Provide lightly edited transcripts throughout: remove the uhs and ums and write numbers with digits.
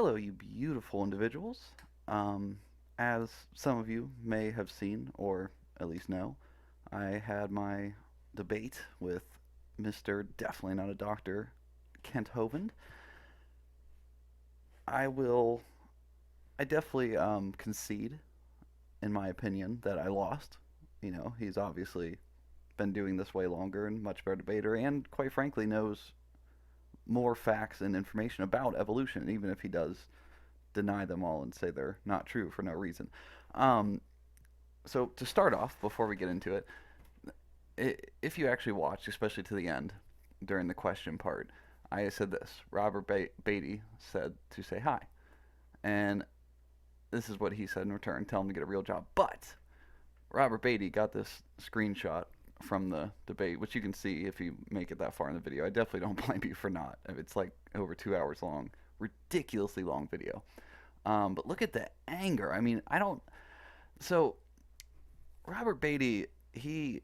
Hello, you beautiful individuals. Um, as some of you may have seen, or at least know, I had my debate with Mr. Definitely Not a Doctor, Kent Hovind. I will, I definitely concede, in my opinion, that I lost. He's obviously been doing this way longer and much better debater, and quite frankly, knows more facts and information about evolution, even if he does deny them all and say they're not true for no reason. Um, so to start off, before we get into it, if you actually watched, especially to the end during the question part, I said this. Robert Baty said to say hi, and this is what he said in return: tell him to get a real job. But Robert Baty got this screenshot from the debate, which you can see if you make it that far in the video. I definitely don't blame you for not. It's like over 2 hours long, ridiculously long video. But look at the anger. I mean, I don't. So Robert Baty, he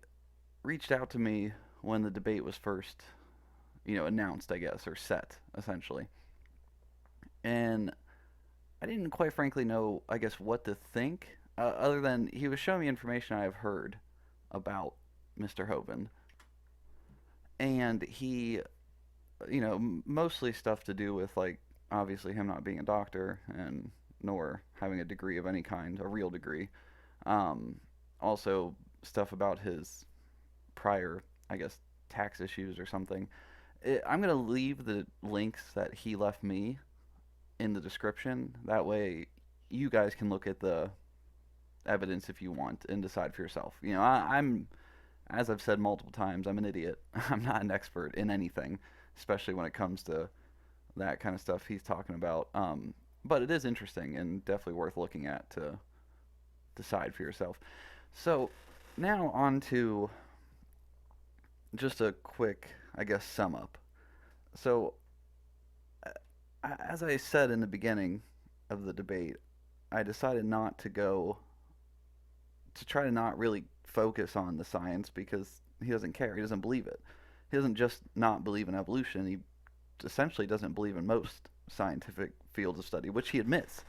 reached out to me when the debate was first, announced, I guess, or set essentially, and I didn't quite frankly know, I guess, what to think. Other than he was showing me information I have heard about Mr. Hovind, and he, mostly stuff to do with like obviously him not being a doctor and nor having a degree of any kind, a real degree. Um, Also stuff about his prior, I guess, tax issues or something. I'm gonna leave the links that he left me in the description. That way, you guys can look at the evidence if you want and decide for yourself. I'm, as I've said multiple times, I'm an idiot. I'm not an expert in anything, especially when it comes to that kind of stuff he's talking about. But it is interesting and definitely worth looking at to decide for yourself. So now on to just a quick, I guess, sum up. So as I said in the beginning of the debate, I decided not to go to try to not really focus on the science because he doesn't care. He doesn't believe it. He doesn't just not believe in evolution. He essentially doesn't believe in most scientific fields of study, which he admits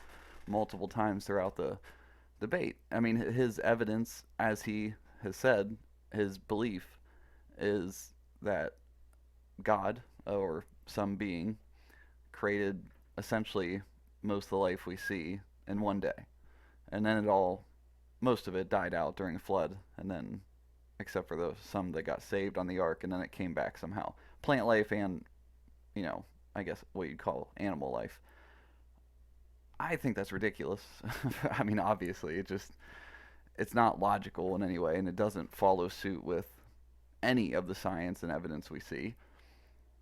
multiple times throughout the debate. I mean, his evidence, as he has said, his belief is that God or some being created essentially most of the life we see in one day. And then most of it died out during the flood, and then, except for some that got saved on the ark, and then it came back somehow. Plant life and, I guess what you'd call animal life. I think that's ridiculous. I mean, obviously, it's not logical in any way, and it doesn't follow suit with any of the science and evidence we see.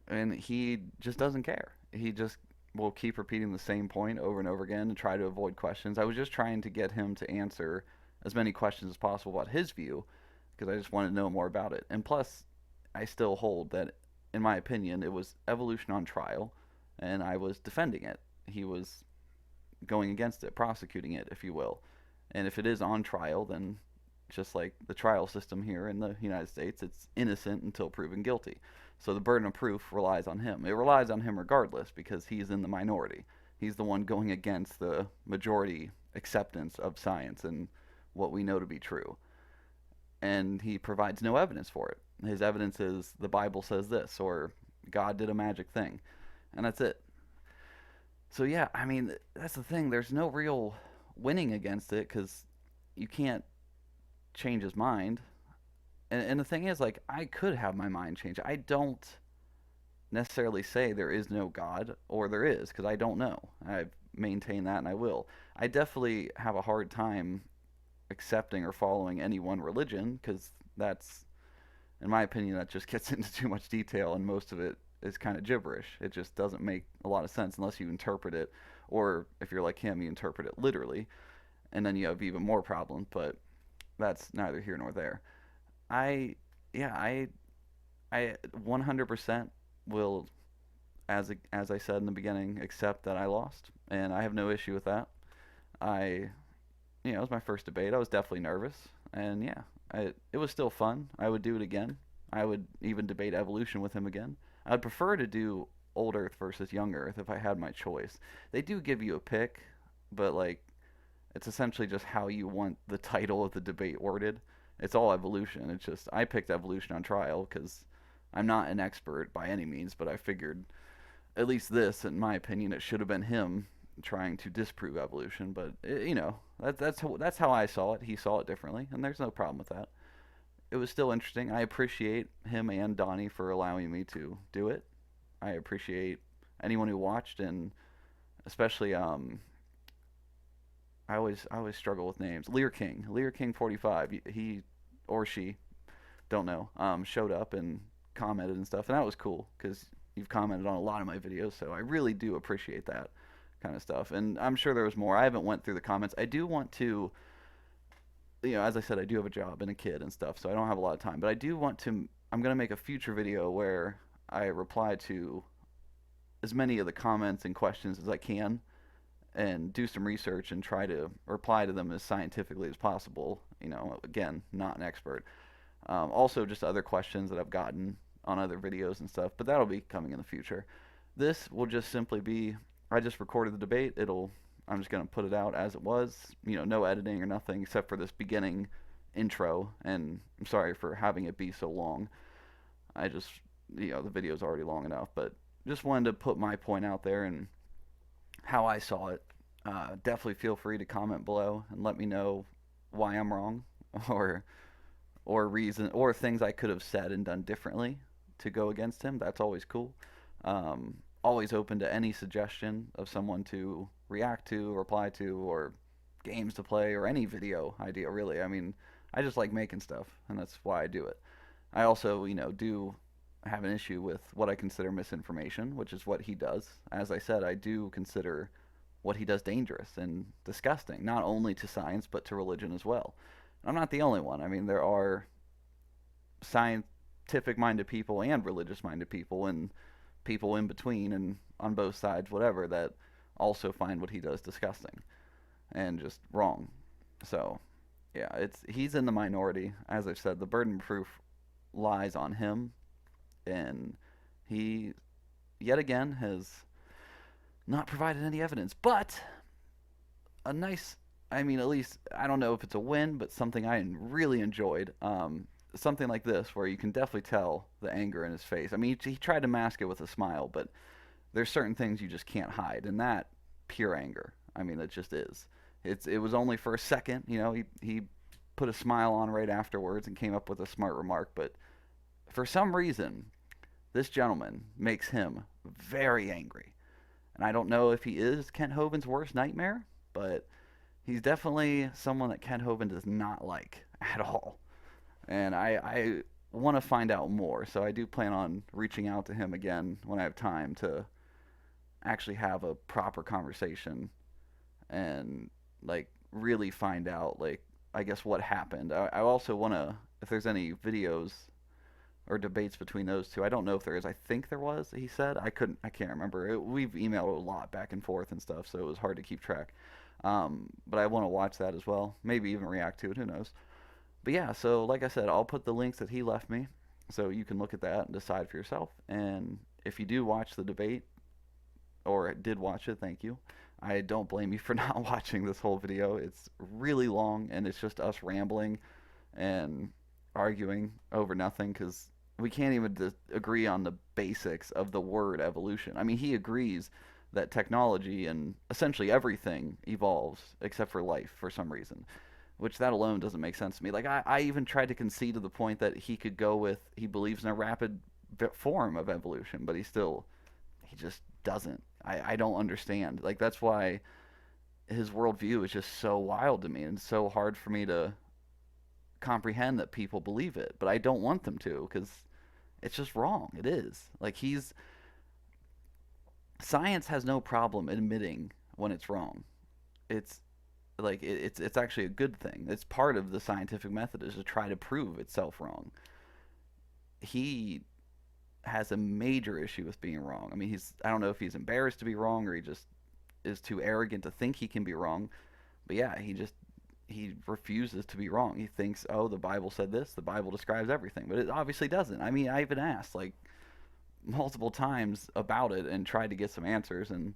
And he just doesn't care. He just will keep repeating the same point over and over again and try to avoid questions. I was just trying to get him to answer as many questions as possible about his view because I just wanted to know more about it. And plus, I still hold that, in my opinion, it was evolution on trial, and I was defending it. He was going against it, prosecuting it, if you will. And if it is on trial, then just like the trial system here in the United States, it's innocent until proven guilty. So the burden of proof relies on him. It relies on him regardless because he's in the minority. He's the one going against the majority acceptance of science and what we know to be true. And he provides no evidence for it. His evidence is the Bible says this or God did a magic thing. And that's it. So yeah, I mean, that's the thing. There's no real winning against it because you can't change his mind. And the thing is, like, I could have my mind changed. I don't necessarily say there is no God or there is because I don't know. I've maintained that and I will. I definitely have a hard time accepting or following any one religion because that's, in my opinion, that just gets into too much detail and most of it is kind of gibberish. It just doesn't make a lot of sense unless you interpret it, or if you're like him, you interpret it literally, and then you have even more problems. But that's neither here nor there. I yeah I 100% will, as I said in the beginning, accept that I lost, and I have no issue with that. I it was my first debate. I was definitely nervous, and yeah, it was still fun. I would do it again. I would even debate evolution with him again. I'd prefer to do old Earth versus young Earth if I had my choice. They do give you a pick, but like it's essentially just how you want the title of the debate worded. It's all evolution. It's just I picked evolution on trial because I'm not an expert by any means, but I figured at least this, in my opinion, it should have been him trying to disprove evolution. But that's how I saw it. He saw it differently, and there's no problem with that. It was still interesting. I appreciate him and Donnie for allowing me to do it. I appreciate anyone who watched, and especially I always struggle with names. Lear King 45. He or she, don't know, showed up and commented and stuff, and that was cool because you've commented on a lot of my videos, so I really do appreciate that kind of stuff. And I'm sure there was more. I haven't went through the comments. I do want to, as I said, I do have a job and a kid and stuff, so I don't have a lot of time. But I do want to. I'm gonna make a future video where I reply to as many of the comments and questions as I can, and do some research and try to reply to them as scientifically as possible. Again, not an expert. Also, just other questions that I've gotten on other videos and stuff, but that'll be coming in the future. This will just simply be, I just recorded the debate. I'm just going to put it out as it was, no editing or nothing except for this beginning intro, and I'm sorry for having it be so long. I just, the video's already long enough, but just wanted to put my point out there and how I saw it. Definitely feel free to comment below and let me know why I'm wrong, or reason, or things I could have said and done differently to go against him. That's always cool. Always open to any suggestion of someone to react to, reply to, or games to play, or any video idea, really. I mean, I just like making stuff, and that's why I do it. I also, do have an issue with what I consider misinformation, which is what he does. As I said, I do consider what he does dangerous and disgusting, not only to science, but to religion as well. I'm not the only one. I mean, there are scientific-minded people and religious-minded people and people in between and on both sides, whatever, that also find what he does disgusting and just wrong. So, yeah, he's in the minority. As I've said, the burden of proof lies on him, and he, yet again, has not provided any evidence. But a nice, at least, I don't know if it's a win, but something I really enjoyed. Something like this, where you can definitely tell the anger in his face. I mean, he tried to mask it with a smile, but there's certain things you just can't hide, and that pure anger. I mean, it just is. It was only for a second, he put a smile on right afterwards and came up with a smart remark, but for some reason, this gentleman makes him very angry. And I don't know if he is Kent Hovind's worst nightmare, but he's definitely someone that Kent Hovind does not like at all. And I want to find out more, so I do plan on reaching out to him again when I have time to actually have a proper conversation and, really find out, I guess, what happened. I also want to, if there's any videos or debates between those two. I don't know if there is. I think there was, he said. I can't remember. We've emailed a lot back and forth and stuff, so it was hard to keep track. But I want to watch that as well. Maybe even react to it. Who knows? But yeah, so like I said, I'll put the links that he left me so you can look at that and decide for yourself. And if you do watch the debate, or did watch it, thank you. I don't blame you for not watching this whole video. It's really long, and it's just us rambling and arguing over nothing because we can't even agree on the basics of the word evolution. I mean, he agrees that technology and essentially everything evolves except for life for some reason, which that alone doesn't make sense to me. I even tried to concede to the point that he could go with, he believes in a rapid form of evolution, but he just doesn't. I don't understand. That's why his worldview is just so wild to me and so hard for me to comprehend that people believe it. But I don't want them to, because it's just wrong. It is. Science has no problem admitting when it's wrong. It's actually a good thing. It's part of the scientific method, is to try to prove itself wrong. He has a major issue with being wrong. I mean, I don't know if he's embarrassed to be wrong, or he just is too arrogant to think he can be wrong. But yeah, he refuses to be wrong. He thinks, oh, the Bible said this, the Bible describes everything, but it obviously doesn't. I mean, I even asked, multiple times about it and tried to get some answers, and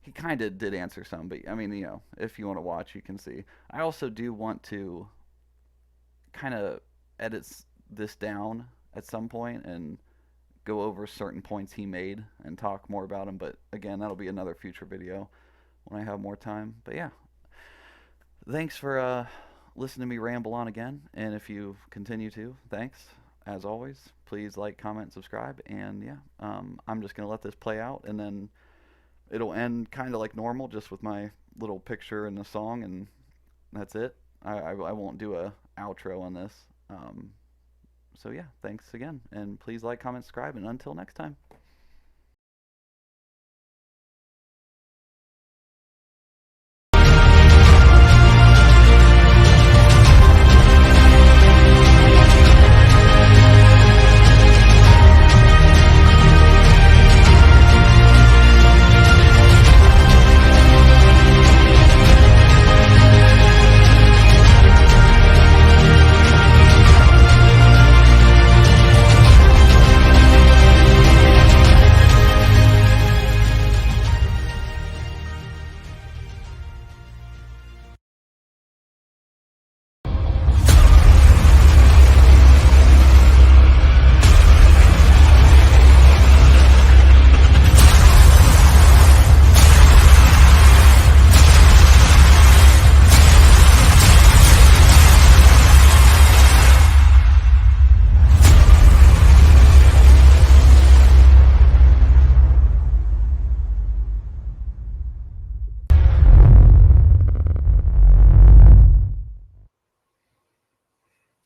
he kind of did answer some. But I mean, if you want to watch, you can see. I also do want to kind of edit this down at some point and go over certain points he made and talk more about them. But again, that'll be another future video when I have more time. But yeah, thanks for listening to me ramble on again. And if you continue to, thanks. As always, please like, comment, subscribe. And yeah, I'm just going to let this play out, and then it'll end kind of like normal, just with my little picture and the song, and that's it. I won't do a outro on this. So yeah, thanks again, and please like, comment, subscribe, and until next time.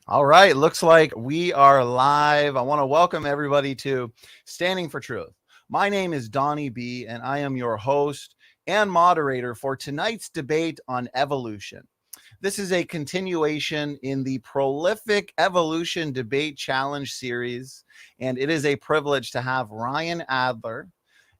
All right, looks like we are live. I want to welcome everybody to Standing for Truth. My name is Donnie B, and I am your host and moderator for tonight's debate on evolution. This is a continuation in the prolific evolution debate challenge series, and it is a privilege to have Ryan Adler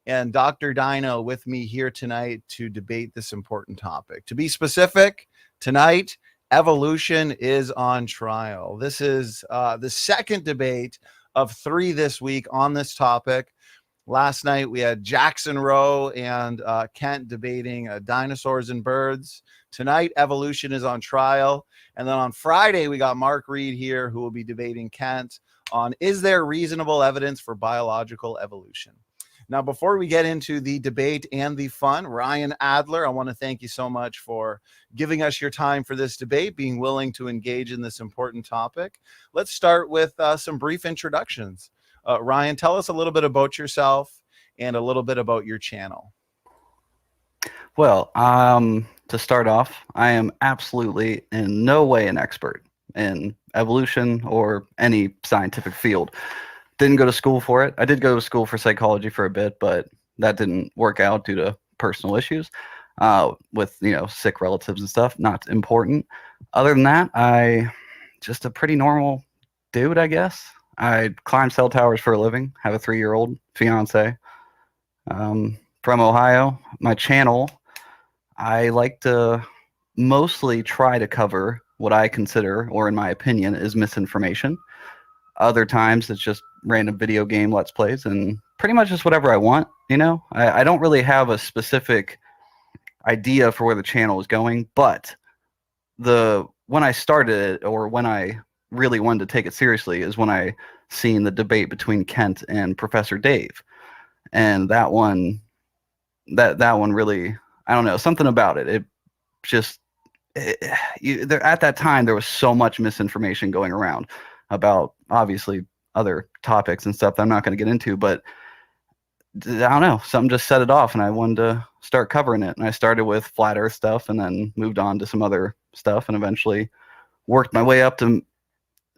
and Dr. Dino with me here tonight to debate this important topic. To be specific, tonight, evolution is on trial. This is the second debate of 3 this week on this topic. Last night we had Jackson Rowe and Kent debating dinosaurs and birds. Tonight, evolution is on trial. And then on Friday, we got Mark Reed here who will be debating Kent on, is there reasonable evidence for biological evolution? Now, before we get into the debate and the fun, Ryan Adler, I want to thank you so much for giving us your time for this debate, being willing to engage in this important topic. Let's start with some brief introductions. Ryan, tell us a little bit about yourself and a little bit about your channel. Well, to start off, I am absolutely in no way an expert in evolution or any scientific field. Didn't go to school for it. I did go to school for psychology for a bit, but that didn't work out due to personal issues with, sick relatives and stuff. Not important. Other than that, I just a pretty normal dude, I guess. I climb cell towers for a living, have a 3-year-old fiance. From Ohio. My channel, I like to mostly try to cover what I consider, or in my opinion, is misinformation. Other times it's just random video game Let's Plays and pretty much just whatever I want, I don't really have a specific idea for where the channel is going, but when I started it, or when I really wanted to take it seriously, is when I seen the debate between Kent and Professor Dave. And that one really, I don't know, something about it. It just, at that time, there was so much misinformation going around about, obviously, other topics and stuff that I'm not going to get into, but I don't know, something just set it off, and I wanted to start covering it. And I started with flat earth stuff, and then moved on to some other stuff, and eventually worked my way up to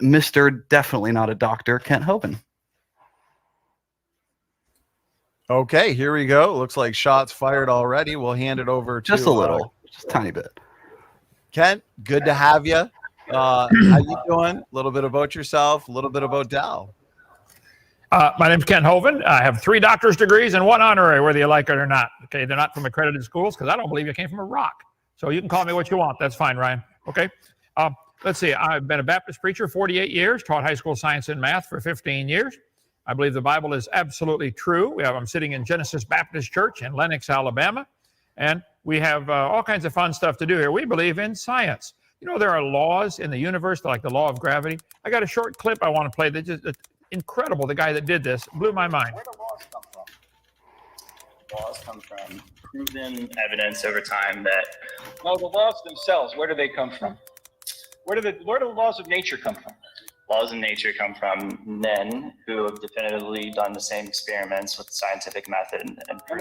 Mr. Definitely Not a Doctor, Kent Hovind. Okay, here we go. Looks like shots fired already. We'll hand it over to just a little, just a tiny bit. Kent, good to have you. How you doing? A little bit about yourself, a little bit about Dal. My name's Kent Hovind. I have 3 doctor's degrees and 1 honorary, whether you like it or not. Okay, they're not from accredited schools because I don't believe you came from a rock. So you can call me what you want. That's fine, Ryan. Okay. Let's see. I've been a Baptist preacher 48 years, taught high school science and math for 15 years. I believe the Bible is absolutely true. I'm sitting in Genesis Baptist Church in Lenox, Alabama, and we have all kinds of fun stuff to do here. We believe in science. You know, there are laws in the universe, like the law of gravity. I got a short clip I want to play that's just incredible. The guy that did this blew my mind. Where do laws come from? Laws come from proven evidence over time that... No, the laws themselves, where do they come from? Where do the laws of nature come from? Laws of nature come from men who have definitively done the same experiments with the scientific method.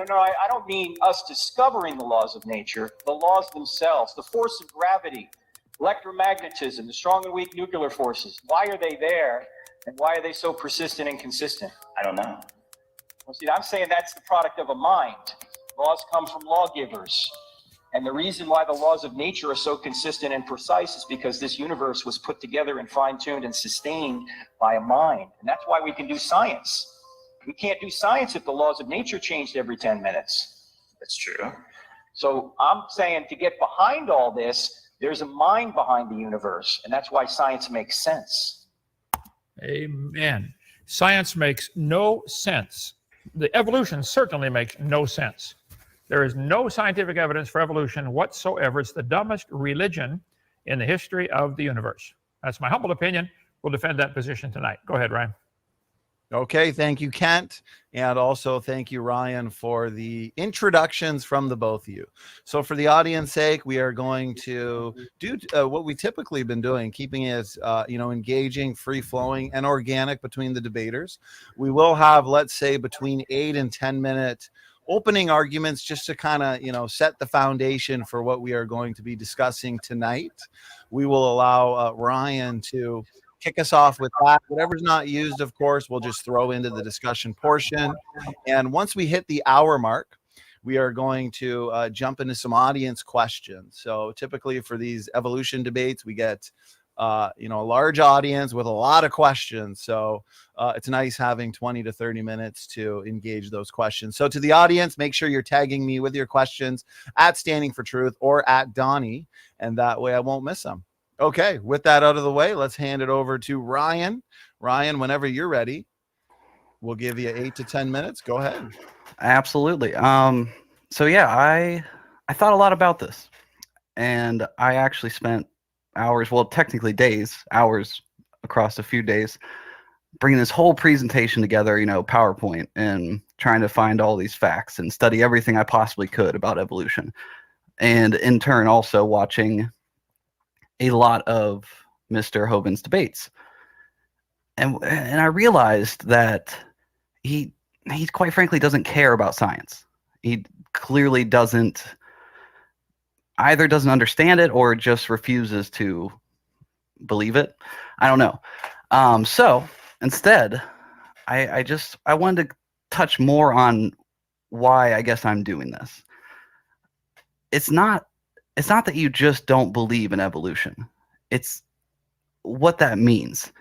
No, I don't mean us discovering the laws of nature. The laws themselves, the force of gravity, electromagnetism, the strong and weak nuclear forces. Why are they there, and why are they so persistent and consistent? I don't know. Well, see, I'm saying that's the product of a mind. Laws come from lawgivers. And the reason why the laws of nature are so consistent and precise is because this universe was put together and fine-tuned and sustained by a mind. And that's why we can do science. We can't do science if the laws of nature changed every 10 minutes. That's true. So I'm saying to get behind all this, there's a mind behind the universe. And that's why science makes sense. Amen. Science makes no sense. The evolution certainly makes no sense. There is no scientific evidence for evolution whatsoever. It's the dumbest religion in the history of the universe. That's my humble opinion. We'll defend that position tonight. Go ahead, Ryan. Okay, thank you, Kent. And also thank you, Ryan, for the introductions from the both of you. So for the audience sake, we are going to do what we typically been doing, keeping it, engaging, free-flowing, and organic between the debaters. We will have, let's say, between 8 and 10-minute opening arguments just to kind of, set the foundation for what we are going to be discussing tonight. We will allow Ryan to kick us off with that. Whatever's not used, of course, we'll just throw into the discussion portion. And once we hit the hour mark, we are going to jump into some audience questions. So typically for these evolution debates, we get a large audience with a lot of questions. So it's nice having 20 to 30 minutes to engage those questions. So to the audience, make sure you're tagging me with your questions at Standing for Truth or at Donnie, and that way I won't miss them. Okay, with that out of the way, let's hand it over to Ryan. Ryan, whenever you're ready, we'll give you 8 to 10 minutes. Go ahead. Absolutely. So yeah, I thought a lot about this, and I actually spent hours, well, technically days, hours across a few days, bringing this whole presentation together, PowerPoint, and trying to find all these facts and study everything I possibly could about evolution. And in turn, also watching a lot of Mr. Hovind's debates. And I realized that he quite frankly doesn't care about science. He clearly doesn't understand it or just refuses to believe it. I don't know. So instead, I wanted to touch more on why I guess I'm doing this. It's not that you just don't believe in evolution. It's what that means.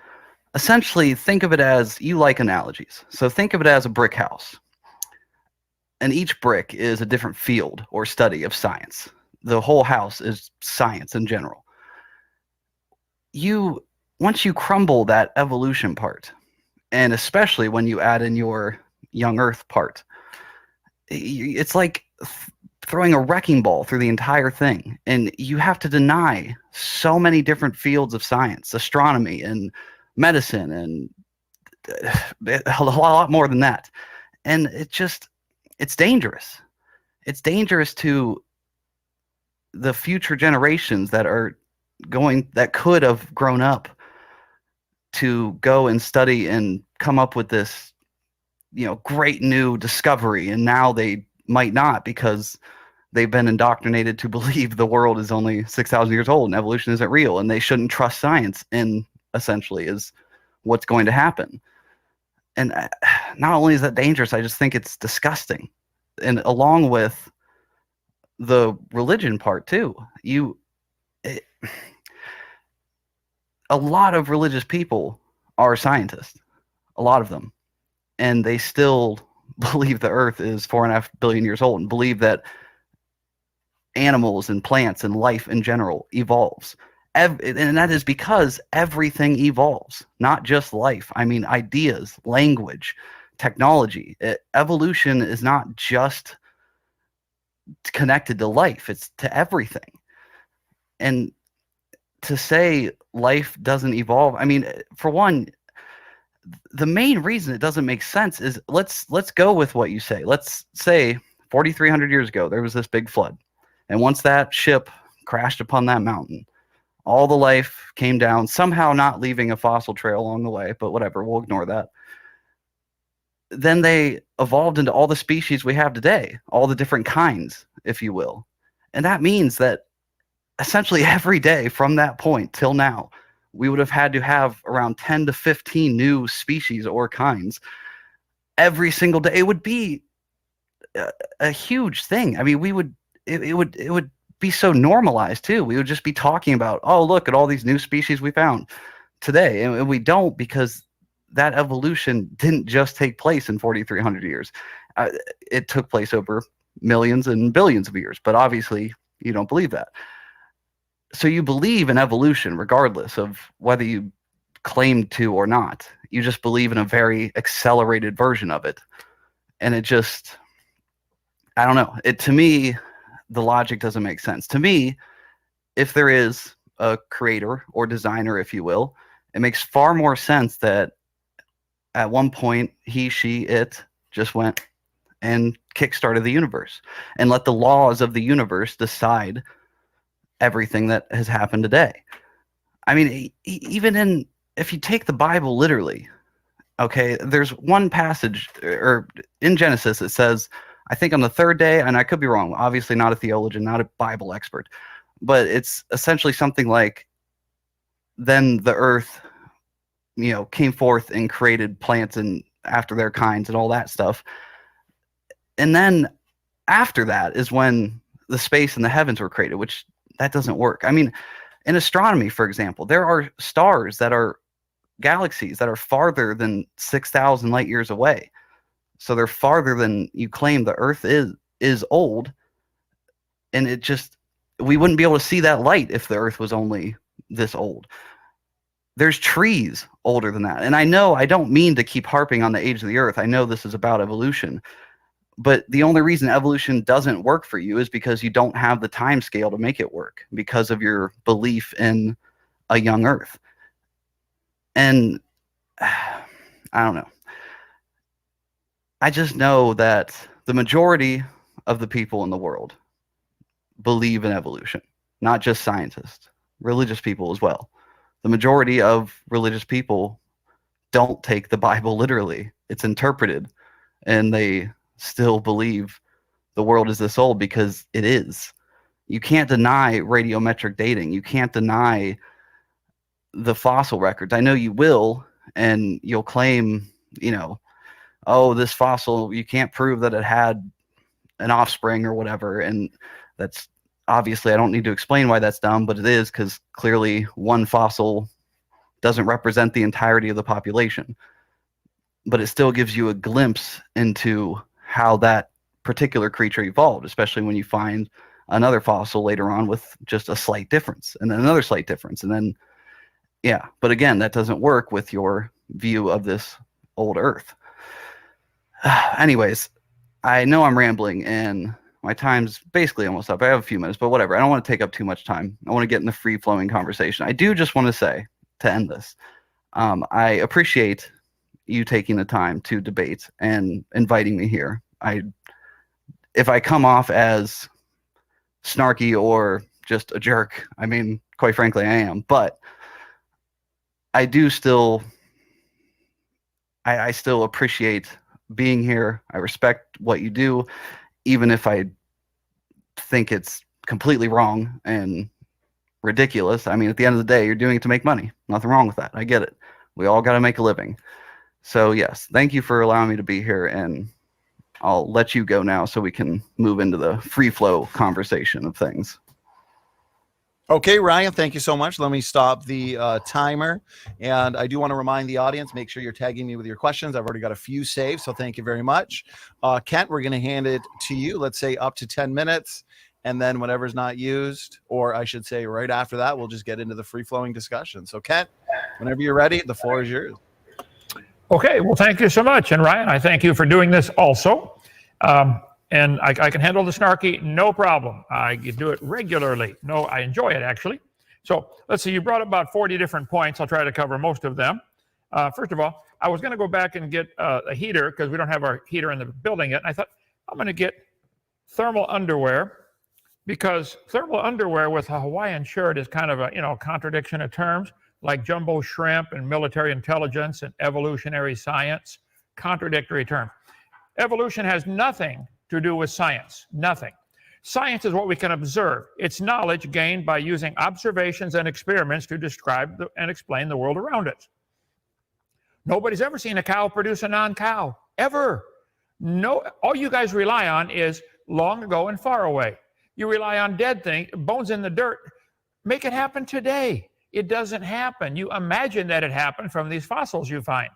Essentially, think of it as, you like analogies. So think of it as a brick house. And each brick is a different field or study of science. The whole house is science in general. Once you crumble that evolution part, and especially when you add in your young Earth part, it's like throwing a wrecking ball through the entire thing. And you have to deny so many different fields of science, astronomy and medicine, and a lot more than that. And it's dangerous. It's dangerous to the future generations that could have grown up to go and study and come up with this, great new discovery. And now they might not, because they've been indoctrinated to believe the world is only 6,000 years old and evolution isn't real, and they shouldn't trust science, and essentially is what's going to happen. And not only is that dangerous, I just think it's disgusting. And along with the religion part too, a lot of religious people are scientists, a lot of them, and they still believe the earth is 4.5 billion years old, and believe that animals and plants and life in general evolves. And that is because everything evolves, not just life. I mean, ideas, language, technology. Evolution is not just connected to life, it's to everything. And to say life doesn't evolve, I mean, for one, the main reason it doesn't make sense is let's go with what you say. Let's say 4,300 years ago there was this big flood, and once that ship crashed upon that mountain, all the life came down, somehow not leaving a fossil trail along the way, but whatever, we'll ignore that. Then they evolved into all the species we have today, all the different kinds, if you will. And that means that essentially every day from that point till now, we would have had to have around 10 to 15 new species or kinds every single day. It would be a huge thing. I mean, it would be so normalized too. We would just be talking about, oh, look at all these new species we found today. And we don't, because that evolution didn't just take place in 4,300 years. It took place over millions and billions of years, but obviously you don't believe that. So you believe in evolution regardless of whether you claim to or not. You just believe in a very accelerated version of it. And it just, I don't know. To me, the logic doesn't make sense. To me, if there is a creator or designer, if you will, it makes far more sense that at one point he, she, it just went and kickstarted the universe and let the laws of the universe decide everything that has happened today. I mean, even if you take the Bible literally, okay, there's one passage or in Genesis it says, I think on the third day, and I could be wrong, obviously not a theologian, not a Bible expert, but it's essentially something like, then the earth, came forth and created plants and after their kinds and all that stuff. And then after that is when the space and the heavens were created, which that doesn't work. I mean, in astronomy, for example, there are stars that are galaxies that are farther than 6,000 light years away. So they're farther than you claim the Earth is old. And we wouldn't be able to see that light if the Earth was only this old. There's trees older than that. And I know I don't mean to keep harping on the age of the Earth. I know this is about evolution. But the only reason evolution doesn't work for you is because you don't have the time scale to make it work because of your belief in a young Earth. And I don't know. I just know that the majority of the people in the world believe in evolution, not just scientists, religious people as well. The majority of religious people don't take the Bible literally. It's interpreted, and they still believe the world is this old because it is. You can't deny radiometric dating. You can't deny the fossil records. I know you will, and you'll claim, oh, this fossil, you can't prove that it had an offspring or whatever. And that's obviously, I don't need to explain why that's dumb, but it is, because clearly one fossil doesn't represent the entirety of the population. But it still gives you a glimpse into how that particular creature evolved, especially when you find another fossil later on with just a slight difference, and then another slight difference. And then, yeah, but again, that doesn't work with your view of this old Earth. Anyways, I know I'm rambling, and my time's basically almost up. I have a few minutes, but whatever. I don't want to take up too much time. I want to get in the free-flowing conversation. I do just want to say, to end this, I appreciate you taking the time to debate and inviting me here. If I come off as snarky or just a jerk, I mean, quite frankly, I am. But I do still, I still appreciate being here. I respect what you do, even if I think it's completely wrong and ridiculous. I mean, at the end of the day, you're doing it to make money. Nothing wrong with that. I get it. We all got to make a living. So yes, thank you for allowing me to be here, and I'll let you go now so we can move into the free flow conversation of things. Okay, Ryan, thank you so much. Let me stop the timer. And I do want to remind the audience, make sure you're tagging me with your questions. I've already got a few saved, so thank you very much. Kent, we're going to hand it to you. Let's say up to 10 minutes. and then whatever's not used, or I should say right after that, we'll just get into the free-flowing discussion. So Kent, whenever you're ready, the floor is yours. Okay, well, thank you so much. And Ryan, I thank you for doing this also. And I can handle the snarky, no problem. I do it regularly. No, I enjoy it, actually. So let's see, you brought up about 40 different points. I'll try to cover most of them. First of all, I was going to go back and get a heater because we don't have our heater in the building yet. And I thought, I'm going to get thermal underwear, because thermal underwear with a Hawaiian shirt is kind of a contradiction of terms, like jumbo shrimp and military intelligence and evolutionary science, contradictory terms. Evolution has nothing to do with science, nothing. Science is what we can observe. It's knowledge gained by using observations and experiments to describe and explain the world around us. Nobody's ever seen a cow produce a non-cow, ever. No, all you guys rely on is long ago and far away. You rely on dead things, bones in the dirt. Make it happen today. It doesn't happen. You imagine that it happened from these fossils you find.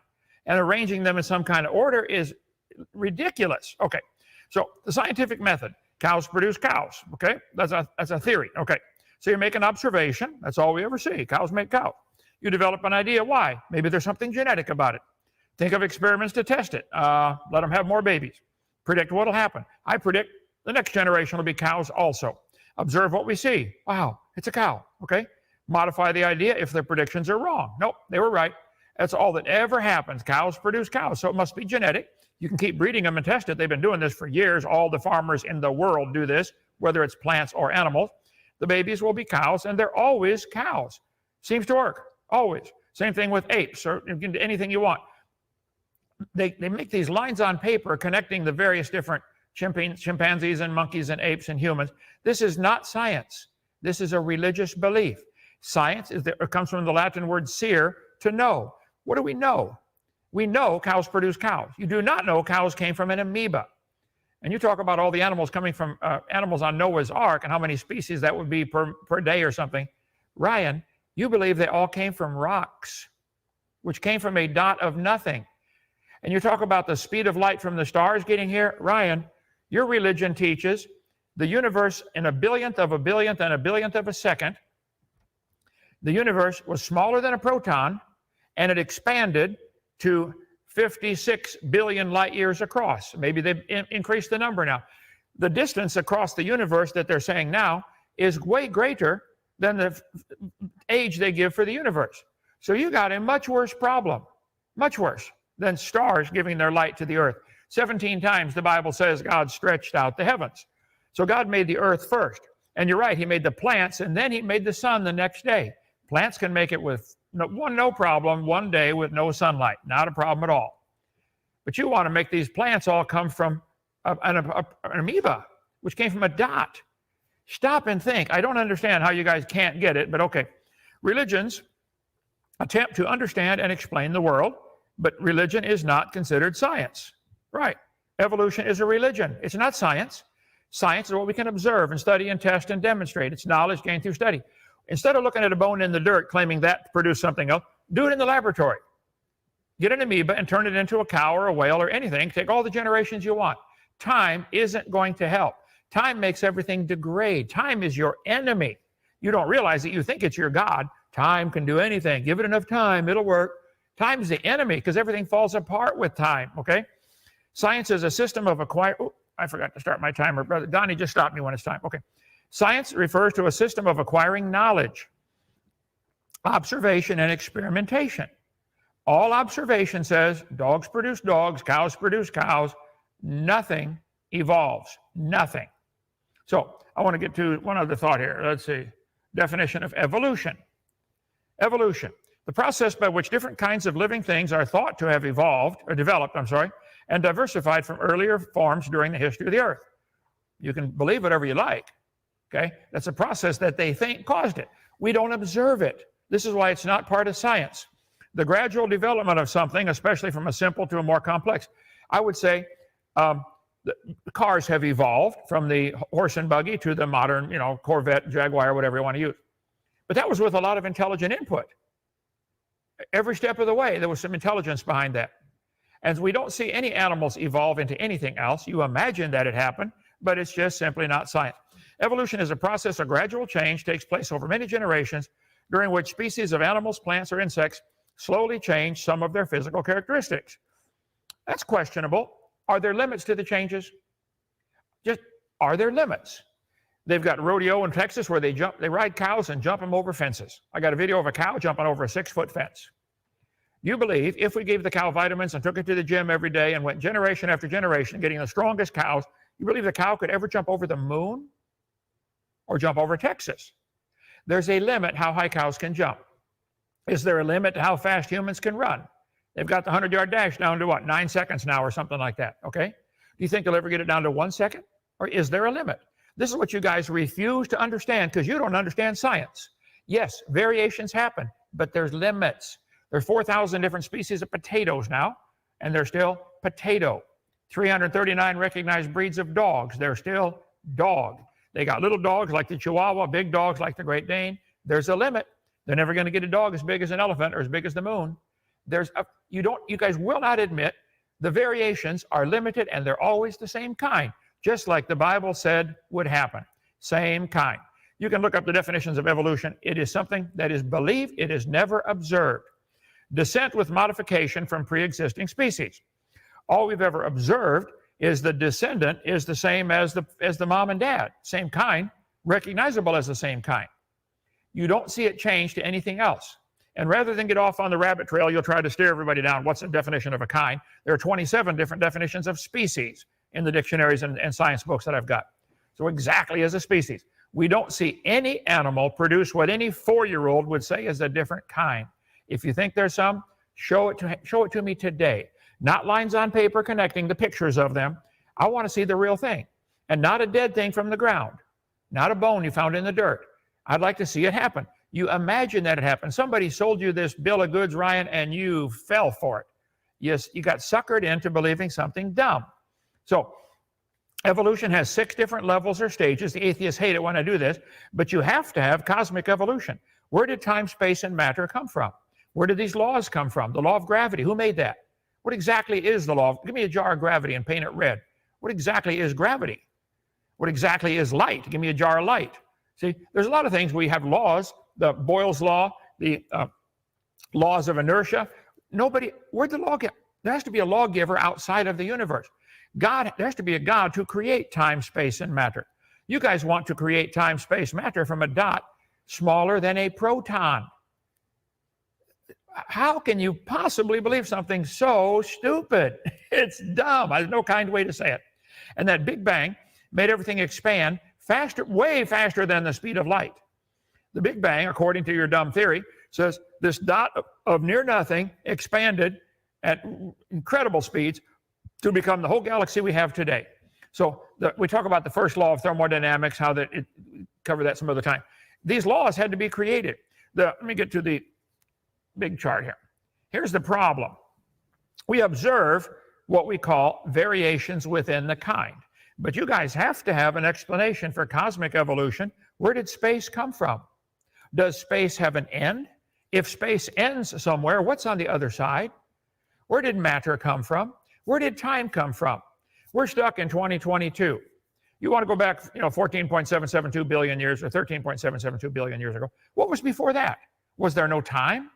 And arranging them in some kind of order is ridiculous. Okay, so the scientific method, cows produce cows. Okay, that's a theory. Okay, so you make an observation. That's all we ever see. Cows make cows. You develop an idea why. Maybe there's something genetic about it. Think of experiments to test it. Let them have more babies. Predict what will happen. I predict the next generation will be cows also. Observe what we see. Wow, it's a cow. Okay, modify the idea if the predictions are wrong. Nope, they were right. That's all that ever happens. Cows produce cows, so it must be genetic. You can keep breeding them and test it. They've been doing this for years. All the farmers in the world do this, whether it's plants or animals. The babies will be cows, and they're always cows. Seems to work, always. Same thing with apes, or anything you want. They make these lines on paper connecting the various different chimpanzees and monkeys and apes and humans. This is not science. This is a religious belief. Science comes from the Latin word seer, to know. What do we know? We know cows produce cows. You do not know cows came from an amoeba. And you talk about all the animals coming from animals on Noah's Ark and how many species that would be per day or something. Ryan, you believe they all came from rocks, which came from a dot of nothing. And you talk about the speed of light from the stars getting here. Ryan, your religion teaches the universe in a billionth of a billionth and a billionth of a second. The universe was smaller than a proton, and it expanded to 56 billion light years across. Maybe they've increased the number now. The distance across the universe that they're saying now is way greater than the age they give for the universe. So you got a much worse problem, much worse than stars giving their light to the earth. 17 times the Bible says God stretched out the heavens. So God made the earth first. And you're right, he made the plants, and then he made the sun the next day. Plants can make it with no problem one day with no sunlight. Not a problem at all. But you want to make these plants all come from an amoeba, which came from a dot. Stop and think. I don't understand how you guys can't get it, but okay. Religions attempt to understand and explain the world, but religion is not considered science. Right. Evolution is a religion. It's not science. Science is what we can observe and study and test and demonstrate. It's knowledge gained through study. Instead of looking at a bone in the dirt, claiming that produced something else, do it in the laboratory. Get an amoeba and turn it into a cow or a whale or anything. Take all the generations you want. Time isn't going to help. Time makes everything degrade. Time is your enemy. You don't realize that. You think it's your God. Time can do anything. Give it enough time, it'll work. Time is the enemy because everything falls apart with time, okay? Science is a system of acquiring... Oh, I forgot to start my timer. Brother Donnie, just stop me when it's time. Okay. Science refers to a system of acquiring knowledge, observation, and experimentation. All observation says dogs produce dogs, cows produce cows. Nothing evolves. Nothing. So I want to get to one other thought here. Let's see. Definition of evolution. Evolution. The process by which different kinds of living things are thought to have developed, and diversified from earlier forms during the history of the earth. You can believe whatever you like. Okay, that's a process that they think caused it. We don't observe it. This is why it's not part of science. The gradual development of something, especially from a simple to a more complex, I would say the cars have evolved from the horse and buggy to the modern, Corvette, Jaguar, whatever you want to use. But that was with a lot of intelligent input. Every step of the way, there was some intelligence behind that. And we don't see any animals evolve into anything else. You imagine that it happened, but it's just simply not science. Evolution is a process of gradual change, takes place over many generations, during which species of animals, plants, or insects slowly change some of their physical characteristics. That's questionable. Are there limits to the changes? Just, are there limits? They've got rodeo in Texas where they ride cows and jump them over fences. I got a video of a cow jumping over a 6-foot fence. You believe if we gave the cow vitamins and took it to the gym every day and went generation after generation getting the strongest cows, you believe the cow could ever jump over the moon or jump over Texas? There's a limit how high cows can jump. Is there a limit to how fast humans can run? They've got the 100-yard dash down to what, 9 seconds now or something like that, okay? Do you think they'll ever get it down to 1 second? Or is there a limit? This is what you guys refuse to understand because you don't understand science. Yes, variations happen, but there's limits. There's 4,000 different species of potatoes now, and they're still potato. 339 recognized breeds of dogs. They're still dog. They got little dogs like the Chihuahua, big dogs like the Great Dane. There's a limit. They're never going to get a dog as big as an elephant or as big as the moon. You guys will not admit the variations are limited and they're always the same kind, just like the Bible said would happen. Same kind. You can look up the definitions of evolution. It is something that is believed. It is never observed. Descent with modification from pre-existing species. All we've ever observed is the descendant is the same as the mom and dad, same kind, recognizable as the same kind. You don't see it change to anything else. And rather than get off on the rabbit trail, you'll try to steer everybody down. What's the definition of a kind? There are 27 different definitions of species in the dictionaries and science books that I've got. So exactly as a species. We don't see any animal produce what any 4-year-old would say is a different kind. If you think there's some, show it to me today. Not lines on paper connecting the pictures of them. I want to see the real thing. And not a dead thing from the ground. Not a bone you found in the dirt. I'd like to see it happen. You imagine that it happened. Somebody sold you this bill of goods, Ryan, and you fell for it. Yes, you got suckered into believing something dumb. So evolution has 6 different levels or stages. The atheists hate it when I do this, but you have to have cosmic evolution. Where did time, space, and matter come from? Where did these laws come from? The law of gravity, who made that? What exactly is the law? Give me a jar of gravity and paint it red. What exactly is gravity? What exactly is light? Give me a jar of light. See, there's a lot of things where you have laws, the Boyle's law, the laws of inertia. Where'd the law get? There has to be a lawgiver outside of the universe. There has to be a God to create time, space, and matter. You guys want to create time, space, matter from a dot smaller than a proton. How can you possibly believe something so stupid? It's dumb. There's no kind way to say it. And that Big Bang made everything expand faster, way faster than the speed of light. The Big Bang, according to your dumb theory, says this dot of near nothing expanded at incredible speeds to become the whole galaxy we have today. So we talk about the first law of thermodynamics, how that it cover that some other time. These laws had to be created. Let me get to the big chart here. Here's the problem. We observe what we call variations within the kind. But you guys have to have an explanation for cosmic evolution. Where did space come from? Does space have an end? If space ends somewhere, what's on the other side? Where did matter come from? Where did time come from? We're stuck in 2022. You want to go back, 14.772 billion years or 13.772 billion years ago. What was before that? Was there no time?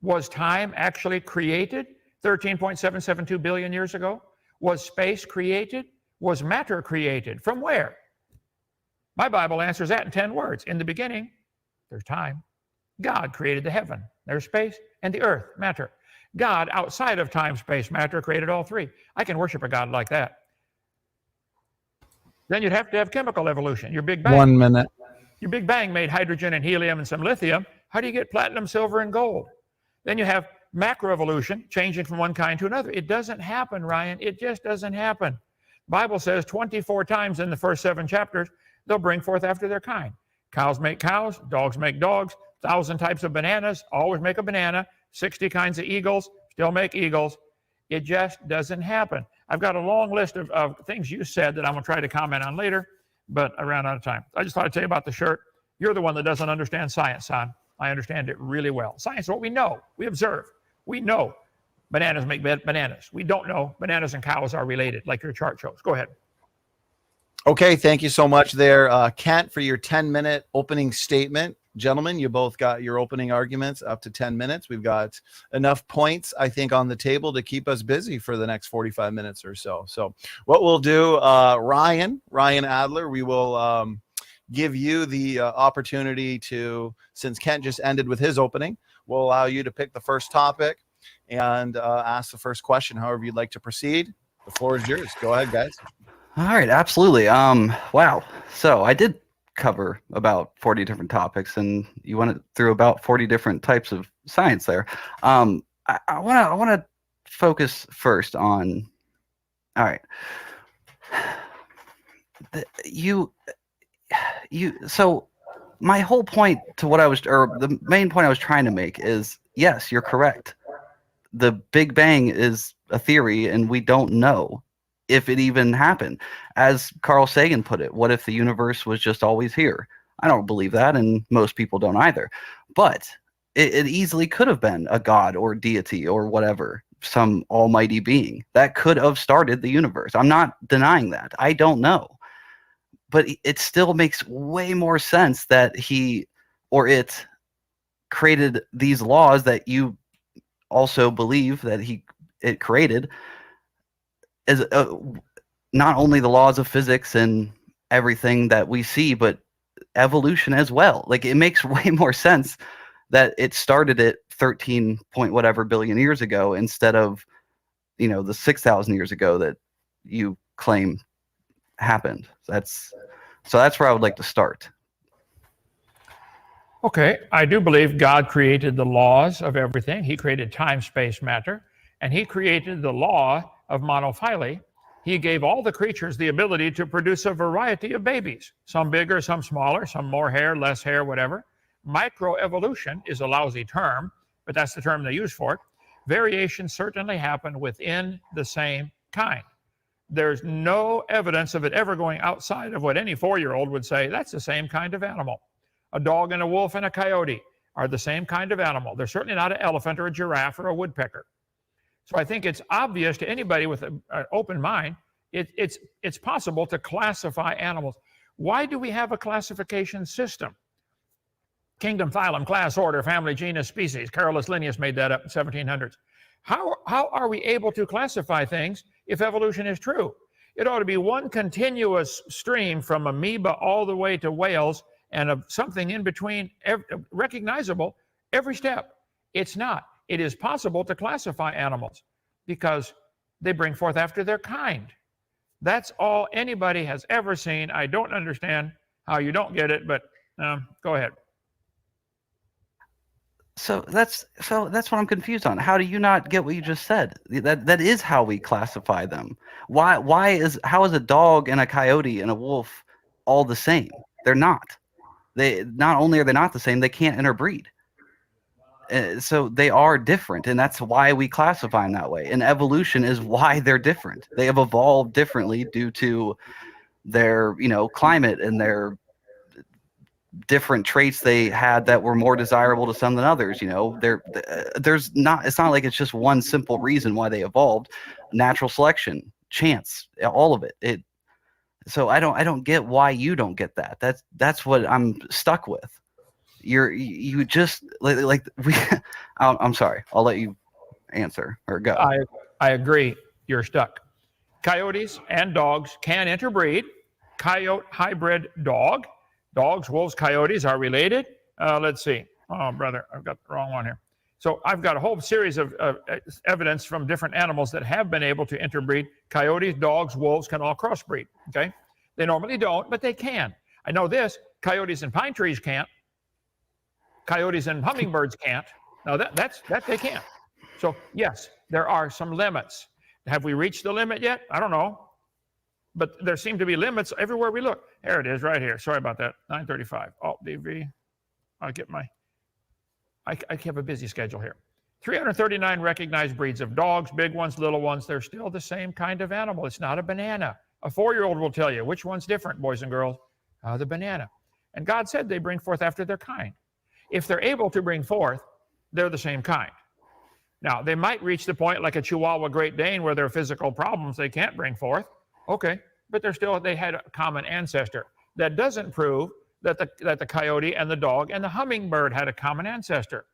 Was time actually created 13.772 billion years ago? Was space created? Was matter created? From where? My Bible answers that in 10 words. In the beginning, there's time. God created the heaven. There's space and the earth, matter. God, outside of time, space, matter, created all 3. I can worship a God like that. Then you'd have to have chemical evolution. Your Big Bang. 1 minute. Your Big Bang made hydrogen and helium and some lithium. How do you get platinum, silver, and gold? Then you have macroevolution, changing from one kind to another. It doesn't happen, Ryan. It just doesn't happen. Bible says 24 times in the first 7 chapters, they'll bring forth after their kind. Cows make cows, dogs make dogs, 1,000 types of bananas, always make a banana, 60 kinds of eagles, still make eagles. It just doesn't happen. I've got a long list of things you said that I'm going to try to comment on later, but I ran out of time. I just thought I'd tell you about the shirt. You're the one that doesn't understand science, son. I understand it really well. Science is what we know. We observe. We know bananas make bananas. We don't know bananas and cows are related, like your chart shows. Go ahead. Okay, thank you so much there, Kent, for your 10-minute opening statement. Gentlemen, you both got your opening arguments up to 10 minutes. We've got enough points, I think, on the table to keep us busy for the next 45 minutes or so. So what we'll do, Ryan Adler, we will give you the opportunity to, since Kent just ended with his opening, we'll allow you to pick the first topic and ask the first question, however you'd like to proceed. The floor is yours. Go ahead, guys. All right, absolutely. Wow. So I did cover about 40 different topics, and you went through about 40 different types of science there. I want to focus first on. All right. So my whole point to what I was, or the main point I was trying to make is, yes, you're correct. The Big Bang is a theory, and we don't know if it even happened. As Carl Sagan put it, what if the universe was just always here? I don't believe that, and most people don't either. But it easily could have been a god or deity or whatever, some almighty being that could have started the universe. I'm not denying that. I don't know. But it still makes way more sense that he or it created these laws that you also believe that it created, as not only the laws of physics and everything that we see, but evolution as well. Like, it makes way more sense that it started at 13 point whatever billion years ago instead of, the 6,000 years ago that you claim happened. That's where I would like to start. Okay, I do believe God created the laws of everything. He created time, space, matter, and he created the law of monophyly. He gave all the creatures the ability to produce a variety of babies, some bigger, some smaller, some more hair, less hair, whatever. Microevolution is a lousy term, but that's the term they use for it. Variations certainly happen within the same kind. There's no evidence of it ever going outside of what any 4-year-old would say, that's the same kind of animal. A dog and a wolf and a coyote are the same kind of animal. They're certainly not an elephant or a giraffe or a woodpecker. So I think it's obvious to anybody with an open mind, it's possible to classify animals. Why do we have a classification system? Kingdom, phylum, class, order, family, genus, species. Carolus Linnaeus made that up in 1700s. How are we able to classify things if evolution is true? It ought to be one continuous stream from amoeba all the way to whales, and of something in between, recognizable every step. It's not. It is possible to classify animals because they bring forth after their kind. That's all anybody has ever seen. I don't understand how you don't get it, but go ahead. So that's what I'm confused on. How do you not get what you just said? That is how we classify them. How is a dog and a coyote and a wolf all the same? They're not. They not only are they not the same, they can't interbreed. So they are different, and that's why we classify them that way. And evolution is why they're different. They have evolved differently due to their, climate and their different traits they had that were more desirable to some than others. It's not like it's just one simple reason why they evolved. Natural selection, chance, all of it. So I don't get why you don't get that. That's what I'm stuck with. You just like we. I'm sorry. I'll let you answer or go. I agree. You're stuck. Coyotes and dogs can interbreed. Coyote hybrid dog. Dogs, wolves, coyotes are related. Let's see. Oh, brother, I've got the wrong one here. So I've got a whole series of evidence from different animals that have been able to interbreed. Coyotes, dogs, wolves can all crossbreed. Okay, they normally don't, but they can. I know this: coyotes and pine trees can't. Coyotes and hummingbirds can't. Now that they can't. So yes, there are some limits. Have we reached the limit yet? I don't know. But there seem to be limits everywhere we look. There it is, right here. Sorry about that. 9:35. Alt DV. I have a busy schedule here. 339 recognized breeds of dogs, big ones, little ones. They're still the same kind of animal. It's not a banana. A 4-year-old will tell you which one's different, boys and girls. The banana. And God said they bring forth after their kind. If they're able to bring forth, they're the same kind. Now, they might reach the point like a Chihuahua Great Dane where there are physical problems they can't bring forth. Okay, but they had a common ancestor. That doesn't prove that the coyote and the dog and the hummingbird had a common ancestor.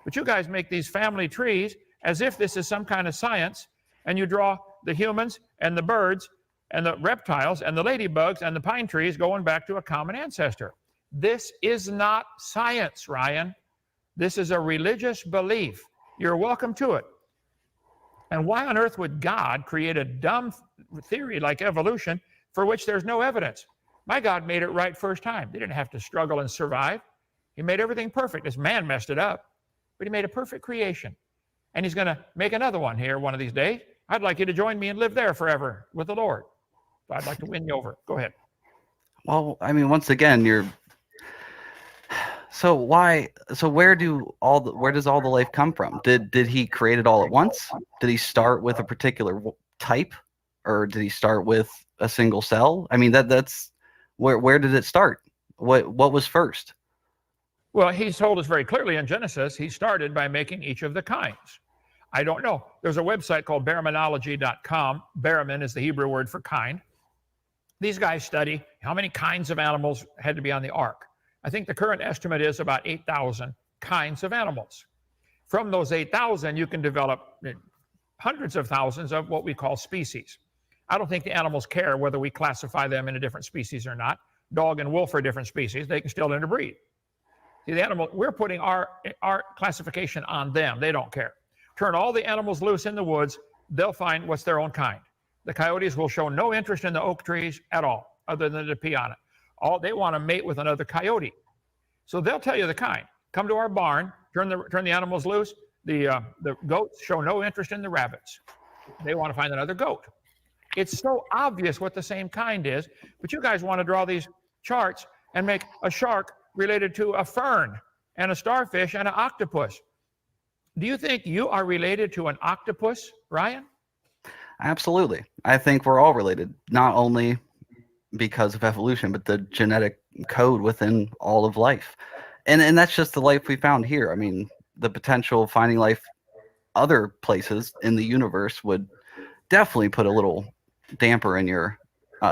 But you guys make these family trees as if this is some kind of science, and you draw the humans and the birds and the reptiles and the ladybugs and the pine trees going back to a common ancestor. This is not science, Ryan. This is a religious belief. You're welcome to it. And why on earth would God create a dumb theory like evolution for which there's no evidence? My God made it right first time. They didn't have to struggle and survive. He made everything perfect. This man messed it up, but he made a perfect creation. And he's going to make another one here one of these days. I'd like you to join me and live there forever with the Lord. So I'd like to win you over. Go ahead. Well, I mean, once again, so where does all the life come from? Did he create it all at once? Did he start with a particular type, or did he start with a single cell? I mean, that's where did it start? What was first? Well, he's told us very clearly in Genesis, he started by making each of the kinds. I don't know. There's a website called baraminology.com. Baramin is the Hebrew word for kind. These guys study how many kinds of animals had to be on the ark. I think the current estimate is about 8,000 kinds of animals. From those 8,000, you can develop hundreds of thousands of what we call species. I don't think the animals care whether we classify them in a different species or not. Dog and wolf are different species. They can still interbreed. See, the animal, we're putting our classification on them. They don't care. Turn all the animals loose in the woods, they'll find what's their own kind. The coyotes will show no interest in the oak trees at all, other than to pee on it. They want to mate with another coyote. So they'll tell you the kind. Come to our barn, turn the animals loose. The goats show no interest in the rabbits. They want to find another goat. It's so obvious what the same kind is, but you guys want to draw these charts and make a shark related to a fern and a starfish and an octopus. Do you think you are related to an octopus, Ryan? Absolutely. I think we're all related, not only because of evolution, but the genetic code within all of life. And that's just the life we found here. I mean, the potential of finding life other places in the universe would definitely put a little damper in your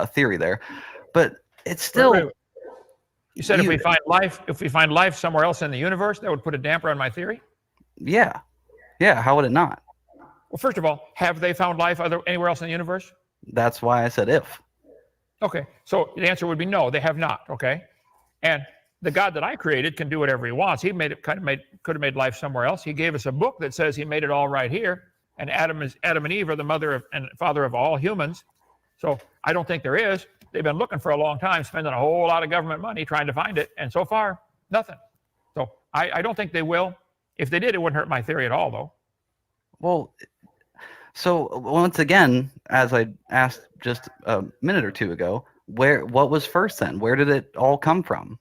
theory there. But it's still... Wait. You said if we find life somewhere else in the universe, that would put a damper on my theory? Yeah. How would it not? Well, first of all, have they found life anywhere else in the universe? That's why I said if. Okay, so the answer would be no, they have not, okay? And the God that I created can do whatever he wants. He could have made life somewhere else. He gave us a book that says he made it all right here, and Adam and Eve are the mother and father of all humans. So I don't think there is. They've been looking for a long time, spending a whole lot of government money trying to find it, and so far, nothing. So I don't think they will. If they did, it wouldn't hurt my theory at all, though. Well, so once again, as I asked just a minute or two ago, what was first then? Where did it all come from?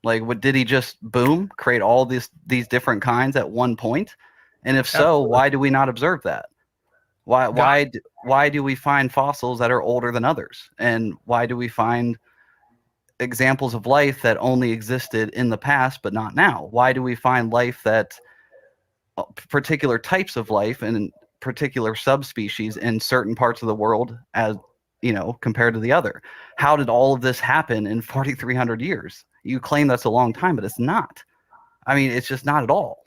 Like, did he just boom, create all these different kinds at one point? And if so, Absolutely. why do we not observe that? Why do we find fossils that are older than others? And why do we find examples of life that only existed in the past but not now? Why do we find life that particular types of life and particular subspecies in certain parts of the world as compared to the other? How did all of this happen in 4,300 years? You claim that's a long time, but it's not. I mean, it's just not at all.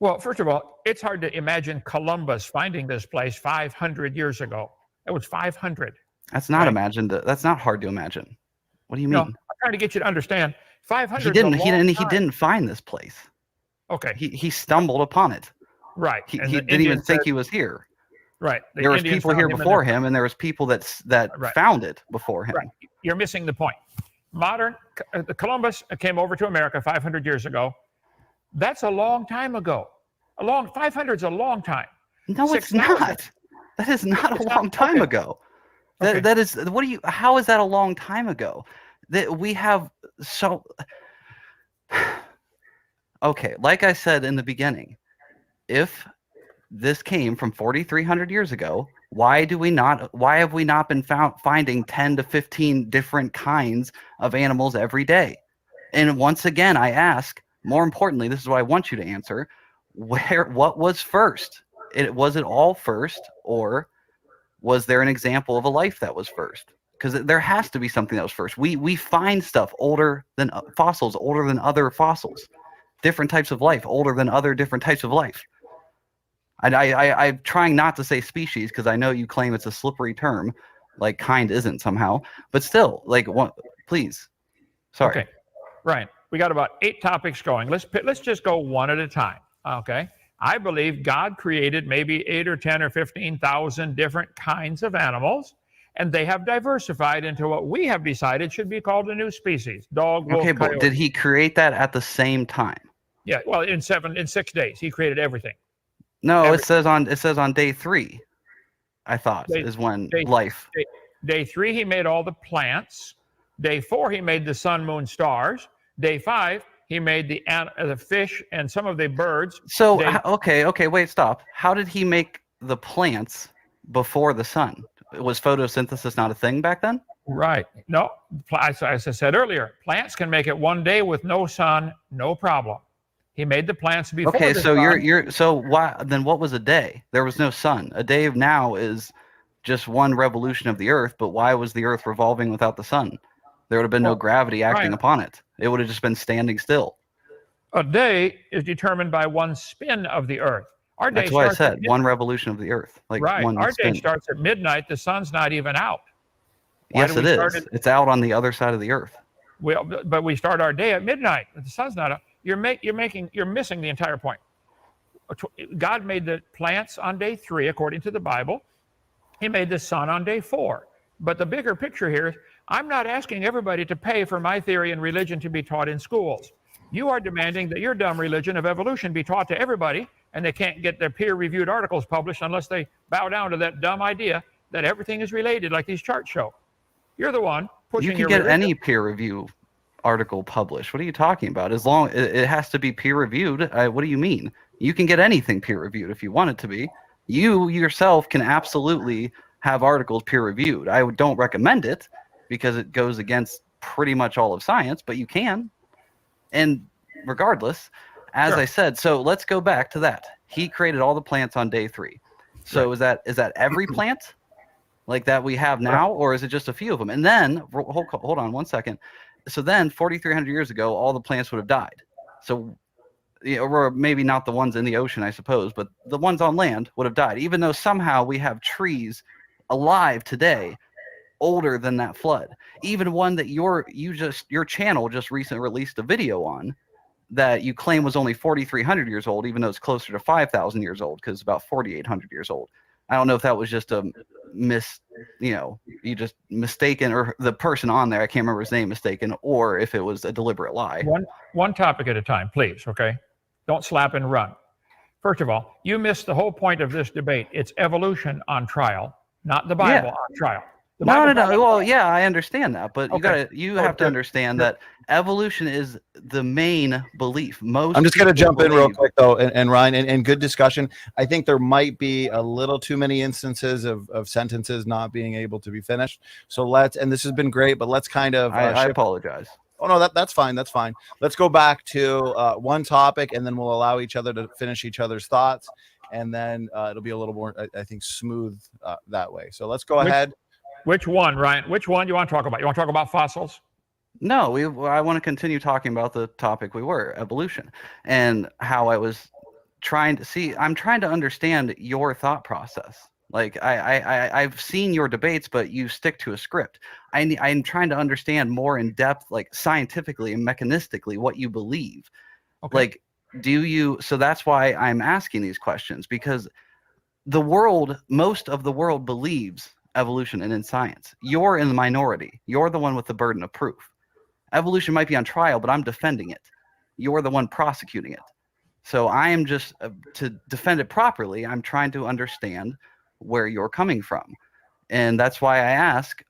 Well, first of all, it's hard to imagine Columbus finding this place 500 years ago. It was 500. That's not imagined. That's not hard to imagine. What do you mean? No, I'm trying to get you to understand. 500. He didn't find this place. Okay. He stumbled upon it. Right. He didn't even think he was here. Right. There was people here before him, and there was people that found it before him. Right. You're missing the point. The Columbus came over to America 500 years ago. That's a long time ago. 500 is a long time. No, it's not. That is not a long time ago. Okay. That is, how is that a long time ago? That we have so... Okay, like I said in the beginning, if this came from 4,300 years ago, why have we not been finding 10 to 15 different kinds of animals every day? And once again, I ask, more importantly, this is what I want you to answer, what was first? Was it all first, or Was there an example of a life that was first? Because there has to be something that was first. We find stuff older than fossils, older than other fossils, different types of life, older than other different types of life. I'm trying not to say species because I know you claim it's a slippery term, like kind isn't somehow, but still, like, please. Sorry. Okay, Ryan, we got about 8 topics going. Let's just go one at a time. Okay, I believe God created maybe 8 or 10 or 15,000 different kinds of animals, and they have diversified into what we have decided should be called a new species: dog, wolf, Okay, but coyote. did he create that at the same time? Yeah, well, in 6 days, he created everything. No, it says on day 3. I thought is when life. Day 3, he made all the plants. Day 4, he made the sun, moon, stars. Day 5, he made the fish and some of the birds. So okay, wait, stop. How did he make the plants before the sun? Was photosynthesis not a thing back then? Right. No, as I said earlier, plants can make it one day with no sun, no problem. He made the plants before. Okay, the so sun. so why then? What was a day? There was no sun. A day of now is just one revolution of the Earth. But why was the Earth revolving without the sun? There would have been no gravity acting upon it. It would have just been standing still. A day is determined by one spin of the Earth. Our day That's why I starts said one revolution of the Earth. Like right. one Our spin. day starts at midnight. The sun's not even out. Yes, it is. It's out on the other side of the Earth. Well, but we start our day at midnight. The sun's not out. You're missing the entire point. God made the plants on day 3, according to the Bible. He made the sun on day 4. But the bigger picture here is, I'm not asking everybody to pay for my theory and religion to be taught in schools. You are demanding that your dumb religion of evolution be taught to everybody, and they can't get their peer-reviewed articles published unless they bow down to that dumb idea that everything is related, like these charts show. You're the one pushing You can your get religion. any peer review article published. What are you talking about? As long it has to be peer reviewed. What do you mean? You can get anything peer reviewed if you want it to be. You yourself can absolutely have articles peer reviewed. I don't recommend it because it goes against pretty much all of science, but you can. And regardless, as I said, so let's go back to that. He created all the plants on day 3. So is that every plant like that we have now, or is it just a few of them? And then hold on one second. So then 4,300 years ago, all the plants would have died. So, or maybe not the ones in the ocean, I suppose, but the ones on land would have died, even though somehow we have trees alive today older than that flood. Even one that your channel just recently released a video on that you claim was only 4,300 years old, even though it's closer to 5,000 years old because it's about 4,800 years old. I don't know if that was just a you just mistaken, or the person on there, I can't remember his name, mistaken, or if it was a deliberate lie. One topic at a time, please, okay? Don't slap and run. First of all, you missed the whole point of this debate. It's evolution on trial, not the Bible on trial. No. Well, yeah, I understand that, but you have to understand that evolution is the main belief. I'm just going to jump in real quick though, and Ryan, and good discussion. I think there might be a little too many instances of sentences not being able to be finished. So and this has been great, but let's kind of. I apologize. Oh no, that's fine. That's fine. Let's go back to one topic, and then we'll allow each other to finish each other's thoughts, and then it'll be a little more, I think, smooth that way. So let's go ahead. Which one, Ryan? Which one do you want to talk about? You want to talk about fossils? No, I want to continue talking about the topic we were, evolution, and how I was trying to see. I'm trying to understand your thought process. Like I've seen your debates, but you stick to a script. I'm trying to understand more in depth, like scientifically and mechanistically, what you believe. Okay. Like, so that's why I'm asking these questions, because most of the world believes evolution and in science. You're in the minority. You're the one with the burden of proof. Evolution might be on trial, but I'm defending it. You're the one prosecuting it. So I am just, to defend it properly, I'm trying to understand where you're coming from. And that's why I ask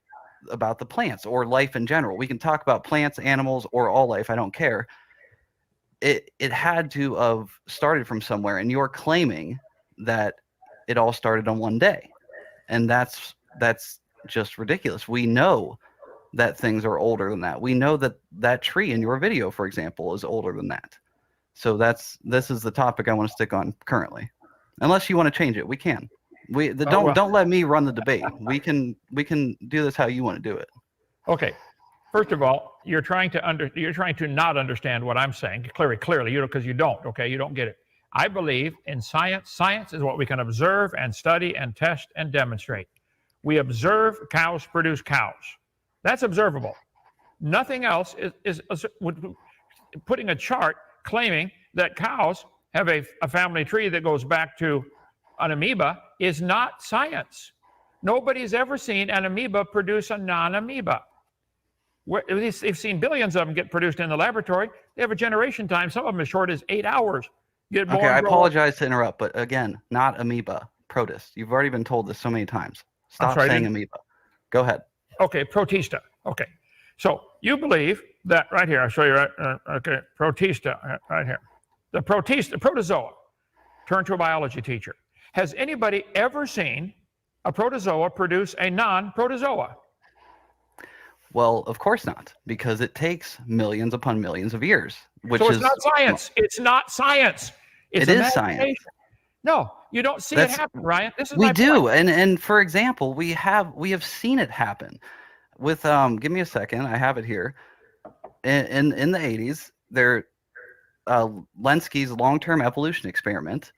about the plants or life in general. We can talk about plants, animals, or all life. I don't care. It had to have started from somewhere, and you're claiming that it all started on one day. And that's just ridiculous. We know that things are older than that. We know that tree in your video, for example, is older than that. So this is the topic I want to stick on currently. Unless you want to change it, we can. Don't let me run the debate. We can do this how you want to do it. Okay. First of all, you're trying to not understand what I'm saying clearly, because you don't. Okay, you don't get it. I believe in science. Science is what we can observe and study and test and demonstrate. We observe cows produce cows. That's observable. Nothing else is putting a chart claiming that cows have a family tree that goes back to an amoeba is not science. Nobody's ever seen an amoeba produce a non-amoeba. They've seen billions of them get produced in the laboratory. They have a generation time, some of them as short as 8 hours. Okay, I apologize to interrupt, but again, not amoeba, protist. You've already been told this so many times. Stop saying amoeba. Go ahead. Okay, protista. Okay, so you believe that right here, I'll show you okay, protista right here. The protozoa. Turn to a biology teacher. Has anybody ever seen a protozoa produce a non-protozoa? Well, of course not, because it takes millions upon millions of years. So it's not science. It's not science. It is science. No, you don't see it happen, Ryan. This is we my do, point. and for example, we have seen it happen. With give me a second, I have it here. In the 80s, Lenski's long-term evolution experiment.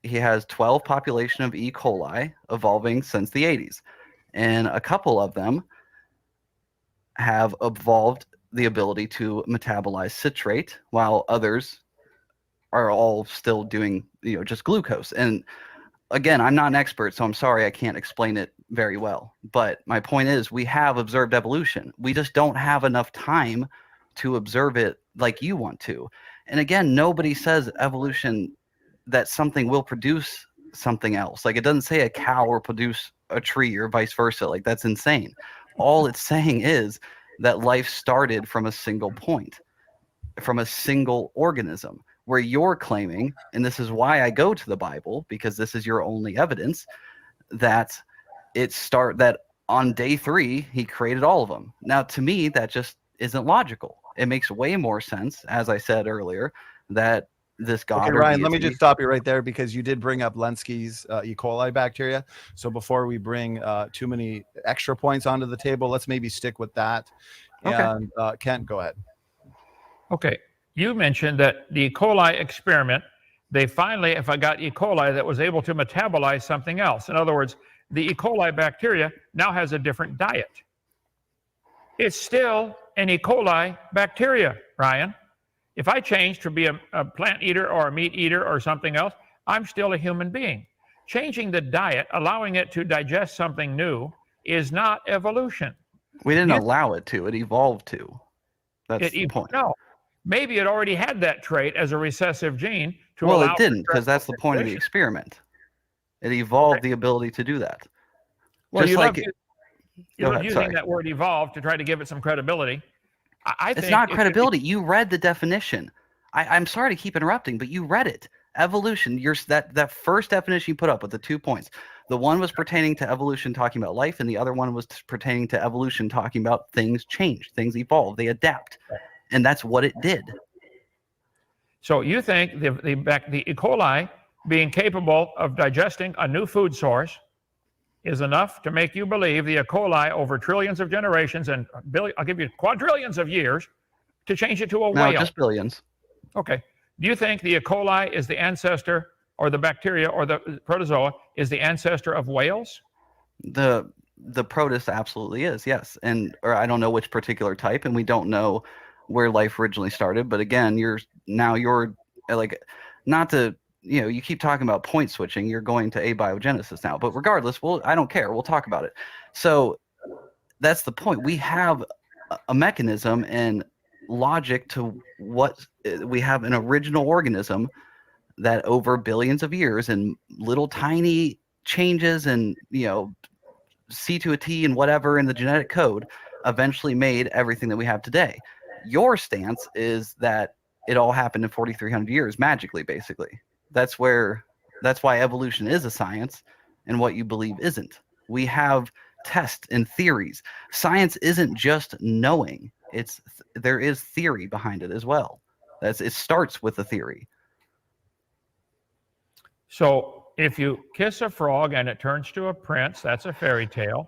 He has 12 population of E. coli evolving since the 80s, and a couple of them have evolved the ability to metabolize citrate, while others are all still doing, just glucose. And again, I'm not an expert, so I'm sorry I can't explain it very well. But my point is, we have observed evolution. We just don't have enough time to observe it like you want to. And again, nobody says evolution that something will produce something else. Like, it doesn't say a cow will produce a tree or vice versa. Like, that's insane. All it's saying is that life started from a single point, from a single organism, where you're claiming, and this is why I go to the Bible, because this is your only evidence, that that on day 3, he created all of them. Now, to me, that just isn't logical. It makes way more sense, as I said earlier, that this God. Okay, Ryan, let me just stop you right there, because you did bring up Lenski's E. coli bacteria. So before we bring too many extra points onto the table, let's maybe stick with that. Okay. And Kent, go ahead. Okay. You mentioned that the E. coli experiment, they finally, if I got E. coli that was able to metabolize something else. In other words, the E. coli bacteria now has a different diet. It's still an E. coli bacteria, Ryan. If I change to be a plant eater or a meat eater or something else, I'm still a human being. Changing the diet, allowing it to digest something new, is not evolution. We didn't allow it to. It evolved to. That's the point. No. Maybe it already had that trait as a recessive gene to allow. Well, it for didn't, because that's the point of the experiment. It evolved the ability to do that. Well, Just you like love using that word "evolved" to try to give it some credibility. I think it's not credibility. You read the definition. I'm sorry to keep interrupting, but you read it. Evolution. That first definition you put up with the 2 points. The one was pertaining to evolution, talking about life, and the other one was pertaining to evolution, talking about things change, things evolve, they adapt, and that's what it did. So you think the E. coli being capable of digesting a new food source is enough to make you believe the E. coli over trillions of generations and I'll give you quadrillions of years to change it to a whale? No, just billions. Okay. Do you think the E. coli is the ancestor, or the bacteria or the protozoa is the ancestor of whales? The protist absolutely is, yes. Or I don't know which particular type, and we don't know where life originally started. But again, you're like, not to, you keep talking about point switching. You're going to abiogenesis now. But regardless, I don't care. We'll talk about it. So that's the point. We have a mechanism and logic to what we have, an original organism that over billions of years and little tiny changes and C to a T and whatever in the genetic code eventually made everything that we have today. Your stance is that it all happened in 4,300 years magically, basically. That's why evolution is a science and what you believe isn't. We have tests and theories. Science isn't just knowing. There is theory behind it as well. It starts with a theory. So if you kiss a frog and it turns to a prince, that's a fairy tale.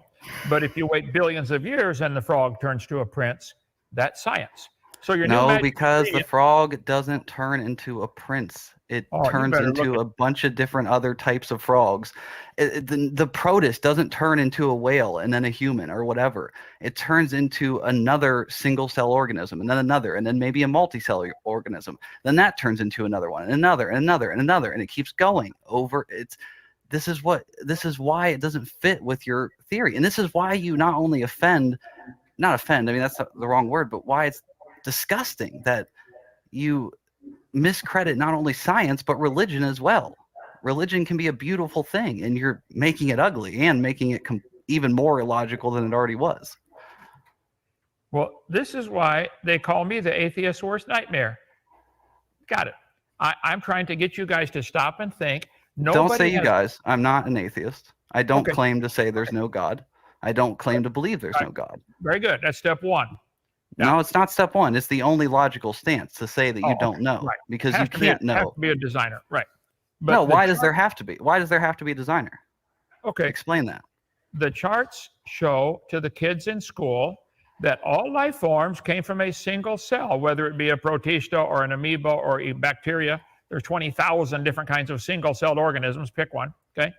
But if you wait billions of years and the frog turns to a prince, that's science. So your new No, magic because the ingredient- frog doesn't turn into a prince. It Oh, you turns better look into at- a bunch of different other types of frogs. The protist doesn't turn into a whale and then a human or whatever. It turns into another single cell organism and then another and then maybe a multicellular organism. Then that turns into another one and another and another and another, and it keeps going over. This is why it doesn't fit with your theory, and this is why you not only not offend. I mean, that's the wrong word, but why it's disgusting that you miscredit not only science but religion as well. Religion can be a beautiful thing, and you're making it ugly and making it even more illogical than it already was. Well, this is why they call me the atheist's worst nightmare. Got it. I'm trying to get you guys to stop and think. Don't say you has- guys. I'm not an atheist. I don't Okay. claim to say there's no God. I don't claim to believe there's no God. Very good. That's step one. No, it's not step one. It's the only logical stance to say that you Oh, don't know, right. because you Have to be can't Have know. to be a designer, right? No, the why does chart- there have to be? Why does there have to be a designer? Okay, Explain that. the charts show to the kids in school that all life forms came from a single cell, whether it be a protista or an amoeba or a bacteria. There's 20,000 different kinds of single-celled organisms. Pick one, okay?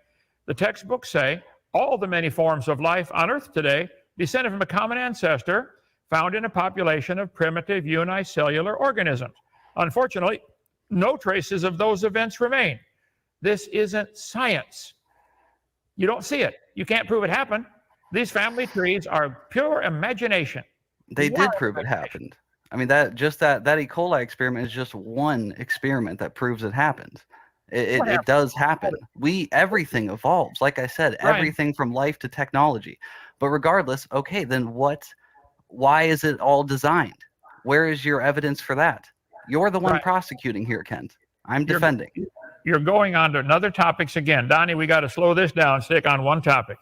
The textbooks say all the many forms of life on Earth today descended from a common ancestor found in a population of primitive unicellular organisms. Unfortunately, no traces of those events remain. This isn't science. You don't see it. You can't prove it happened. These family trees are pure imagination. They did Wild prove it imagination. happened. I mean, that E. coli experiment is just one experiment that proves it happened. It happened? does happen. Everything evolves. Like I said, Right. everything from life to technology. But regardless, okay, then why is it all designed? Where is your evidence for that? You're the one Right. prosecuting here, Kent. I'm You're- defending. You're going on to another topics again. Donnie, we got to slow this down, stick on one topic.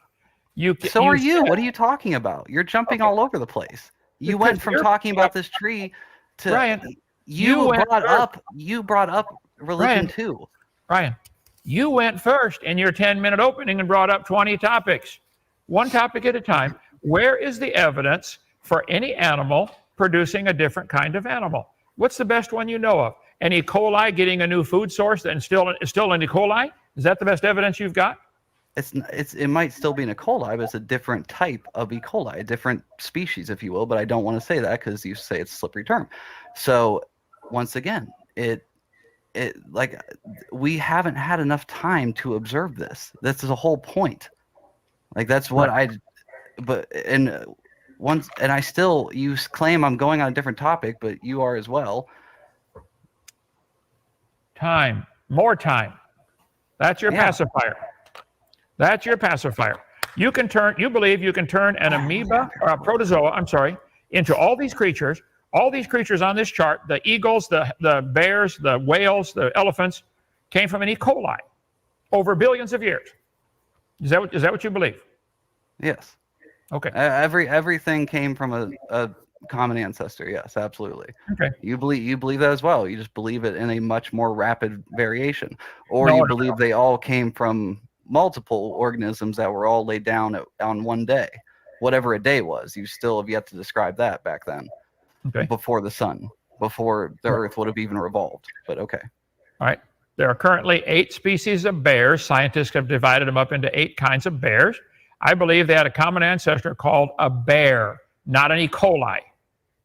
So are you. said- What are you talking about? You're jumping Okay. all over the place. You Because went from you're- talking about this tree to Ryan, you went you brought up religion Ryan. too. Ryan, you went first in your 10-minute opening and brought up 20 topics. One topic at a time. Where is the evidence for any animal producing a different kind of animal? What's the best one you know of? An E. coli getting a new food source and still an E. coli? Is that the best evidence you've got? It might still be an E. coli, but it's a different type of E. coli, a different species, if you will. But I don't want to say that because you say it's a slippery term. So once again, like we haven't had enough time to observe this. That's the whole point. Like that's what I still, you claim I'm going on a different topic, but you are as well. Time. More time. That's your Yeah. pacifier. That's your pacifier. You believe you can turn an amoeba or a protozoa, into all these creatures on this chart, the eagles, the bears, the whales, the elephants, came from an E. coli over billions of years. Is that what you believe? Yes. Okay. Everything came from a common ancestor. Yes, absolutely. Okay. You believe that as well. You just believe it in a much more rapid variation, or No, you no, believe they all came from multiple organisms that were all laid down on one day, whatever a day was. You still have yet to describe that back then, Okay. before the sun, before the Earth would have even revolved. But okay. All right. There are currently 8 species of bears. Scientists have divided them up into 8 kinds of bears. I believe they had a common ancestor called a bear, not an E. coli.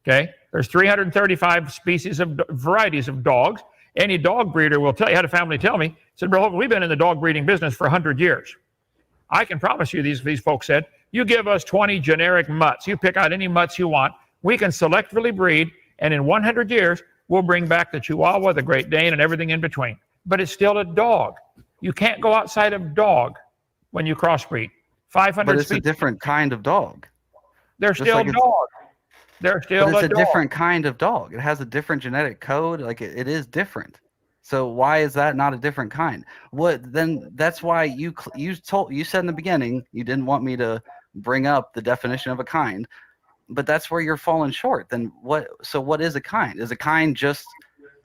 Okay? There's 335 species of varieties of dogs. Any dog breeder will tell you, had a family tell me, said, bro, we've been in the dog breeding business for 100 years. I can promise you, these folks said, you give us 20 generic mutts. You pick out any mutts you want. We can selectively breed, and in 100 years, we'll bring back the Chihuahua, the Great Dane, and everything in between. But it's still a dog. You can't go outside of dog when you crossbreed. 500 But it's a species. different kind of dog. They're just still like it's- dog. They're still But it's a dog. different kind of dog. It has a different genetic code. Like it is different. So why is that not a different kind? What then? That's why you said in the beginning you didn't want me to bring up the definition of a kind, but that's where you're falling short. Then what? So what is a kind? Is a kind just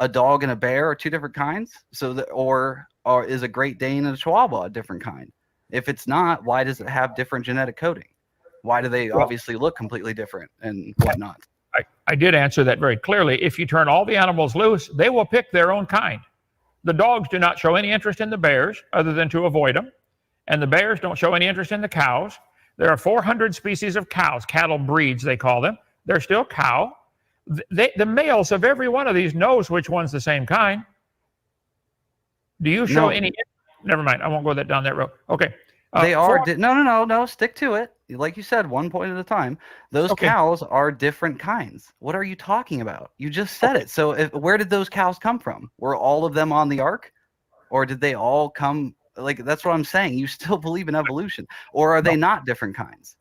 a dog and a bear are two different kinds? So that, or is a Great Dane and a Chihuahua a different kind? If it's not, why does it have different genetic coding? Why do they obviously look completely different and whatnot? I did answer that very clearly. If you turn all the animals loose, they will pick their own kind. The dogs do not show any interest in the bears other than to avoid them. And the bears don't show any interest in the cows. There are 400 species of cows, cattle breeds they call them. They're still cow. The males of every one of these knows which one's the same kind. Do you show any? Never mind. I won't go down that road. Okay. They are. No. Stick to it. Like you said, one point at a time. Those cows are different kinds. What are you talking about? You just said it. So where did those cows come from? Were all of them on the ark? Or did they all come? Like, that's what I'm saying. You still believe in evolution. Or are they not different kinds?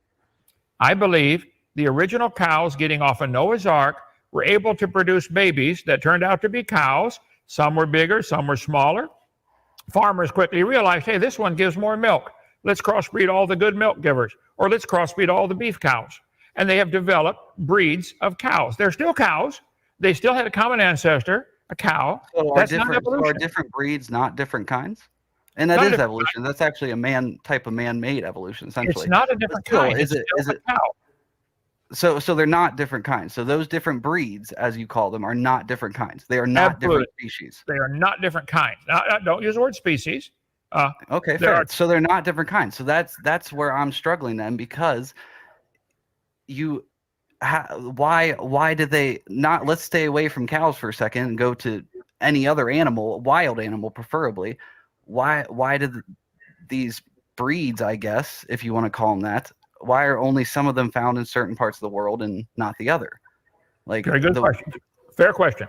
I believe the original cows getting off of Noah's Ark were able to produce babies that turned out to be cows. Some were bigger, some were smaller. Farmers quickly realized, hey, this one gives more milk. Let's crossbreed all the good milk givers, or let's crossbreed all the beef cows. And they have developed breeds of cows. They're still cows. They still had a common ancestor, a cow. So That's not evolution. Are different breeds not different kinds? And that is evolution. That's actually a type of man-made evolution, essentially. It's not a different kind. Is it a cow. So they're not different kinds. So those different breeds, as you call them, are not different kinds. They are not different species. They are not different kinds. Don't use the word species. Okay, fair. So they're not different kinds. So that's where I'm struggling then, because why did they not? Let's stay away from cows for a second and go to any other animal, wild animal preferably. Why did these breeds, I guess, if you want to call them that, why are only some of them found in certain parts of the world and not the other? Like, very good question. Fair question.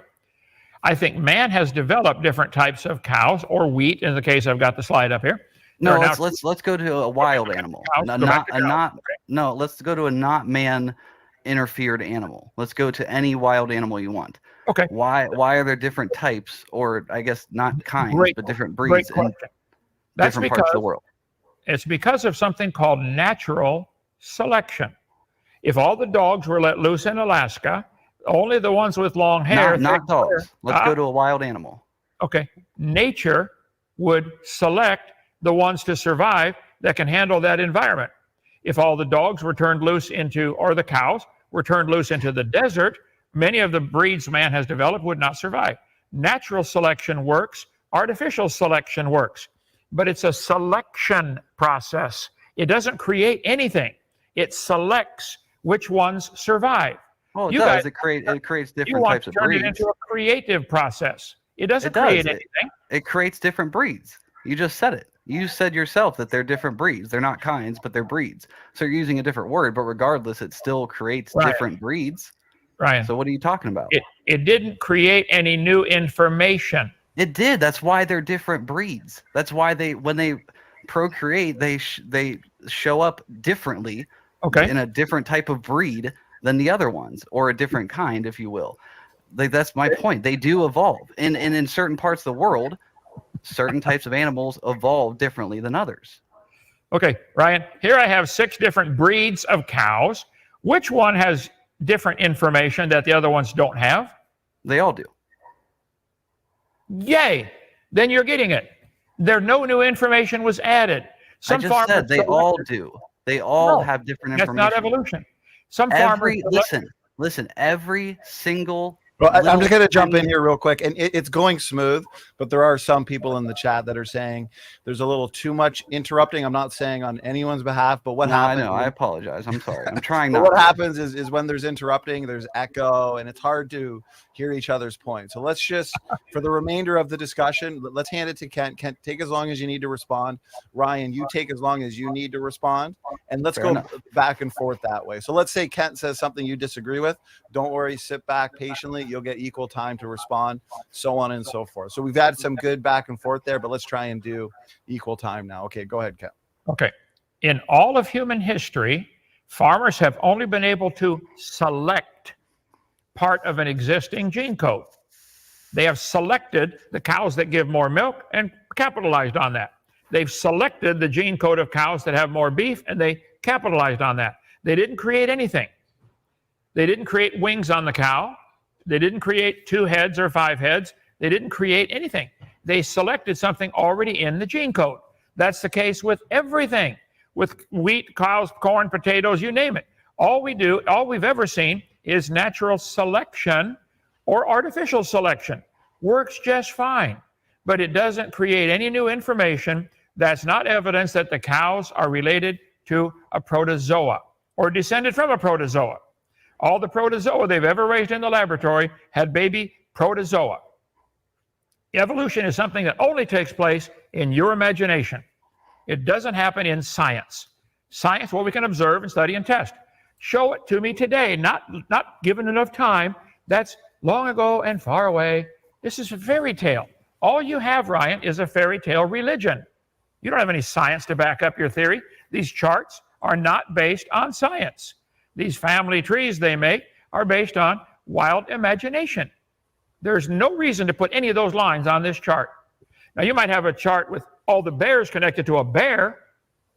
I think man has developed different types of cows, or wheat in the case I've got the slide up here. No, let's go to a wild animal. Let's go to a not man interfered animal. Let's go to any wild animal you want. Okay. Why are there different types, or I guess not kinds, but different breeds in different parts of the world? It's because of something called natural selection. If all the dogs were let loose in Alaska, only the ones with long hair. Not dogs. Let's go to a wild animal. Okay. Nature would select the ones to survive that can handle that environment. If all the dogs were turned loose into, or the cows were turned loose into the desert, many of the breeds man has developed would not survive. Natural selection works. Artificial selection works. But it's a selection process. It doesn't create anything. It selects which ones survive. Oh, it does. It creates different types of breeds. You want to turn it into a creative process. It doesn't create anything. It creates different breeds. You just said it. You said yourself that they're different breeds. They're not kinds, but they're breeds. So you're using a different word, but regardless, it still creates different breeds. Right. So what are you talking about? It didn't create any new information. It did. That's why they're different breeds. That's why when they procreate, they show up differently. Okay. In a different type of breed than the other ones, or a different kind, if you will. Like, that's my point. They do evolve. And in certain parts of the world, certain types of animals evolve differently than others. Okay, Ryan, here I have 6 different breeds of cows. Which one has different information that the other ones don't have? They all do. Yay! Then you're getting it. No new information was added. I just said they all do. They all have different information. That's not evolution. Some farmers listen, every single. Well, I'm just going to jump in here real quick, and it's going smooth, but there are some people in the chat that are saying there's a little too much interrupting. I'm not saying on anyone's behalf, but what happens? I know. I apologize. I'm sorry. I'm trying not. What happens is when there's interrupting, there's echo, and it's hard to hear each other's points. So let's just, for the remainder of the discussion, let's hand it to Kent. Kent, take as long as you need to respond. Ryan, you take as long as you need to respond, and let's go back and forth that way. So let's say Kent says something you disagree with. Don't worry. Sit back patiently. You'll get equal time to respond, so on and so forth. So we've had some good back and forth there, but let's try and do equal time now. Okay, go ahead, Kent. Okay. In all of human history, farmers have only been able to select part of an existing gene code. They have selected the cows that give more milk and capitalized on that. They've selected the gene code of cows that have more beef, and they capitalized on that. They didn't create anything. They didn't create wings on the cow. They didn't create 2 heads or 5 heads. They didn't create anything. They selected something already in the gene code. That's the case with everything, with wheat, cows, corn, potatoes, you name it. All we've ever seen is natural selection or artificial selection. Works just fine, but it doesn't create any new information. That's not evidence that the cows are related to a protozoa or descended from a protozoa. All the protozoa they've ever raised in the laboratory had baby protozoa. Evolution is something that only takes place in your imagination. It doesn't happen in science. Science, well, we can observe and study and test. Show it to me today, not given enough time. That's long ago and far away. This is a fairy tale. All you have, Ryan, is a fairy tale religion. You don't have any science to back up your theory. These charts are not based on science. These family trees they make are based on wild imagination. There's no reason to put any of those lines on this chart. Now, you might have a chart with all the bears connected to a bear.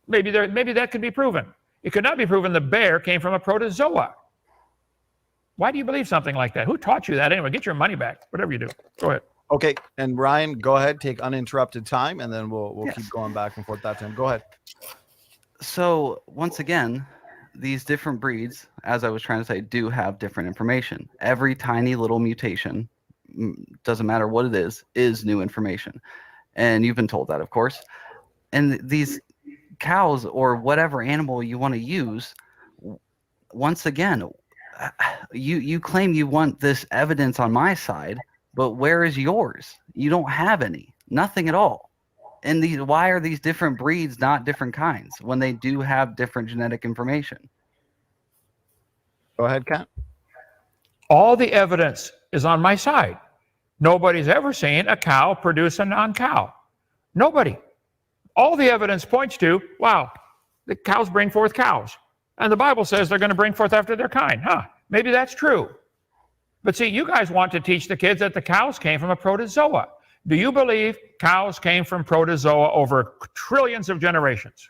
Maybe that could be proven. It could not be proven the bear came from a protozoa. Why do you believe something like that? Who taught you that anyway? Get your money back, whatever you do. Go ahead. Okay, and Ryan, go ahead, take uninterrupted time, and then we'll Yes. keep going back and forth that time. Go ahead. So once again, these different breeds, as I was trying to say, do have different information. Every tiny little mutation, doesn't matter what it is new information. And you've been told that, of course. And these cows or whatever animal you want to use, once again, you claim you want this evidence on my side, but where is yours? You don't have any, nothing at all. And why are these different breeds not different kinds when they do have different genetic information? Go ahead, Kat. All the evidence is on my side. Nobody's ever seen a cow produce a non-cow. Nobody. All the evidence points to, wow, the cows bring forth cows. And the Bible says they're going to bring forth after their kind. Maybe that's true. But see, you guys want to teach the kids that the cows came from a protozoa. Do you believe cows came from protozoa over trillions of generations?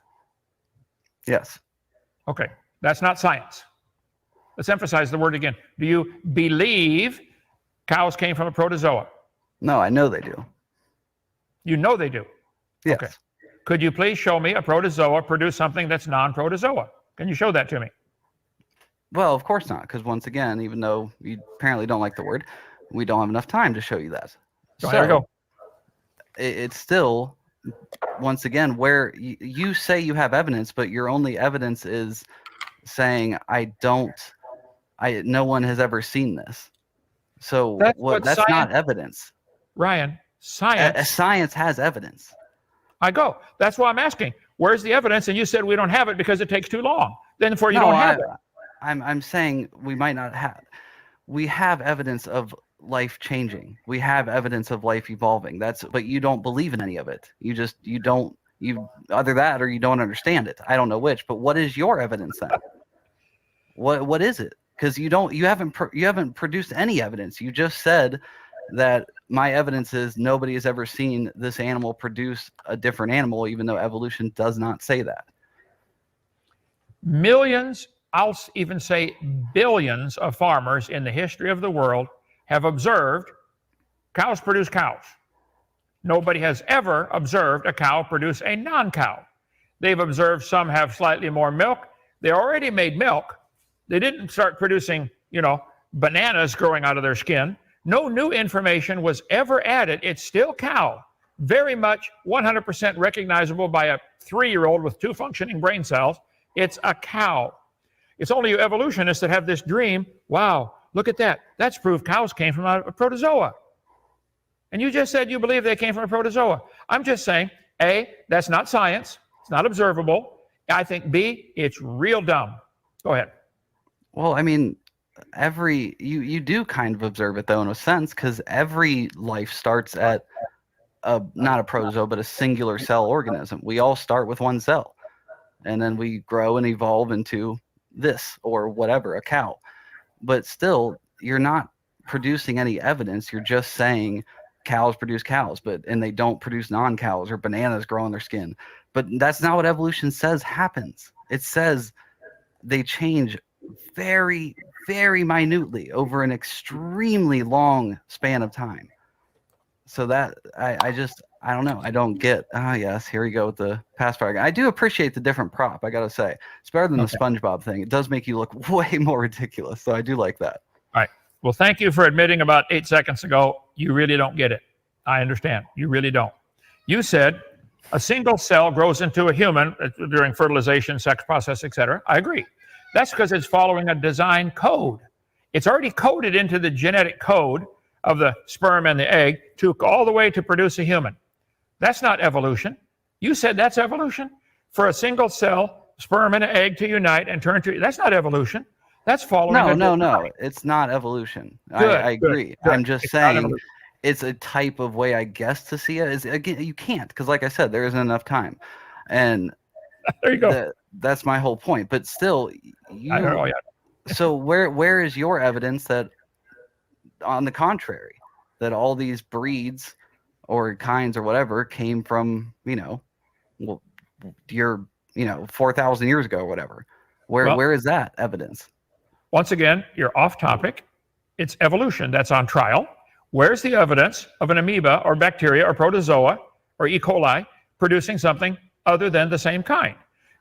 Yes. Okay, that's not science. Let's emphasize the word again. Do you believe cows came from a protozoa? No, I know they do. You know they do. Yes. Okay. Could you please show me a protozoa produce something that's non-protozoa? Can you show that to me? Well, of course not, because once again, even though you apparently don't like the word, we don't have enough time to show you that. So there we go. It's still, once again, where you say you have evidence, but your only evidence is saying no one has ever seen this. So that's not evidence. Ryan, science. Science has evidence. That's why I'm asking. Where's the evidence? And you said we don't have it because it takes too long. Then you don't have it. I'm saying we might not have. We have evidence of life changing. We have evidence of life evolving. But you don't believe in any of it. You either that or you don't understand it. I don't know which. But what is your evidence then? What is it? Because you haven't produced any evidence. You just said that my evidence is nobody has ever seen this animal produce a different animal, even though evolution does not say that. Millions, I'll even say billions of farmers in the history of the world have observed cows produce cows. Nobody has ever observed a cow produce a non-cow. They've observed some have slightly more milk. They already made milk. They didn't start producing, bananas growing out of their skin. No new information was ever added. It's still cow. Very much 100% recognizable by a 3-year-old with 2 functioning brain cells. It's a cow. It's only you evolutionists that have this dream. Wow, look at that. That's proof cows came from a protozoa. And you just said you believe they came from a protozoa. I'm just saying, A, that's not science. It's not observable. I think, B, it's real dumb. Go ahead. Well, I mean, you do kind of observe it though in a sense, because every life starts at not a protozoa but a singular cell organism. We all start with one cell, and then we grow and evolve into this or whatever, a cow. But still, you're not producing any evidence. You're just saying cows produce cows, and they don't produce non-cows or bananas grow on their skin. But that's not what evolution says happens. It says they change very, very minutely over an extremely long span of time. So that I don't know. I don't get. Ah, yes, here we go with the pacifier. I do appreciate the different prop. I gotta say, it's better than the SpongeBob thing. It does make you look way more ridiculous. So I do like that. All right. Well, thank you for admitting about 8 seconds ago you really don't get it. I understand. You really don't. You said a single cell grows into a human during fertilization, sex process, etc. I agree. That's because it's following a design code. It's already coded into the genetic code of the sperm and the egg to all the way to produce a human. That's not evolution. You said that's evolution? For a single cell, sperm and an egg to unite and turn to, that's not evolution. That's following. No. It's not evolution. I agree. Good. I'm just saying it's a type of way, I guess, to see it. Is again, you can't, because like I said, there isn't enough time. And there you go. That's my whole point. But still, I don't know yet. So where is your evidence that, on the contrary, that all these breeds or kinds or whatever came from, your 4,000 years ago or whatever? Where is that evidence? Once again, you're off topic. It's evolution that's on trial. Where's the evidence of an amoeba or bacteria or protozoa or E. coli producing something other than the same kind?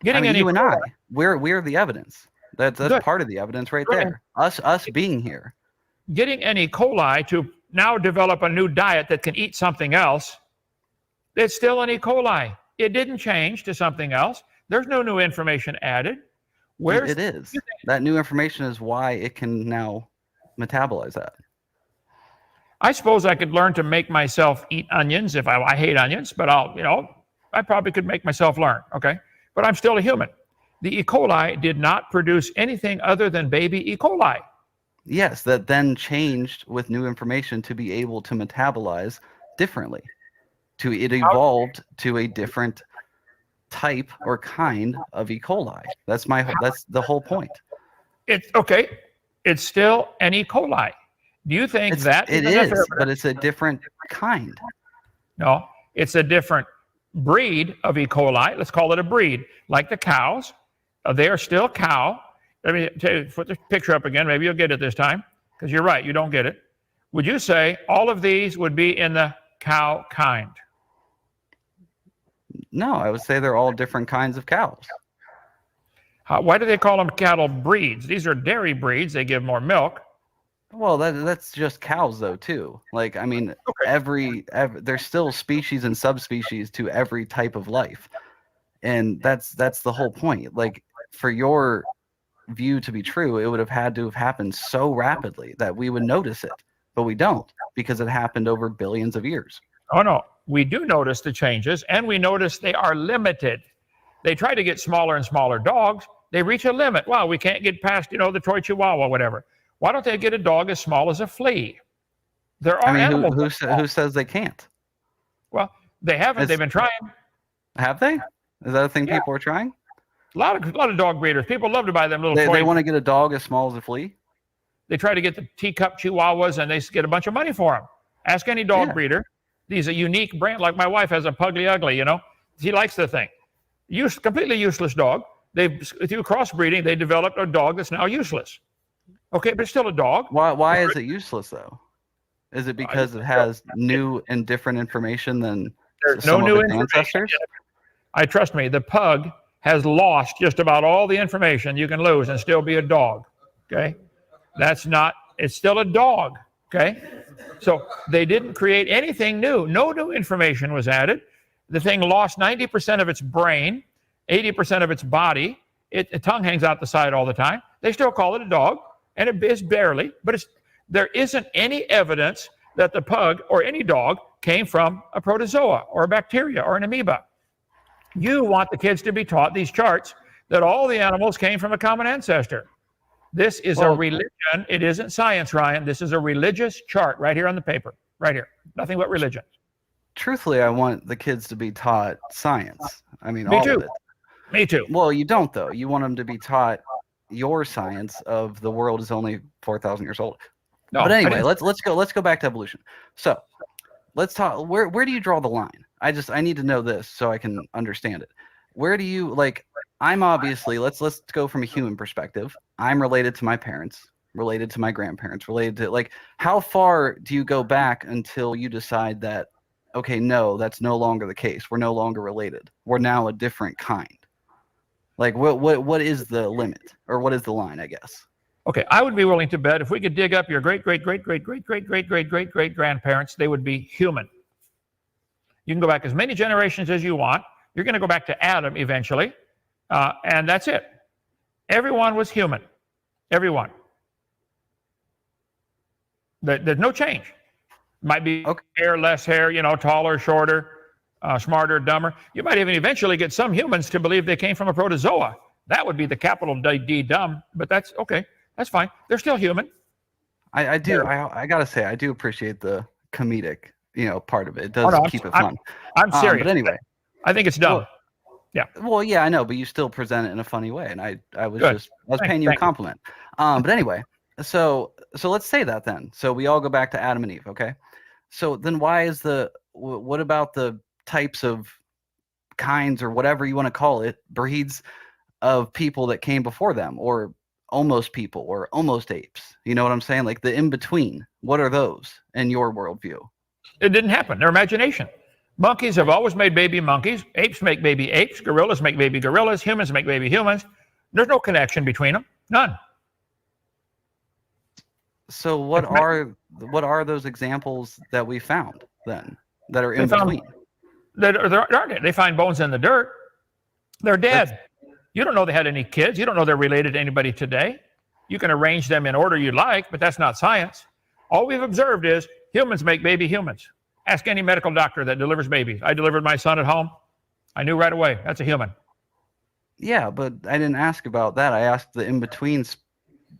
You and I, we're the evidence. That's part of the evidence right there. Us being here. Getting an E. coli to now develop a new diet that can eat something else, it's still an E. coli. It didn't change to something else. There's no new information added. It is. That new information is why it can now metabolize that. I suppose I could learn to make myself eat onions if I hate onions, but I probably could make myself learn, okay? But I'm still a human. The E. coli did not produce anything other than baby E. coli. Yes, that then changed with new information to be able to metabolize differently. It evolved to a different type or kind of E. coli. That's the whole point. It's still an E. coli. Do you think it is, but it's a different kind? No, it's a different breed of E. coli. Let's call it a breed, like the cows. They are still cow. Let me put the picture up again. Maybe you'll get it this time, because you're right, you don't get it. Would you say all of these would be in the cow kind? No, I would say they're all different kinds of cows. Why do they call them cattle breeds? These are dairy breeds. They give more milk. Well, that's just cows, though, too. Like, I mean, every there's still species and subspecies to every type of life, and that's the whole point. Like, for your view to be true, it would have had to have happened so rapidly that we would notice it, but we don't, because it happened over billions of years. Oh no, we do notice the changes, and we notice they are limited. They try to get smaller and smaller dogs. They reach a limit. Wow, we can't get past, the toy chihuahua, whatever. Why don't they get a dog as small as a flea? There are animals. Who says they can't? Well, they haven't. They've been trying. Have they? Is that a thing people are trying? A lot of dog breeders. People love to buy them little toys. They want to get a dog as small as a flea? They try to get the teacup chihuahuas, and they get a bunch of money for them. Ask any dog breeder. These are unique brand. Like my wife has a Pugly Ugly, She likes the thing. Completely useless dog. Through crossbreeding, they developed a dog that's now useless. Okay, but it's still a dog. Why is it useless, though? Is it because it has new and different information than some of its ancestors? Trust me, the pug has lost just about all the information you can lose and still be a dog. Okay? It's still a dog. Okay? So they didn't create anything new. No new information was added. The thing lost 90% of its brain, 80% of its body. Its tongue hangs out the side all the time. They still call it a dog, and it is barely, but there isn't any evidence that the pug or any dog came from a protozoa or a bacteria or an amoeba. You want the kids to be taught these charts that all the animals came from a common ancestor. This is a religion. It isn't science, Ryan. This is a religious chart right here on the paper. Right here. Nothing but religion. Truthfully, I want the kids to be taught science. I mean, Me all too. of it. Me too. Well, you don't, though. You want them to be taught your science of the world is only 4,000 years old. No, but anyway, let's go back to evolution. So let's talk. Where do you draw the line? I need to know this so I can understand it. Where do you I'm obviously let's go from a human perspective. I'm related to my parents. related to my grandparents, related to, like, how far do you go back until you decide that, okay, no, that's no longer the case. We're no longer related. We're now a different kind. Like, what is the limit, or what is the line, I guess? Okay, I would be willing to bet if we could dig up your great grandparents, they would be human. You can go back as many generations as you want. You're going to go back to Adam eventually, and that's it. Everyone was human. Everyone. There's no change. Might be hair, less hair, taller, shorter, smarter, dumber. You might even eventually get some humans to believe they came from a protozoa. That would be the capital D dumb, but that's okay. That's fine. They're still human. I gotta say, I do appreciate the comedic, part of it. It does keep it fun. I'm serious. But anyway, I think it's dumb. Well, yeah. Well, yeah, I know, but you still present it in a funny way, and I was Good. I was paying you a compliment. But anyway, so let's say that then. So we all go back to Adam and Eve, okay? So then why is what about the types of kinds, or whatever you want to call it, breeds of people that came before them, or almost people, or almost apes? You know what I'm saying? Like the in between. What are those in your worldview? It didn't happen. Their imagination. Monkeys have always made baby monkeys. Apes make baby apes. Gorillas make baby gorillas. Humans make baby humans. There's no connection between them. None. So what are those examples that we found then that are in between? They find bones in the dirt. They're dead. You don't know they had any kids. You don't know they're related to anybody today. You can arrange them in order you like, but that's not science. All we've observed is humans make baby humans. Ask any medical doctor that delivers babies. I delivered my son at home. I knew right away. That's a human. Yeah, but I didn't ask about that. I asked the in-betweens,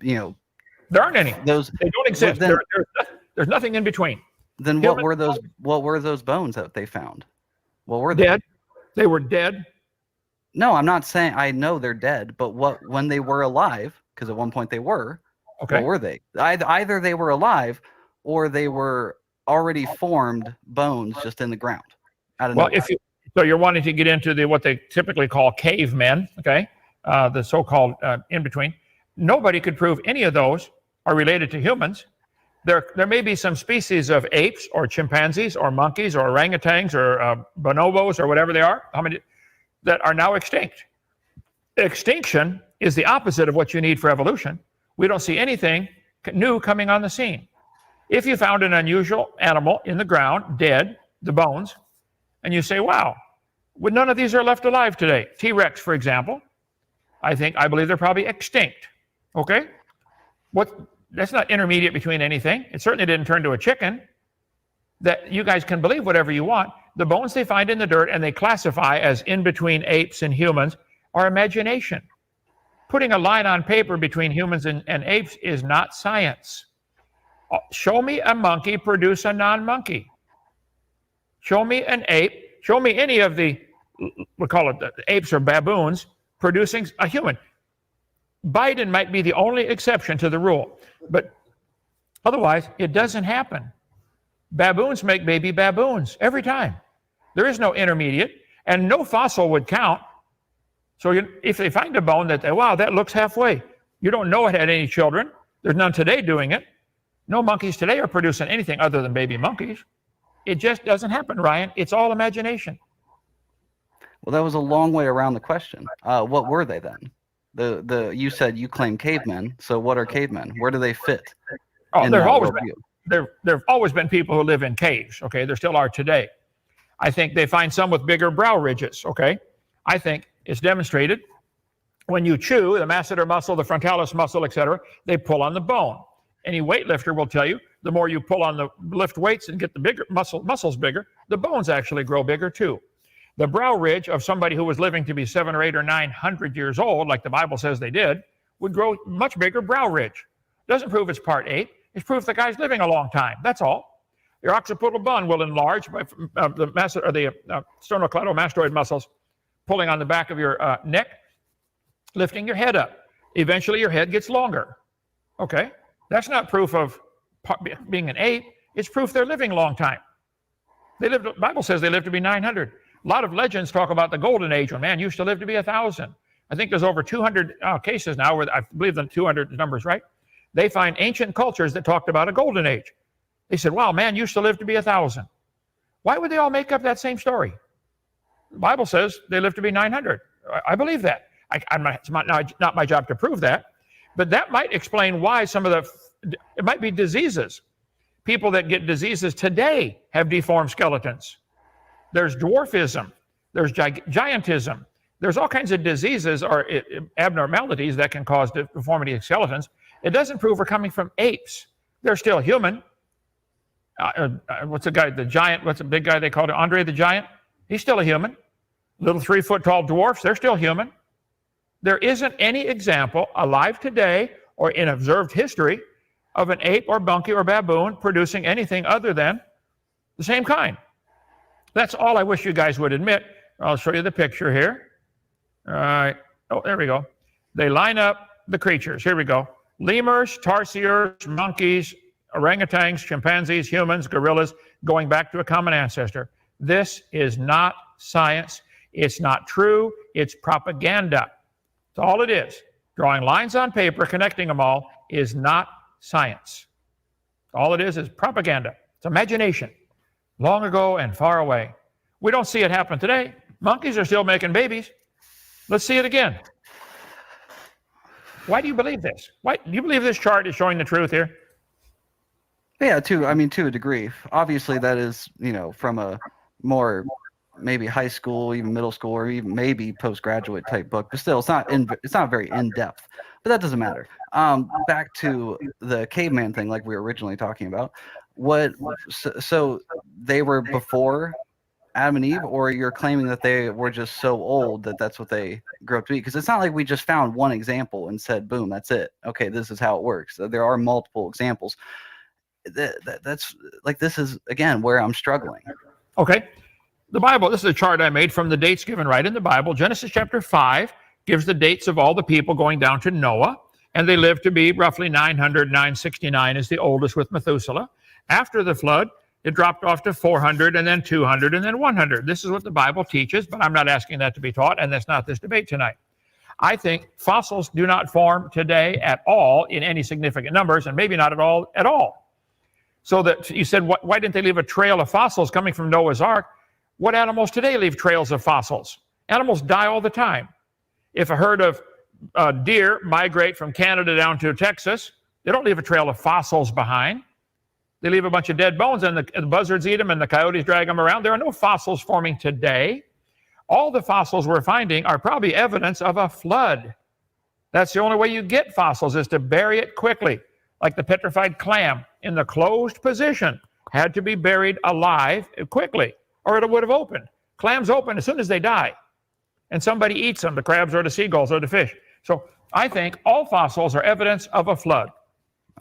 There aren't any. They don't exist. Then, there's nothing in between. Then what were those bones that they found? What were they? Dead. They were dead. No, I'm not saying I know they're dead, but when they were alive, because at one point they were, okay. What were they? Either they were alive or they were already formed bones just in the ground. Well, so you're wanting to get into what they typically call cavemen, okay? The so-called in-between. Nobody could prove any of those are related to humans. There may be some species of apes or chimpanzees or monkeys or orangutans or bonobos or whatever they are, that are now extinct. Extinction is the opposite of what you need for evolution. We don't see anything new coming on the scene. If you found an unusual animal in the ground, dead, the bones, and you say, wow, none of these are left alive today. T-Rex, for example, I believe they're probably extinct. Okay? That's not intermediate between anything. It certainly didn't turn to a chicken. That you guys can believe whatever you want. The bones they find in the dirt and they classify as in between apes and humans are imagination. Putting a line on paper between humans and apes is not science. Show me a monkey produce a non-monkey. Show me an ape. Show me any of the, we'll call it the apes or baboons, producing a human. Biden might be the only exception to the rule, but otherwise it doesn't happen. Baboons make baby baboons every time. There is no intermediate, and no fossil would count. So if they find a bone that looks halfway, you don't know it had any children. There's none today doing it. No monkeys today are producing anything other than baby monkeys. It just doesn't happen, Ryan. It's all imagination. Well, that was a long way around the question. What were they then? You said you claim cavemen. So what are cavemen? Where do they fit? Oh, there've always been people who live in caves. Okay, there still are today. I think they find some with bigger brow ridges. Okay, I think it's demonstrated when you chew the masseter muscle, the frontalis muscle, etc. They pull on the bone. Any weightlifter will tell you the more you pull on the lift weights and get the bigger muscles bigger, the bones actually grow bigger too. The brow ridge of somebody who was living to be 700 or 800 or 900 years old, like the Bible says they did, would grow much bigger brow ridge. Doesn't prove it's part 8. It's proof the guy's living a long time. That's all. Your occipital bun will enlarge by the sternocleidomastoid muscles pulling on the back of your neck, lifting your head up. Eventually, your head gets longer. Okay, that's not proof of being an ape. It's proof they're living a long time. The Bible says they live to be 900. A lot of legends talk about the golden age when man used to live to be 1,000. I think there's over 200 cases now where I believe the 200 numbers right, They find ancient cultures that talked about a golden age. They said, wow, man used to live to be 1,000. Why would they all make up that same story? The Bible says they lived to be 900. I believe that. It's not my job to prove that, but that might explain why some of it might be diseases. People that get diseases today have deformed skeletons. There's dwarfism. There's giantism. There's all kinds of diseases or abnormalities that can cause deformity of skeletons. It doesn't prove we're coming from apes. They're still human. What's the big guy they called it? Andre the Giant? He's still a human. Little 3-foot-tall dwarfs, they're still human. There isn't any example alive today or in observed history of an ape or monkey or baboon producing anything other than the same kind. That's all I wish you guys would admit. I'll show you the picture here. All right. Oh, there we go. They line up the creatures. Here we go. Lemurs, tarsiers, monkeys, orangutans, chimpanzees, humans, gorillas, going back to a common ancestor. This is not science. It's not true. It's propaganda. That's all it is. Drawing lines on paper, connecting them all, is not science. All it is propaganda. It's imagination. Long ago and far away. We don't see it happen today. Monkeys are still making babies. Let's see it again. Why do you believe this? Why do you believe this chart is showing the truth here? Yeah, to a degree. Obviously, that is, from a more maybe high school, even middle school, or even maybe postgraduate type book. But still, it's not very in depth. But that doesn't matter. Back to the caveman thing, like we were originally talking about. So they were before Adam and Eve, or you're claiming that they were just so old that that's what they grew up to be? Because it's not like we just found one example and said, boom, that's it. Okay, this is how it works. So there are multiple examples. That's like, this is, again, where I'm struggling. Okay. The Bible, this is a chart I made from the dates given right in the Bible. Genesis chapter 5 gives the dates of all the people going down to Noah, and they lived to be roughly 900, 969 is the oldest with Methuselah. After the flood, it dropped off to 400, and then 200, and then 100. This is what the Bible teaches, but I'm not asking that to be taught, and that's not this debate tonight. I think fossils do not form today at all in any significant numbers, and maybe not at all. So that you said, why didn't they leave a trail of fossils coming from Noah's Ark? What animals today leave trails of fossils? Animals die all the time. If a herd of deer migrate from Canada down to Texas, they don't leave a trail of fossils behind. They leave a bunch of dead bones, and the buzzards eat them, and the coyotes drag them around. There are no fossils forming today. All the fossils we're finding are probably evidence of a flood. That's the only way you get fossils, is to bury it quickly. Like the petrified clam in the closed position had to be buried alive quickly, or it would have opened. Clams open as soon as they die, and somebody eats them, the crabs or the seagulls or the fish. So I think all fossils are evidence of a flood.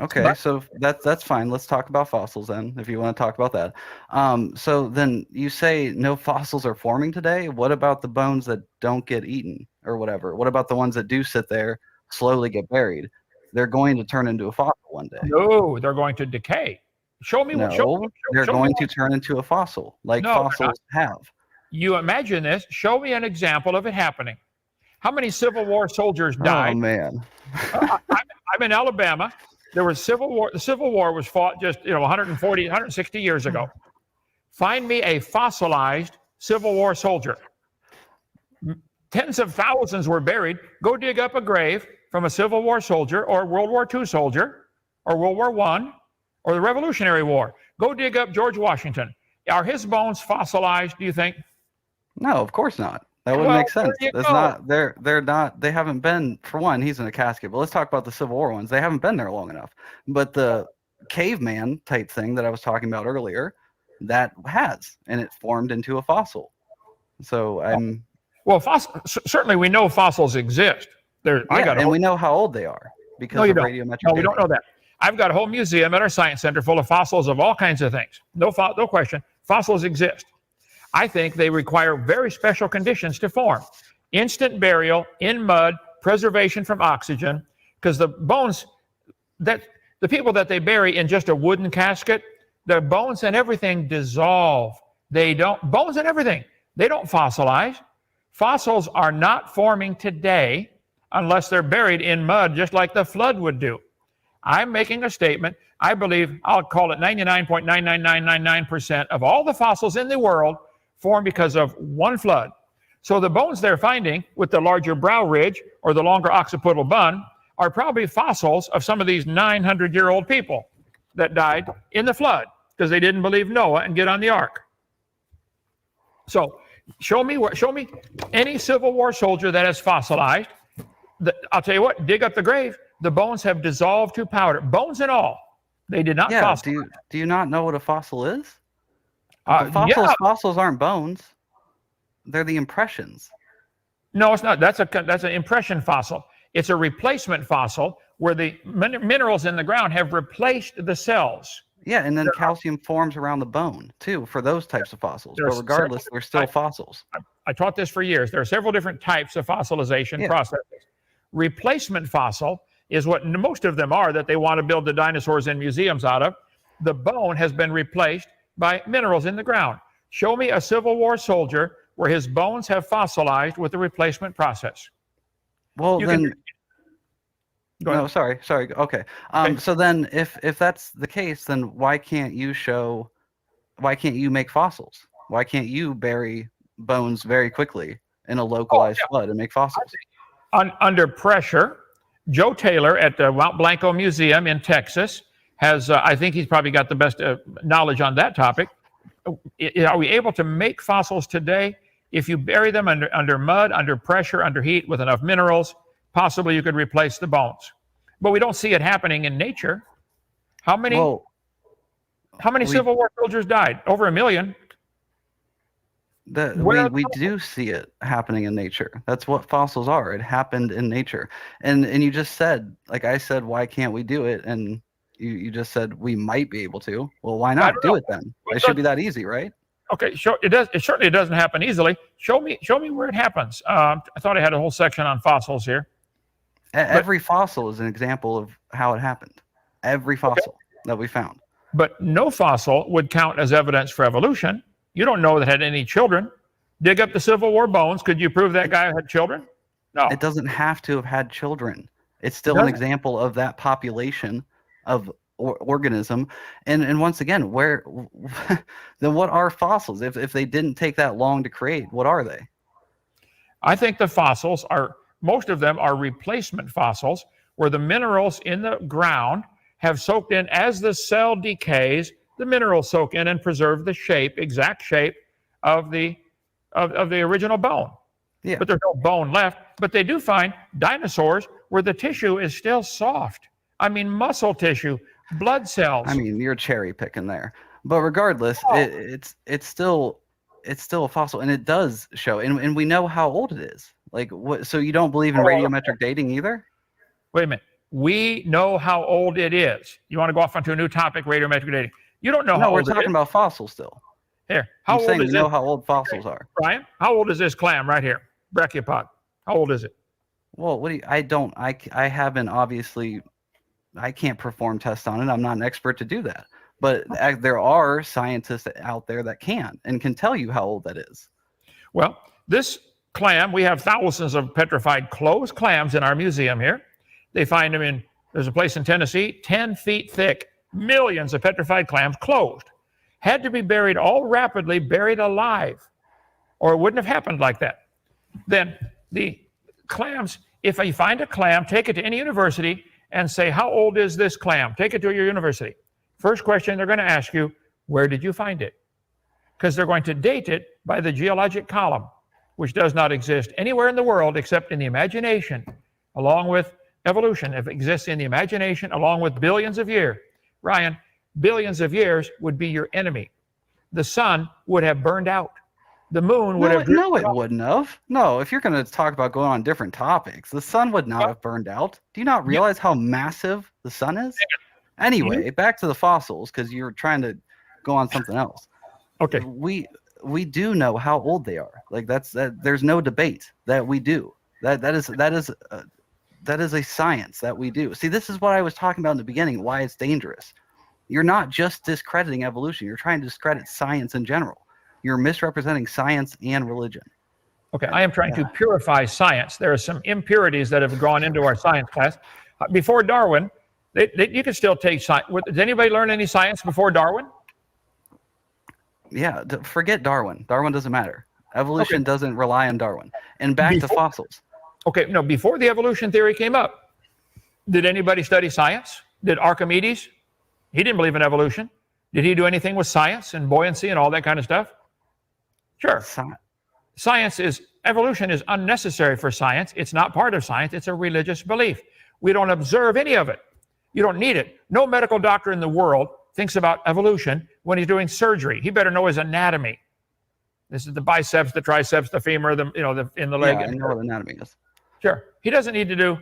Okay, so that's fine. Let's talk about fossils then, if you want to talk about that. So then you say no fossils are forming today. What about the bones that don't get eaten or whatever? What about the ones that do sit there, slowly get buried? They're going to turn into a fossil one day. No, they're going to decay. Show me. They're going to turn into a fossil, like fossils have. You imagine this. Show me an example of it happening. How many Civil War soldiers died? Oh, man. I'm in Alabama. There was Civil War. The Civil War was fought just 140, 160 years ago. Find me a fossilized Civil War soldier. Tens of thousands were buried. Go dig up a grave from a Civil War soldier, or World War II soldier, or World War I, or the Revolutionary War. Go dig up George Washington. Are his bones fossilized, do you think? No, of course not. That wouldn't make sense. That's not. They're not. They haven't been. For one, he's in a casket. But let's talk about the Civil War ones. They haven't been there long enough. But the caveman type thing that I was talking about earlier, that has, and it formed into a fossil. So I'm. Well, certainly we know fossils exist. We know how old they are because of radiometric. No, we don't know that. I've got a whole museum at our science center full of fossils of all kinds of things. No question. Fossils exist. I think they require very special conditions to form. Instant burial in mud, preservation from oxygen, because the bones, the people that they bury in just a wooden casket, their bones and everything dissolve. Bones and everything, they don't fossilize. Fossils are not forming today unless they're buried in mud, just like the flood would do. I'm making a statement. I believe, I'll call it 99.99999% of all the fossils in the world formed because of one flood. So the bones they're finding with the larger brow ridge or the longer occipital bun are probably fossils of some of these 900-year-old people that died in the flood because they didn't believe Noah and get on the ark. So show me any Civil War soldier that has fossilized. I'll tell you what, dig up the grave. The bones have dissolved to powder, bones and all. They did not fossilize. Do you not know what a fossil is? Fossils aren't bones. They're the impressions. No, it's not. That's an impression fossil. It's a replacement fossil where the minerals in the ground have replaced the cells. Yeah, and then calcium forms around the bone too for those types of fossils. But regardless, they're still fossils. I taught this for years. There are several different types of fossilization processes. Replacement fossil is what most of them are that they want to build the dinosaurs in museums out of. The bone has been replaced by minerals in the ground. Show me a Civil War soldier where his bones have fossilized with the replacement process. Well, no, sorry. Okay. So then if that's the case, then why can't you make fossils? Why can't you bury bones very quickly in a localized flood and make fossils? Under pressure, Joe Taylor at the Mount Blanco Museum in Texas has, I think he's probably got the best knowledge on that topic. Are we able to make fossils today? If you bury them under mud, under pressure, under heat, with enough minerals, possibly you could replace the bones. But we don't see it happening in nature. How many Civil War soldiers died? Over 1 million. We do see it happening in nature. That's what fossils are. It happened in nature. And you just said, like I said, why can't we do it? And you just said we might be able to. Well, why not do it then? It should be that easy, right? Okay, it certainly doesn't happen easily. Show me where it happens. I thought I had a whole section on fossils here. Every fossil is an example of how it happened. Every fossil that we found. But no fossil would count as evidence for evolution. You don't know that had any children. Dig up the Civil War bones. Could you prove that guy had children? No. It doesn't have to have had children. It's still an example of that population of organism. And once again, then what are fossils? If they didn't take that long to create, what are they? I think the fossils most of them are replacement fossils where the minerals in the ground have soaked in. As the cell decays, the minerals soak in and preserve the exact shape of the original bone. Yeah. But there's no bone left. But they do find dinosaurs where the tissue is still soft. I mean, muscle tissue, blood cells. I mean, you're cherry picking there. But regardless, it's still a fossil, and it does show, and we know how old it is. Like, what? So you don't believe in radiometric dating either? Wait a minute. We know how old it is. You want to go off onto a new topic, radiometric dating? You don't know how old it is. No, we're talking about fossils still. Here, I'm saying we know how old fossils are. Brian, how old is this clam right here? Brachiopod. How old is it? Well, I haven't, obviously, I can't perform tests on it. I'm not an expert to do that. But there are scientists out there that can tell you how old that is. Well, this clam, we have thousands of petrified closed clams in our museum here. They find them there's a place in Tennessee, 10 feet thick, millions of petrified clams closed. Had to be buried rapidly, buried alive, or it wouldn't have happened like that. Then the clams, if you find a clam, take it to any university and say, how old is this clam? Take it to your university. First question they're going to ask you, where did you find it? Because they're going to date it by the geologic column, which does not exist anywhere in the world except in the imagination, along with evolution. If it exists in the imagination, along with billions of years. Ryan, billions of years would be your enemy. The sun would have burned out. The moon would have... No, it wouldn't have. No, if you're going to talk about going on different topics, the sun would not have burned out. Do you not realize how massive the sun is? Anyway, back to the fossils, because you're trying to go on something else. Okay. We do know how old they are. Like there's no debate that we do. That is a science that we do. See, this is what I was talking about in the beginning, why it's dangerous. You're not just discrediting evolution. You're trying to discredit science in general. You're misrepresenting science and religion. Okay, I am trying to purify science. There are some impurities that have gone into our science class. Before Darwin, You can still take science. Did anybody learn any science before Darwin? Yeah, forget Darwin. Darwin doesn't matter. Evolution Okay. doesn't rely on Darwin. And back to fossils. Okay, no, before the evolution theory came up, did anybody study science? Did Archimedes? He didn't believe in evolution. Did he do anything with science and buoyancy and all that kind of stuff? Sure. Evolution is unnecessary for science. It's not part of science. It's a religious belief. We don't observe any of it. You don't need it. No medical doctor in the world thinks about evolution when he's doing surgery. He better know his anatomy. This is the biceps, the triceps, the femur, in the leg. Yeah, I know what anatomy is. Sure. He doesn't need to do.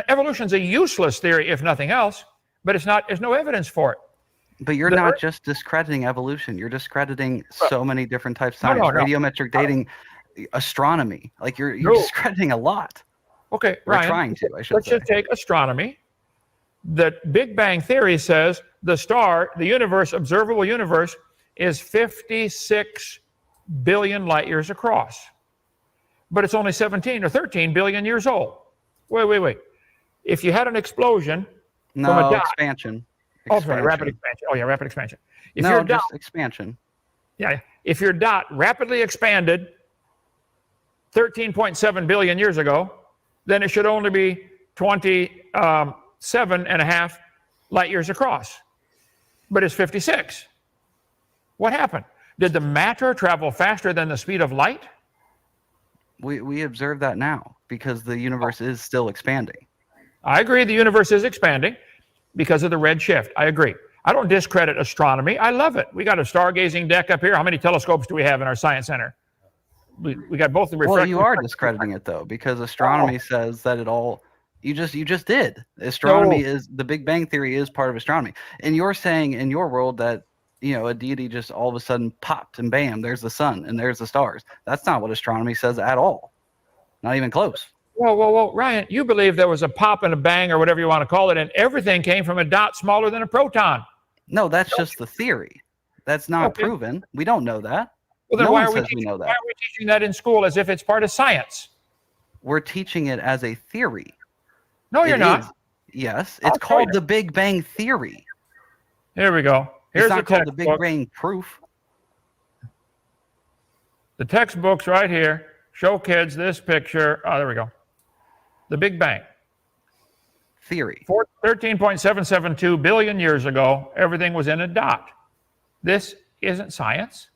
Evolution's a useless theory, if nothing else, but there's no evidence for it. But you're not just discrediting evolution. You're discrediting so many different types of science. No. Radiometric dating, astronomy. Like you're discrediting a lot. Okay, We're Ryan, trying to, I should let's say. just take astronomy. The Big Bang Theory says the universe, observable universe, is 56 billion light years across. But it's only 17 or 13 billion years old. Wait. If you had an explosion from a dot. Expansion. Oh, sorry, rapid expansion. Oh, yeah, rapid expansion. Expansion. Yeah, if your dot rapidly expanded 13.7 billion years ago, then it should only be 27.5 light years across. But it's 56. What happened? Did the matter travel faster than the speed of light? We observe that now because the universe is still expanding. I agree the universe is expanding because of the red shift. I agree. I don't discredit astronomy. I love it. We got a stargazing deck up here. How many telescopes do we have in our science center? We got both the refracting. Well, you are discrediting it though, because astronomy says that it all. You just did. Astronomy is the Big Bang Theory is part of astronomy, and you're saying in your world that a deity just all of a sudden popped and bam, there's the sun and there's the stars. That's not what astronomy says at all. Not even close. Whoa, Ryan, you believe there was a pop and a bang or whatever you want to call it, and everything came from a dot smaller than a proton. No, that's just the theory. That's not proven. We don't know that. Well, then no why one are says we know that. Why are we teaching that in school as if it's part of science? We're teaching it as a theory. No, you're not. Yes, it's called the Big Bang Theory. Here we go. Here's it's not the called the Big Bang Proof. The textbooks right here show kids this picture. Oh, there we go. The Big Bang Theory. 13.772 billion years ago, everything was in a dot. This isn't science.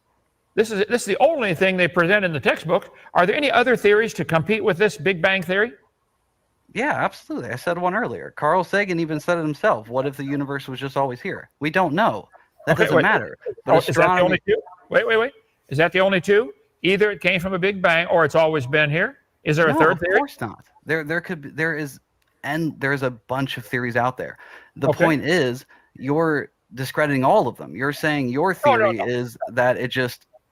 This is the only thing they present in the textbook. Are there any other theories to compete with this Big Bang Theory? Yeah, absolutely. I said one earlier. Carl Sagan even said it himself. What if the universe was just always here? We don't know. That doesn't matter. But is that the only two? Wait. Is that the only two? Either it came from a Big Bang or it's always been here. Is there a third theory? Of course not. There's a bunch of theories out there. The point is you're discrediting all of them. You're saying your theory is that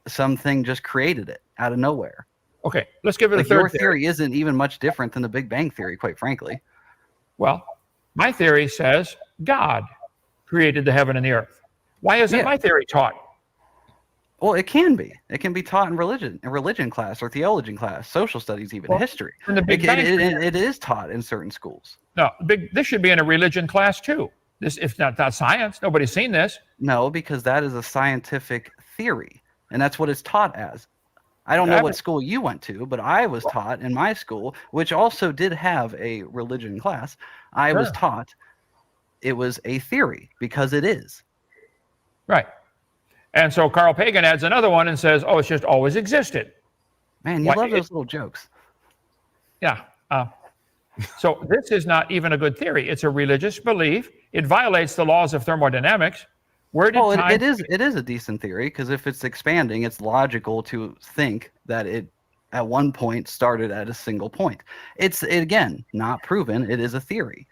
something just created it out of nowhere. Okay, let's give it a third your theory isn't even much different than the Big Bang Theory, quite frankly. Well, my theory says God created the heaven and the earth. Why isn't my theory taught? Well, it can be. It can be taught in religion class or theology class, social studies, even history. In the Big Bang it is taught in certain schools. No, this should be in a religion class too. This, if not science, nobody's seen this. No, because that is a scientific theory, and that's what it's taught as. I don't know what school you went to, but I was taught in my school, which also did have a religion class. I was taught it was a theory because it is. Right. And so Carl Pagan adds another one and says, it's just always existed. Man, you love those little jokes. Yeah. So this is not even a good theory. It's a religious belief. It violates the laws of thermodynamics. It is a decent theory because if it's expanding, it's logical to think that it at one point started at a single point. It's again not proven. It is a theory,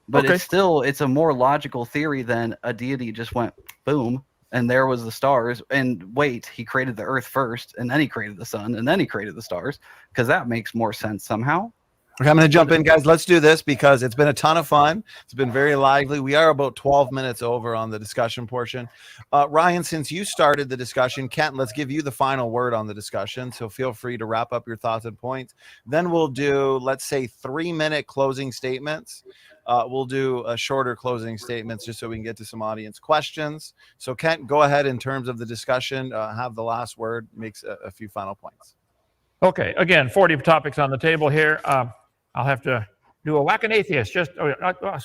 but it's a more logical theory than a deity just went boom and there was the stars and he created the earth first and then he created the sun and then he created the stars because that makes more sense somehow. Okay, I'm going to jump in, guys. Let's do this because it's been a ton of fun. It's been very lively. We are about 12 minutes over on the discussion portion. Ryan, since you started the discussion, Kent, let's give you the final word on the discussion. So feel free to wrap up your thoughts and points. Then we'll do, let's say, 3-minute closing statements. we'll do a shorter closing statements just so we can get to some audience questions. So Kent, go ahead in terms of the discussion, have the last word, makes a few final points. Okay, again, 40 topics on the table here. I'll have to do a whack an atheist, just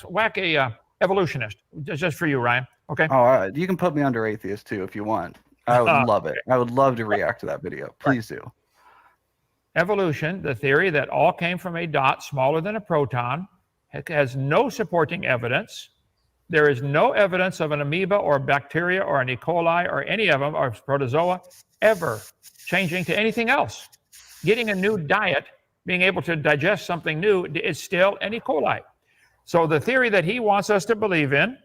whack a evolutionist, just for you, Ryan. Okay. Oh, you can put me under atheist too if you want. I would love it. I would love to react to that video. Please do. Evolution, the theory that all came from a dot smaller than a proton, has no supporting evidence. There is no evidence of an amoeba or bacteria or an E. coli or any of them or protozoa ever changing to anything else. Getting a new diet, being able to digest something new, is still an E. coli. So the theory that he wants us to believe in,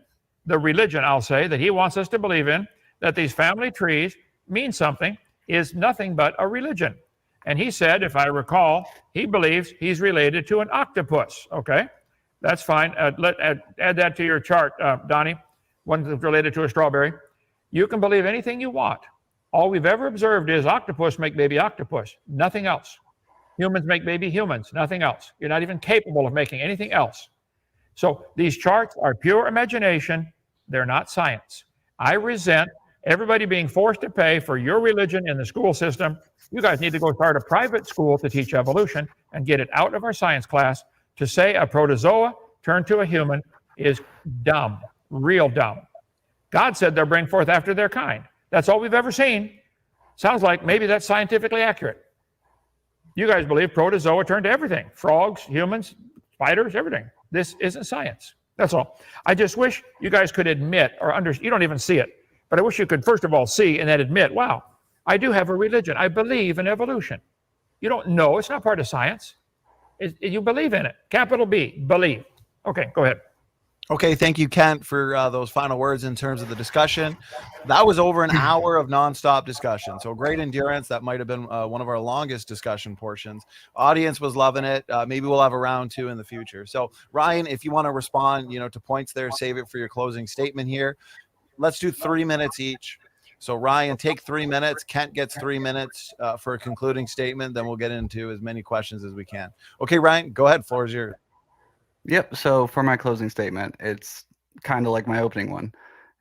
the religion, I'll say, that he wants us to believe in, that these family trees mean something, is nothing but a religion. And he said, if I recall, he believes he's related to an octopus. Okay, that's fine. Add that to your chart, Donnie, one that's related to a strawberry. You can believe anything you want. All we've ever observed is octopus make baby octopus, nothing else. Humans make baby humans, nothing else. You're not even capable of making anything else. So these charts are pure imagination. They're not science. I resent everybody being forced to pay for your religion in the school system. You guys need to go start a private school to teach evolution and get it out of our science class. To say a protozoa turned to a human is dumb, real dumb. God said they'll bring forth after their kind. That's all we've ever seen. Sounds like maybe that's scientifically accurate. You guys believe protozoa turned to everything. Frogs, humans, spiders, everything. This isn't science. That's all. I just wish you guys could admit or understand. You don't even see it. But I wish you could, first of all, see and then admit, wow, I do have a religion. I believe in evolution. You don't know. It's not part of science. You believe in it. Capital B, believe. Okay, go ahead. Okay, thank you, Kent, for those final words in terms of the discussion. That was over an hour of nonstop discussion. So great endurance. That might have been one of our longest discussion portions. Audience was loving it. Maybe we'll have a round 2 in the future. So Ryan, if you want to respond, to points there, save it for your closing statement here. Let's do 3 minutes each. So Ryan, take 3 minutes. Kent gets 3 minutes for a concluding statement. Then we'll get into as many questions as we can. Okay, Ryan, go ahead. Floor is yours. Yep. So for my closing statement, it's kind of like my opening one.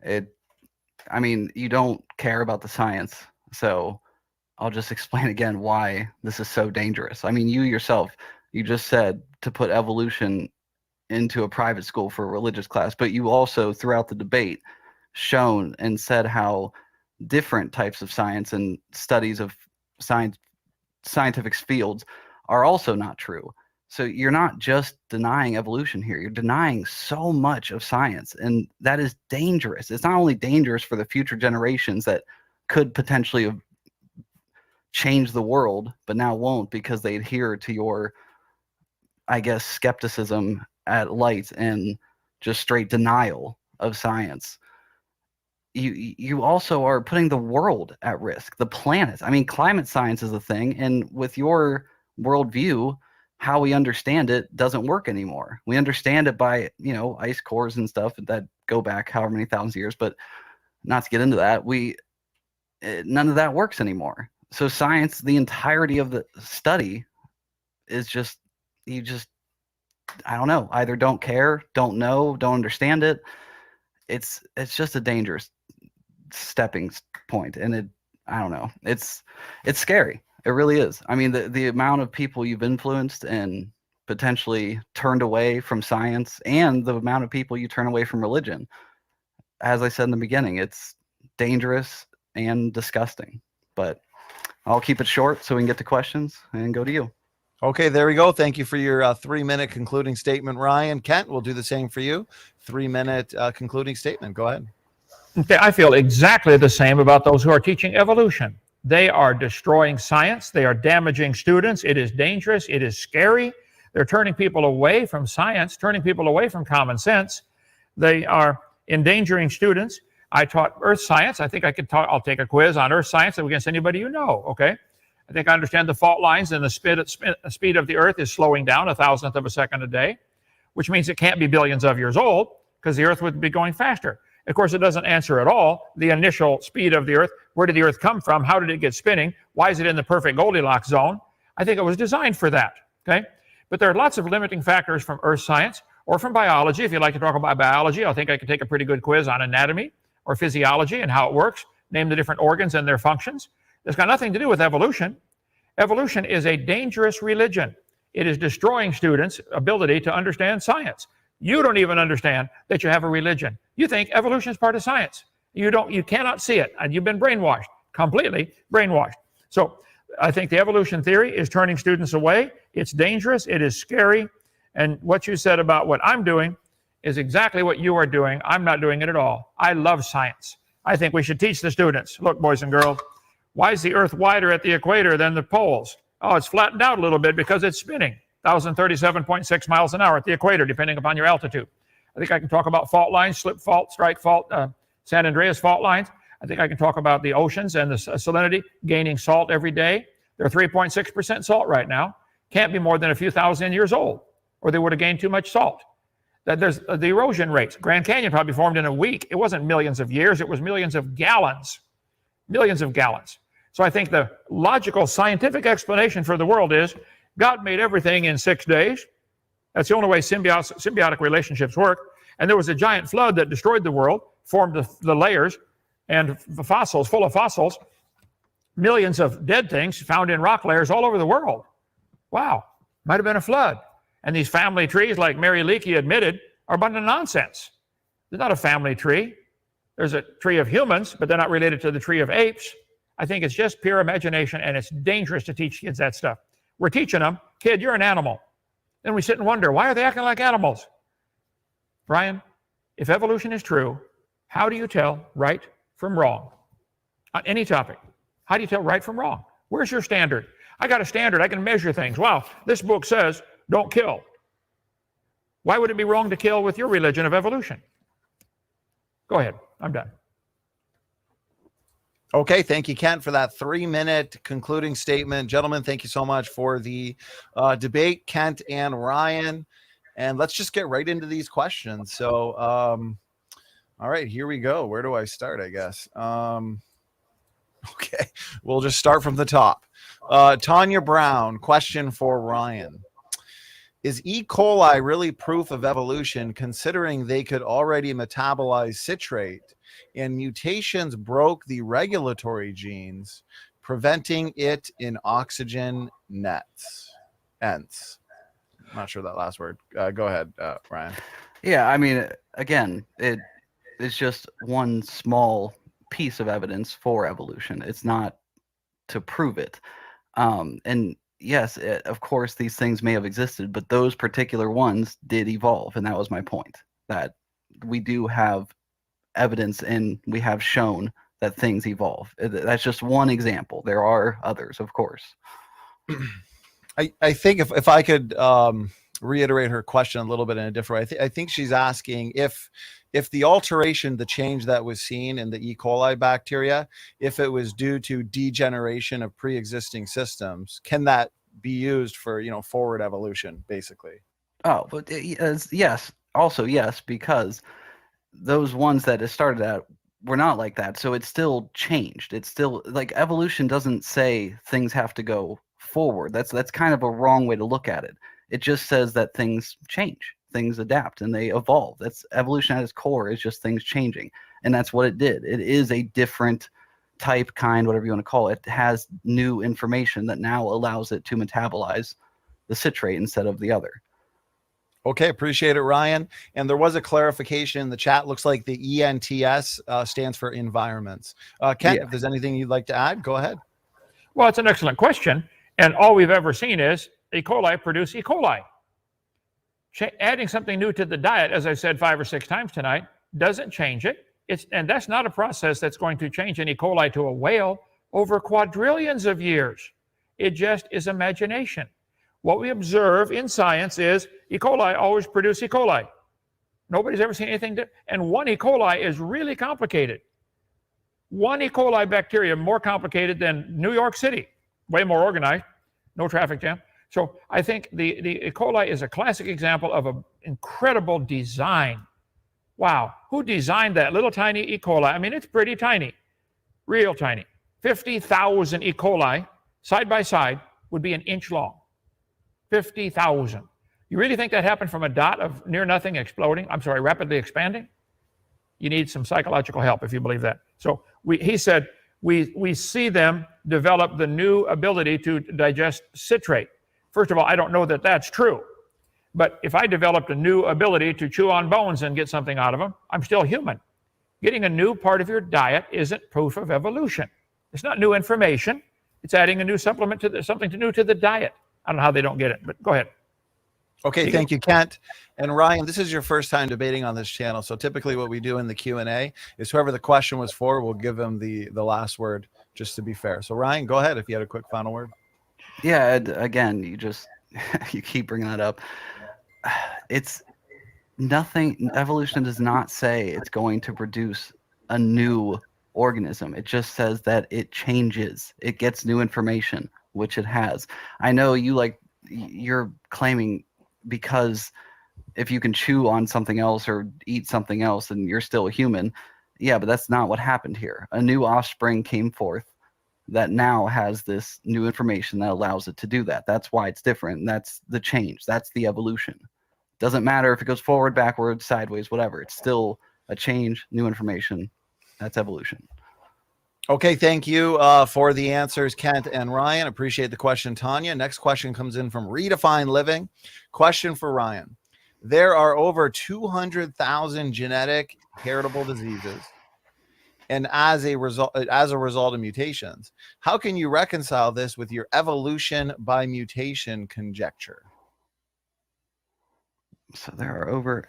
You don't care about the science. So I'll just explain again why this is so dangerous. You yourself, you just said to put evolution into a private school for a religious class, but you also throughout the debate shown and said how different types of science and studies of scientific fields are also not true. So you're not just denying evolution here. You're denying so much of science, and that is dangerous. It's not only dangerous for the future generations that could potentially change the world, but now won't because they adhere to your, skepticism at light and just straight denial of science. You also are putting the world at risk, the planet. Climate science is a thing, and with your worldview, how we understand it doesn't work anymore. We understand it by, ice cores and stuff that go back however many thousands of years, but not to get into that, none of that works anymore. So science, the entirety of the study is just, I don't know, either don't care, don't know, don't understand it. It's just a dangerous stepping point. And I don't know, it's scary. It really is. The amount of people you've influenced and potentially turned away from science, and the amount of people you turn away from religion. As I said in the beginning, it's dangerous and disgusting. But I'll keep it short so we can get to questions and go to you. Okay, there we go. Thank you for your 3 minute concluding statement, Ryan. Kent, we'll do the same for you. 3 minute concluding statement. Go ahead. Okay, I feel exactly the same about those who are teaching evolution. They are destroying science. They are damaging students. It is dangerous. It is scary. They're turning people away from science, turning people away from common sense. They are endangering students. I taught earth science. I think I'll take a quiz on earth science against anybody you know, okay? I think I understand the fault lines, and the speed of the earth is slowing down 1,000th of a second a day, which means it can't be billions of years old because the earth would be going faster. Of course, it doesn't answer at all the initial speed of the earth. Where did the earth come from? How did it get spinning? Why is it in the perfect Goldilocks zone? I think it was designed for that, okay? But there are lots of limiting factors from earth science, or from biology. If you'd like to talk about biology, I think I could take a pretty good quiz on anatomy or physiology and how it works, name the different organs and their functions. It's got nothing to do with evolution. Evolution is a dangerous religion. It is destroying students' ability to understand science. You don't even understand that you have a religion. You think evolution is part of science. You cannot see it, and you've been brainwashed, completely brainwashed. So I think the evolution theory is turning students away. It's dangerous, it is scary, and what you said about what I'm doing is exactly what you are doing. I'm not doing it at all. I love science. I think we should teach the students, look, boys and girls, why is the Earth wider at the equator than the poles? Oh, it's flattened out a little bit because it's spinning 1,037.6 miles an hour at the equator, depending upon your altitude. I think I can talk about fault lines, slip fault, strike fault, San Andreas fault lines. I think I can talk about the oceans and the salinity gaining salt every day. They're 3.6% salt right now. Can't be more than a few thousand years old, or they would have gained too much salt. That there's the erosion rates. Grand Canyon probably formed in a week. It wasn't millions of years. It was millions of gallons. Millions of gallons. So I think the logical scientific explanation for the world is God made everything in 6 days. That's the only way symbiotic relationships work. And there was a giant flood that destroyed the world, formed the layers, and fossils, full of fossils, millions of dead things found in rock layers all over the world. Wow, might have been a flood. And these family trees, like Mary Leakey admitted, are a bunch of nonsense. They're not a family tree. There's a tree of humans, but they're not related to the tree of apes. I think it's just pure imagination, and it's dangerous to teach kids that stuff. We're teaching them, kid, you're an animal. Then we sit and wonder, why are they acting like animals? Brian, if evolution is true, how do you tell right from wrong on any topic? How do you tell right from wrong? Where's your standard? I got a standard. I can measure things. Wow, this book says don't kill. Why would it be wrong to kill with your religion of evolution? Go ahead. I'm done. Okay, thank you, Kent, for that 3-minute concluding statement. Gentlemen, thank you so much for the debate, Kent and Ryan. And let's just get right into these questions. So, all right, here we go. Where do I start, I guess? Okay, we'll just start from the top. Tanya Brown, question for Ryan. Is E. coli really proof of evolution, considering they could already metabolize citrate and mutations broke the regulatory genes, preventing it in oxygen nets? Ents. I'm not sure that last word. Go ahead, Ryan. Yeah, I mean, again, it's just one small piece of evidence for evolution. It's not to prove it. And yes, of course, these things may have existed, but those particular ones did evolve. And that was my point, that we do have evidence and we have shown that things evolve. That's just one example. There are others, of course. I think if I could reiterate her question a little bit in a different way, I think she's asking if the alteration, the change that was seen in the E. coli bacteria, if it was due to degeneration of pre-existing systems, can that be used for, forward evolution, basically? Oh, but yes. Also, yes, because those ones that it started at were not like that. So it's still changed. It's still like evolution doesn't say things have to go forward. That's kind of a wrong way to look at it. It just says that things change, things adapt, and they evolve. That's evolution at its core, is just things changing. And that's what it did. It is a different type, kind, whatever you want to call it. It has new information that now allows it to metabolize the citrate instead of the other. Okay, appreciate it, Ryan. And there was a clarification in the chat. Looks like the ENTS stands for environments. Kent, if there's anything you'd like to add, go ahead. Well, it's an excellent question. And all we've ever seen is E. coli produce E. coli. Adding something new to the diet, as I said 5 or 6 times tonight, doesn't change it. And that's not a process that's going to change an E. coli to a whale over quadrillions of years. It just is imagination. What we observe in science is E. coli always produce E. coli. Nobody's ever seen anything and one E. coli is really complicated. One E. coli bacteria more complicated than New York City, way more organized, no traffic jam. So I think the E. coli is a classic example of an incredible design. Wow, who designed that little tiny E. coli? I mean, it's pretty tiny, real tiny. 50,000 E. coli side by side would be an inch long. 50,000. You really think that happened from a dot of near nothing exploding? I'm sorry, rapidly expanding? You need some psychological help if you believe that. So he said, we see them develop the new ability to digest citrate. First of all, I don't know that that's true. But if I developed a new ability to chew on bones and get something out of them, I'm still human. Getting a new part of your diet isn't proof of evolution. It's not new information. It's adding a new supplement to something new to the diet. I don't know how they don't get it, but go ahead. Okay, thank you, Kent. And Ryan, this is your first time debating on this channel. So typically what we do in the Q&A is whoever the question was for, we'll give them the last word, just to be fair. So Ryan, go ahead if you had a quick final word. Yeah, again, you just you keep bringing that up. It's nothing. Evolution does not say it's going to produce a new organism. It just says that it changes. It gets new information, which it has. I know you're claiming because if you can chew on something else or eat something else, then you're still a human. Yeah, but that's not what happened here. A new offspring came forth that now has this new information that allows it to do that. That's why it's different. And that's the change. That's the evolution. Doesn't matter if it goes forward, backwards, sideways, whatever. It's still a change, new information. That's evolution. Okay, thank you for the answers, Kent and Ryan. Appreciate the question, Tanya. Next question comes in from Redefine Living. Question for Ryan. There are over 200,000 genetic heritable diseases, and as a result of mutations. How can you reconcile this with your evolution by mutation conjecture? So there are over,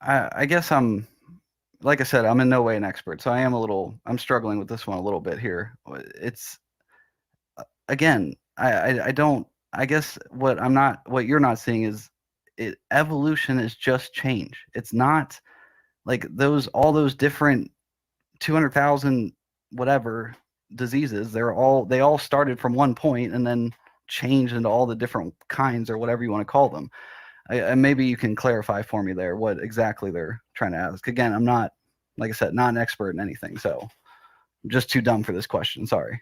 I guess like I said, I'm in no way an expert. So I'm struggling with this one a little bit here. It's, again, I guess what you're not seeing is evolution is just change. It's not like all those different 200,000 whatever diseases. They all started from one point and then changed into all the different kinds or whatever you want to call them. And maybe you can clarify for me there what exactly they're trying to ask. Again, I'm not, like I said, not an expert in anything, so I'm just too dumb for this question. Sorry.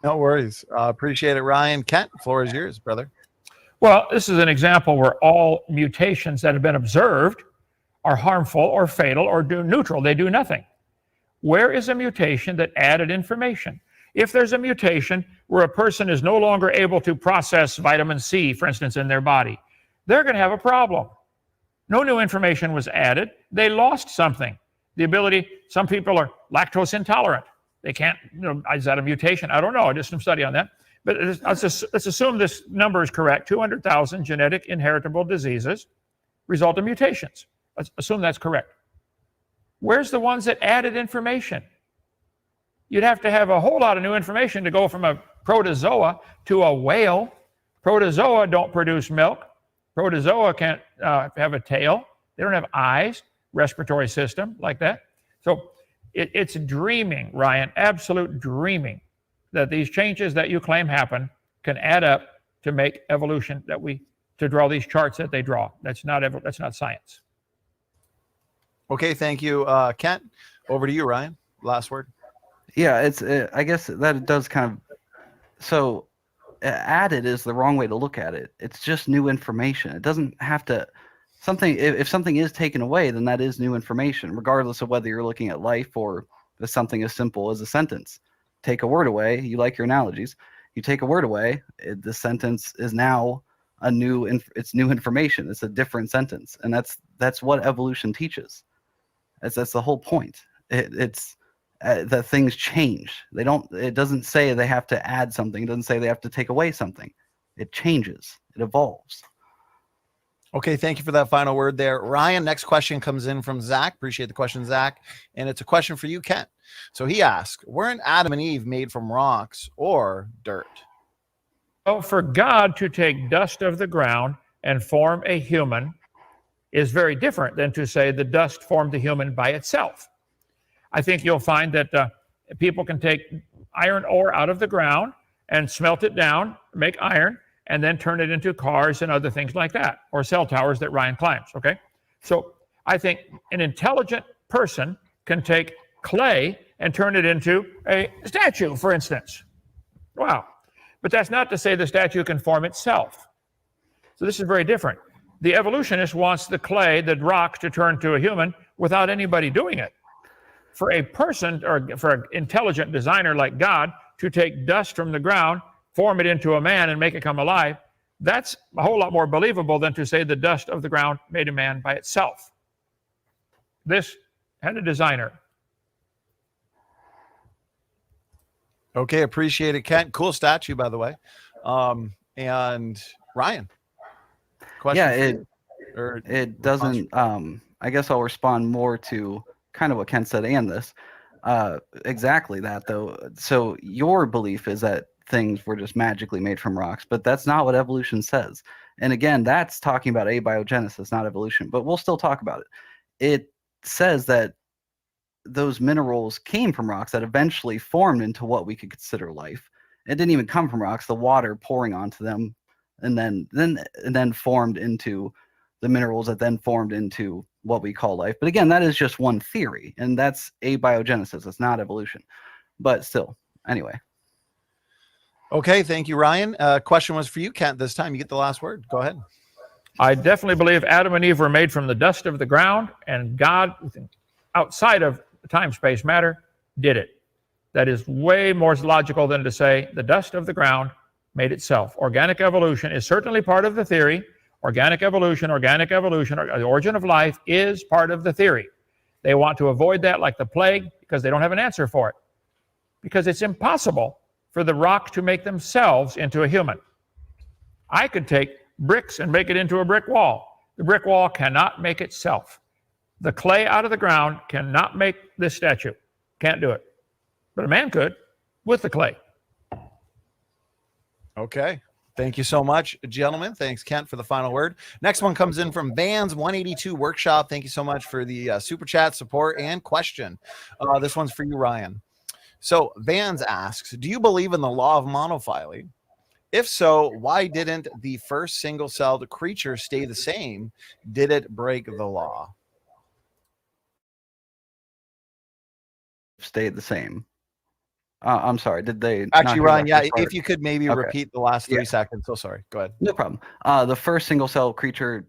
No worries. Appreciate it, Ryan. Kent, floor is yours, brother. Well, this is an example where all mutations that have been observed are harmful or fatal or neutral. They do nothing. Where is a mutation that added information? If there's a mutation where a person is no longer able to process vitamin C, for instance, in their body, they're going to have a problem. No new information was added. They lost something. The ability, some people are lactose intolerant. They can't, is that a mutation? I don't know. I did some study on that. But let's assume this number is correct. 200,000 genetic inheritable diseases result in mutations. Let's assume that's correct. Where's the ones that added information? You'd have to have a whole lot of new information to go from a protozoa to a whale. Protozoa don't produce milk. Protozoa can't have a tail. They don't have eyes, respiratory system like that. So it's dreaming, Ryan, absolute dreaming, that these changes that you claim happen can add up to make evolution to draw these charts that they draw. That's not science. Okay, thank you, Kent. Over to you, Ryan. Last word. Yeah, I guess that does kind of. So added is the wrong way to look at it. It's just new information. It doesn't have to. If something is taken away, then that is new information, regardless of whether you're looking at life or something as simple as a sentence. Take a word away. You like your analogies. You take a word away, the sentence is now it's new information. It's a different sentence, and that's what evolution teaches. That's the whole point. It's that things change. It doesn't say they have to add something. It doesn't say they have to take away something. It changes. It evolves. Okay, thank you for that final word there, Ryan. Next question comes in from Zach. Appreciate the question, Zach. And it's a question for you, Kent. So he asks, weren't Adam and Eve made from rocks or dirt? Well, for God to take dust of the ground and form a human is very different than to say the dust formed the human by itself. I think you'll find that people can take iron ore out of the ground and smelt it down, make iron, and then turn it into cars and other things like that, or cell towers that Ryan climbs, okay? So I think an intelligent person can take clay and turn it into a statue, for instance. Wow. But that's not to say the statue can form itself. So this is very different. The evolutionist wants the clay, the rock, to turn to a human without anybody doing it. For a person or for an intelligent designer like God to take dust from the ground, form it into a man and make it come alive, that's a whole lot more believable than to say the dust of the ground made a man by itself. This had a designer. Okay, appreciate it, Kent. Cool statue, by the way. And Ryan, question it doesn't. I guess I'll respond more to kind of what Ken said and this. Exactly that, though. So your belief is that things were just magically made from rocks, but that's not what evolution says. And again, that's talking about abiogenesis, not evolution, but we'll still talk about it. It says that those minerals came from rocks that eventually formed into what we could consider life. It didn't even come from rocks, the water pouring onto them and then formed into the minerals that then formed into what we call life. But again, that is just one theory, and that's abiogenesis. It's not evolution. But still, anyway. Okay, thank you, Ryan. Question was for you, Kent, this time. You get the last word. Go ahead. I definitely believe Adam and Eve were made from the dust of the ground, and God, outside of time, space, matter, did it. That is way more logical than to say the dust of the ground made itself. Organic evolution is certainly part of the theory. Organic evolution, or the origin of life is part of the theory. They want to avoid that like the plague because they don't have an answer for it. Because it's impossible for the rock to make themselves into a human. I could take bricks and make it into a brick wall. The brick wall cannot make itself. The clay out of the ground cannot make this statue. Can't do it. But a man could with the clay. Okay. Thank you so much, gentlemen. Thanks, Kent, for the final word. Next one comes in from Vans 182 Workshop. Thank you so much for the super chat, support, and question. This one's for you, Ryan. So Vans asks, do you believe in the law of monophyly? If so, why didn't the first single-celled creature stay the same? Did it break the law? Stayed the same. I'm sorry. Did they actually, Ryan? Yeah, if you could maybe repeat the last 3 seconds. So sorry. Go ahead. No problem. The first single-celled creature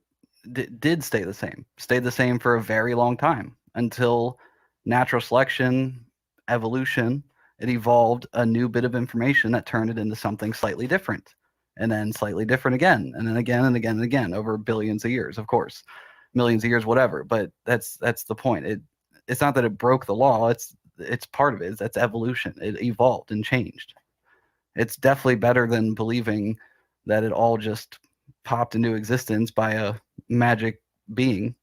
did stay the same. Stayed the same for a very long time until natural selection, evolution. It evolved a new bit of information that turned it into something slightly different, and then slightly different again, and then again and again and again over billions of years, of course, millions of years, whatever. But that's the point. It's not that it broke the law. It's part of it. That's evolution. It evolved and changed. It's definitely better than believing that it all just popped into existence by a magic being.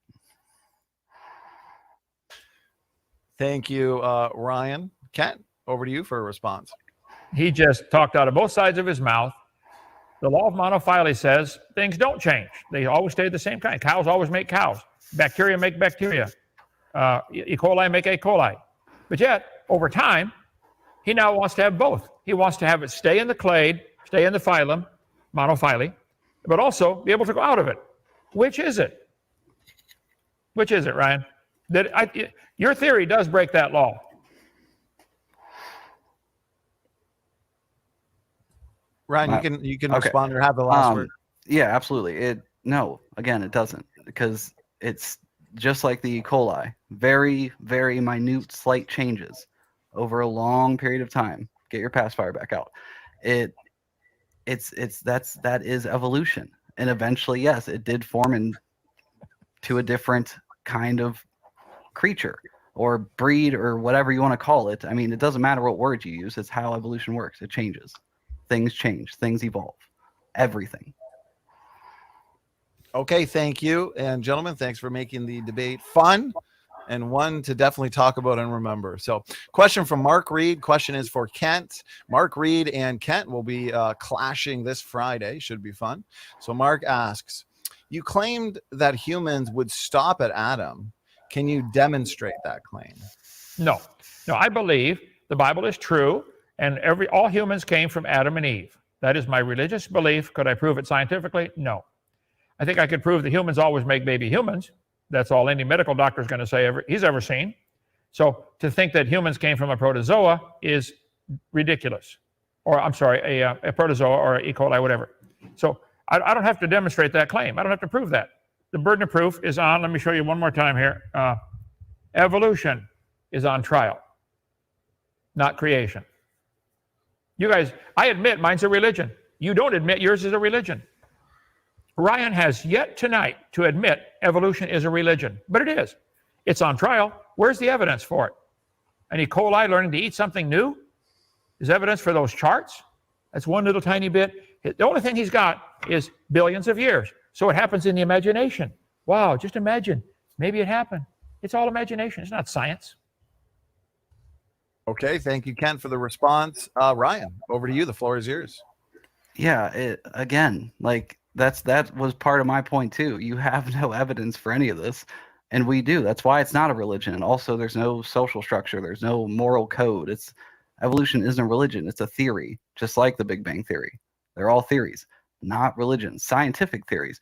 Thank you, Ryan. Kent, over to you for a response. He just talked out of both sides of his mouth. The law of monophyly says things don't change. They always stay the same kind. Cows always make cows. Bacteria make bacteria. E. coli make E. coli. But yet, over time, he now wants to have both. He wants to have it stay in the clade, stay in the phylum, monophyly, but also be able to go out of it. Which is it? Which is it, Ryan? Your theory does break that law. Ryan, you can respond or have the last word. Yeah, absolutely. No, again, it doesn't, because it's just like the E. coli, very, very minute, slight changes over a long period of time. Get your pacifier back out. That is evolution, and eventually, yes, it did form into a different kind of creature or breed or whatever you want to call it. I mean, it doesn't matter what word you use. It's how evolution works. It changes. Things change. Things evolve. Everything. Okay, thank you. And gentlemen, thanks for making the debate fun and one to definitely talk about and remember. So question from Mark Reed. Question is for Kent. Mark Reed and Kent will be clashing this Friday. Should be fun. So Mark asks, you claimed that humans would stop at Adam. Can you demonstrate that claim? No, I believe the Bible is true, and all humans came from Adam and Eve. That is my religious belief. Could I prove it scientifically? No. I think I could prove that humans always make baby humans. That's all any medical doctor is going to say he's ever seen. So to think that humans came from a protozoa is ridiculous. Or I'm sorry, a protozoa or E. coli, whatever. So I don't have to demonstrate that claim. I don't have to prove that. The burden of proof is on, let me show you one more time here. Evolution is on trial, not creation. You guys, I admit mine's a religion. You don't admit yours is a religion. Ryan has yet tonight to admit evolution is a religion, but it is. It's on trial. Where's the evidence for it? An E. coli learning to eat something new is evidence for those charts. That's one little tiny bit. The only thing he's got is billions of years. So it happens in the imagination. Wow, just imagine. Maybe it happened. It's all imagination. It's not science. Okay, thank you, Kent, for the response. Ryan, over to you. The floor is yours. Yeah, again, like that was part of my point too. You have no evidence for any of this, and we do. That's why it's not a religion. And also, there's no social structure. There's no moral code. Evolution isn't a religion. It's a theory, just like the Big Bang Theory. They're all theories, not religions, scientific theories.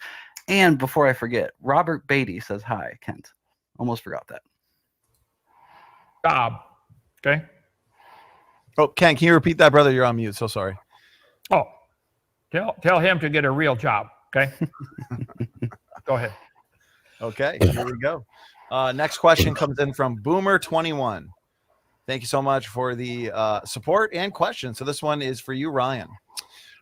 And before I forget, Robert Baty says hi, Kent. Almost forgot that. Job. Okay. Oh, Kent, can you repeat that, brother? You're on mute. So sorry. Oh, tell him to get a real job. Okay. Go ahead. Okay, here we go. Next question comes in from Boomer21. Thank you so much for the support and question. So this one is for you, Ryan.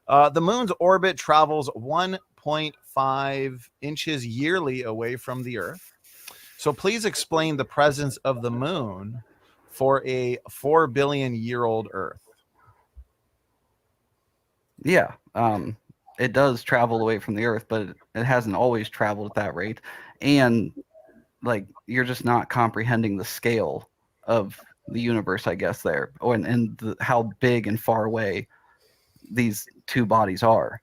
The moon's orbit travels 1.5 inches yearly away from the Earth. So please explain the presence of the moon for a 4 billion year old Earth. Yeah, it does travel away from the Earth, but it hasn't always traveled at that rate. And like, you're just not comprehending the scale of the universe, I guess, there, and how big and far away these two bodies are.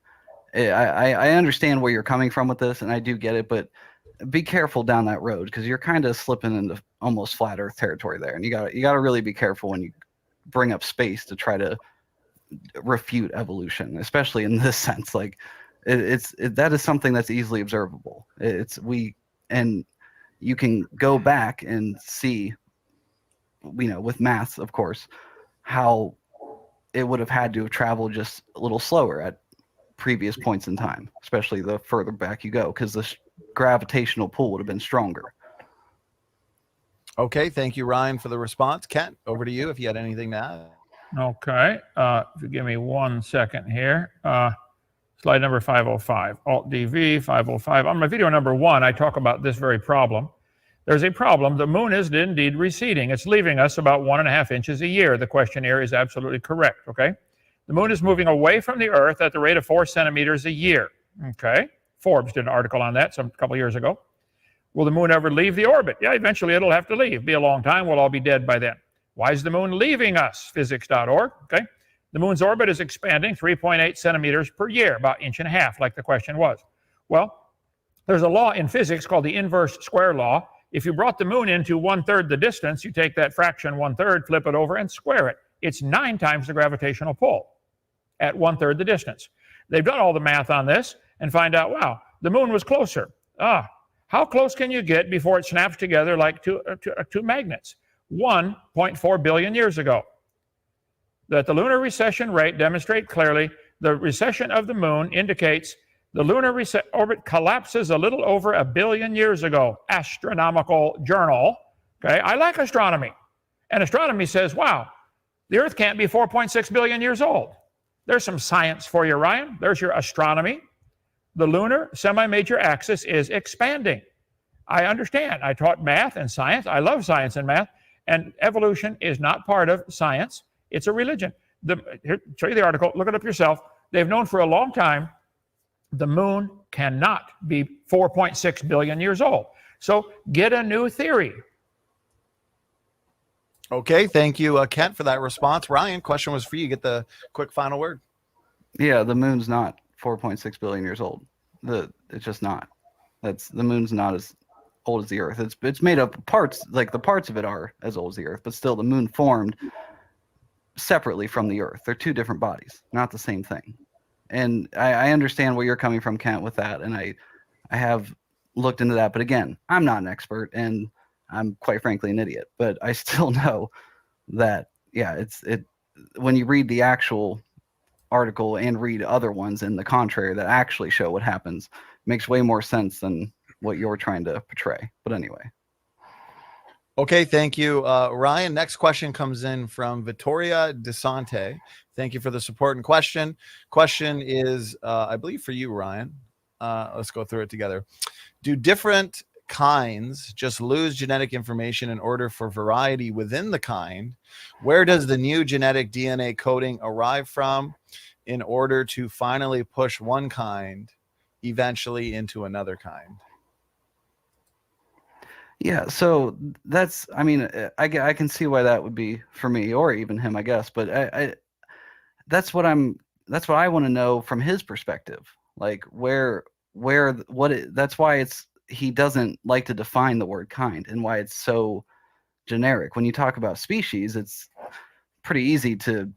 I understand where you're coming from with this, and I do get it, but be careful down that road, because you're kind of slipping into almost flat Earth territory there, and you gotta really be careful when you bring up space to try to refute evolution, especially in this sense. Like, that is something that's easily observable. And you can go back and see, with math, of course, how it would have had to have traveled just a little slower at previous points in time, especially the further back you go, because the gravitational pull would have been stronger. Okay, thank you, Ryan, for the response. Kent, over to you if you had anything to add. Okay. If you give me 1 second here. Slide number 505, Alt-DV 505. On my video number 1, I talk about this very problem. There's a problem. The moon is indeed receding. It's leaving us about 1.5 inches a year. The questionnaire is absolutely correct, okay? The moon is moving away from the Earth at the rate of 4 centimeters a year, okay? Forbes did an article on that a couple years ago. Will the moon ever leave the orbit? Yeah, eventually it'll have to leave. Be a long time. We'll all be dead by then. Why is the moon leaving us? Physics.org, okay? The moon's orbit is expanding 3.8 centimeters per year, about 1.5 inches, like the question was. Well, there's a law in physics called the inverse square law. If you brought the moon into 1/3 the distance, you take that fraction 1/3, flip it over, and square it. It's 9 times the gravitational pull at 1/3 the distance. They've done all the math on this and find out, wow, the moon was closer. How close can you get before it snaps together like two magnets? 1.4 billion years ago. That the lunar recession rate demonstrate clearly the recession of the moon indicates the lunar orbit collapses a little over 1 billion years ago. Astronomical Journal. Okay, I like astronomy. And astronomy says, wow, the Earth can't be 4.6 billion years old. There's some science for you, Ryan. There's your astronomy. The lunar semi-major axis is expanding. I understand. I taught math and science. I love science and math. And evolution is not part of science. It's a religion. Here, show you the article. Look it up yourself. They've known for a long time the moon cannot be 4.6 billion years old. So get a new theory. Okay, thank you, Kent, for that response. Ryan, question was for you. Get the quick final word. Yeah, the moon's not 4.6 billion years old. It's just not. The moon's not as old as the Earth. It's made up of parts, like the parts of it are as old as the Earth, but still the moon formed separately from the Earth. They're two different bodies, not the same thing. And I understand where you're coming from, Kent, with that, and I have looked into that. But again, I'm not an expert, and I'm quite frankly an idiot. But I still know that, yeah, when you read the actual article and read other ones in the contrary that actually show what happens. It makes way more sense than what you're trying to portray. But anyway. Okay, thank you, Ryan. Next question comes in from Vittoria DeSante. Thank you for the support and question. Question is, I believe, for you, Ryan. Let's go through it together. Do different kinds just lose genetic information in order for variety within the kind? Where does the new genetic DNA coding arrive from in order to finally push one kind eventually into another kind? Yeah, so that's, I mean, I can see why that would be for me, or even him, I guess. But that's what I want to know from his perspective. Like that's why he doesn't like to define the word kind, and why it's so generic. When you talk about species, it's pretty easy to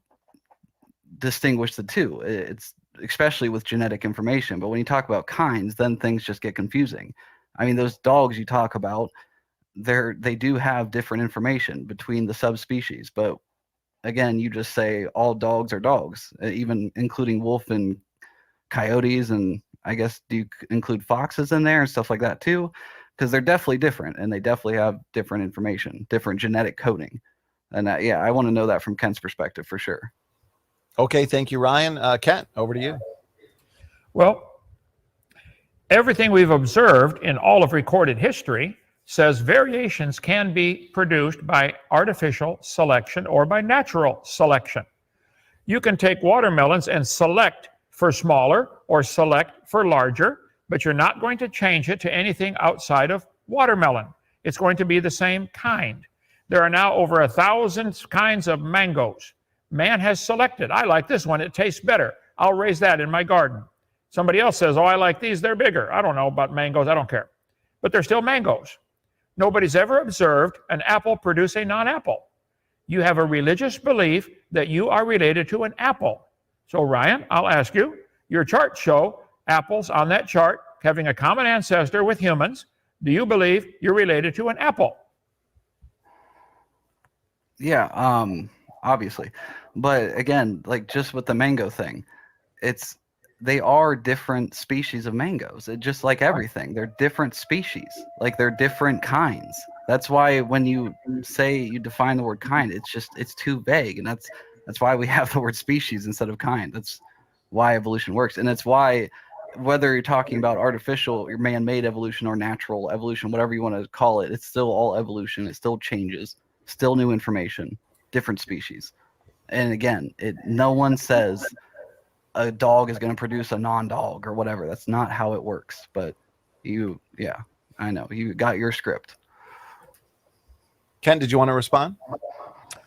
distinguish the two. It's especially with genetic information. But when you talk about kinds, then things just get confusing. I mean, those dogs you talk about, they do have different information between the subspecies, but again, you just say all dogs are dogs, even including wolf and coyotes, and I guess do you include foxes in there and stuff like that too? Because they're definitely different, and they definitely have different information, different genetic coding. And yeah, I want to know that from Kent's perspective for sure. Okay, thank you, Ryan. Kent, over to you. Well, everything we've observed in all of recorded history says variations can be produced by artificial selection or by natural selection. You can take watermelons and select for smaller or select for larger, but you're not going to change it to anything outside of watermelon. It's going to be the same kind. There are now over 1,000 kinds of mangoes. Man has selected, I like this one, it tastes better. I'll raise that in my garden. Somebody else says, oh, I like these, they're bigger. I don't know about mangoes, I don't care. But they're still mangoes. Nobody's ever observed an apple produce a non-apple. You have a religious belief that you are related to an apple. So Ryan, I'll ask you, your charts show apples on that chart having a common ancestor with humans. Do you believe you're related to an apple? Yeah, obviously. But again, like just with the mango thing, they are different species of mangoes. It's just like everything. They're different species. Like they're different kinds. That's why when you say you define the word kind, it's too vague. And that's why we have the word species instead of kind. That's why evolution works. And it's why, whether you're talking about artificial or man-made evolution or natural evolution, whatever you want to call it, it's still all evolution. It still changes, still new information, different species. And again, no one says a dog is going to produce a non-dog or whatever. That's not how it works. But yeah, I know. You got your script. Ken, did you want to respond?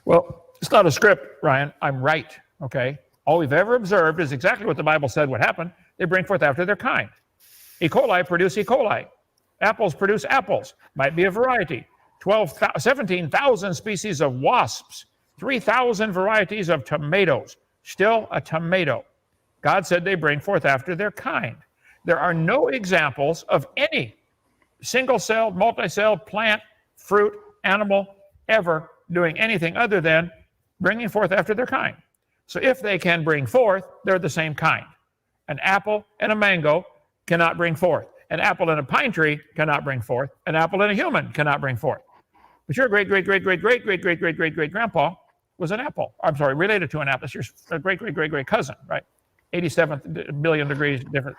Well, it's not a script, Ryan. I'm right, okay? All we've ever observed is exactly what the Bible said would happen. They bring forth after their kind. E. coli produce E. coli. Apples produce apples. Might be a variety. 17,000 species of wasps. 3,000 varieties of tomatoes. Still a tomato. God said they bring forth after their kind. There are no examples of any single-celled, multi-celled plant, fruit, animal ever doing anything other than bringing forth after their kind. So if they can bring forth, they're the same kind. An apple and a mango cannot bring forth. An apple and a pine tree cannot bring forth. An apple and a human cannot bring forth. But your great-great-great-great-great-great-great-great-great-grandpa was an apple. I'm sorry, related to an apple. It's your great-great-great-great cousin, right? 87 billion degrees different,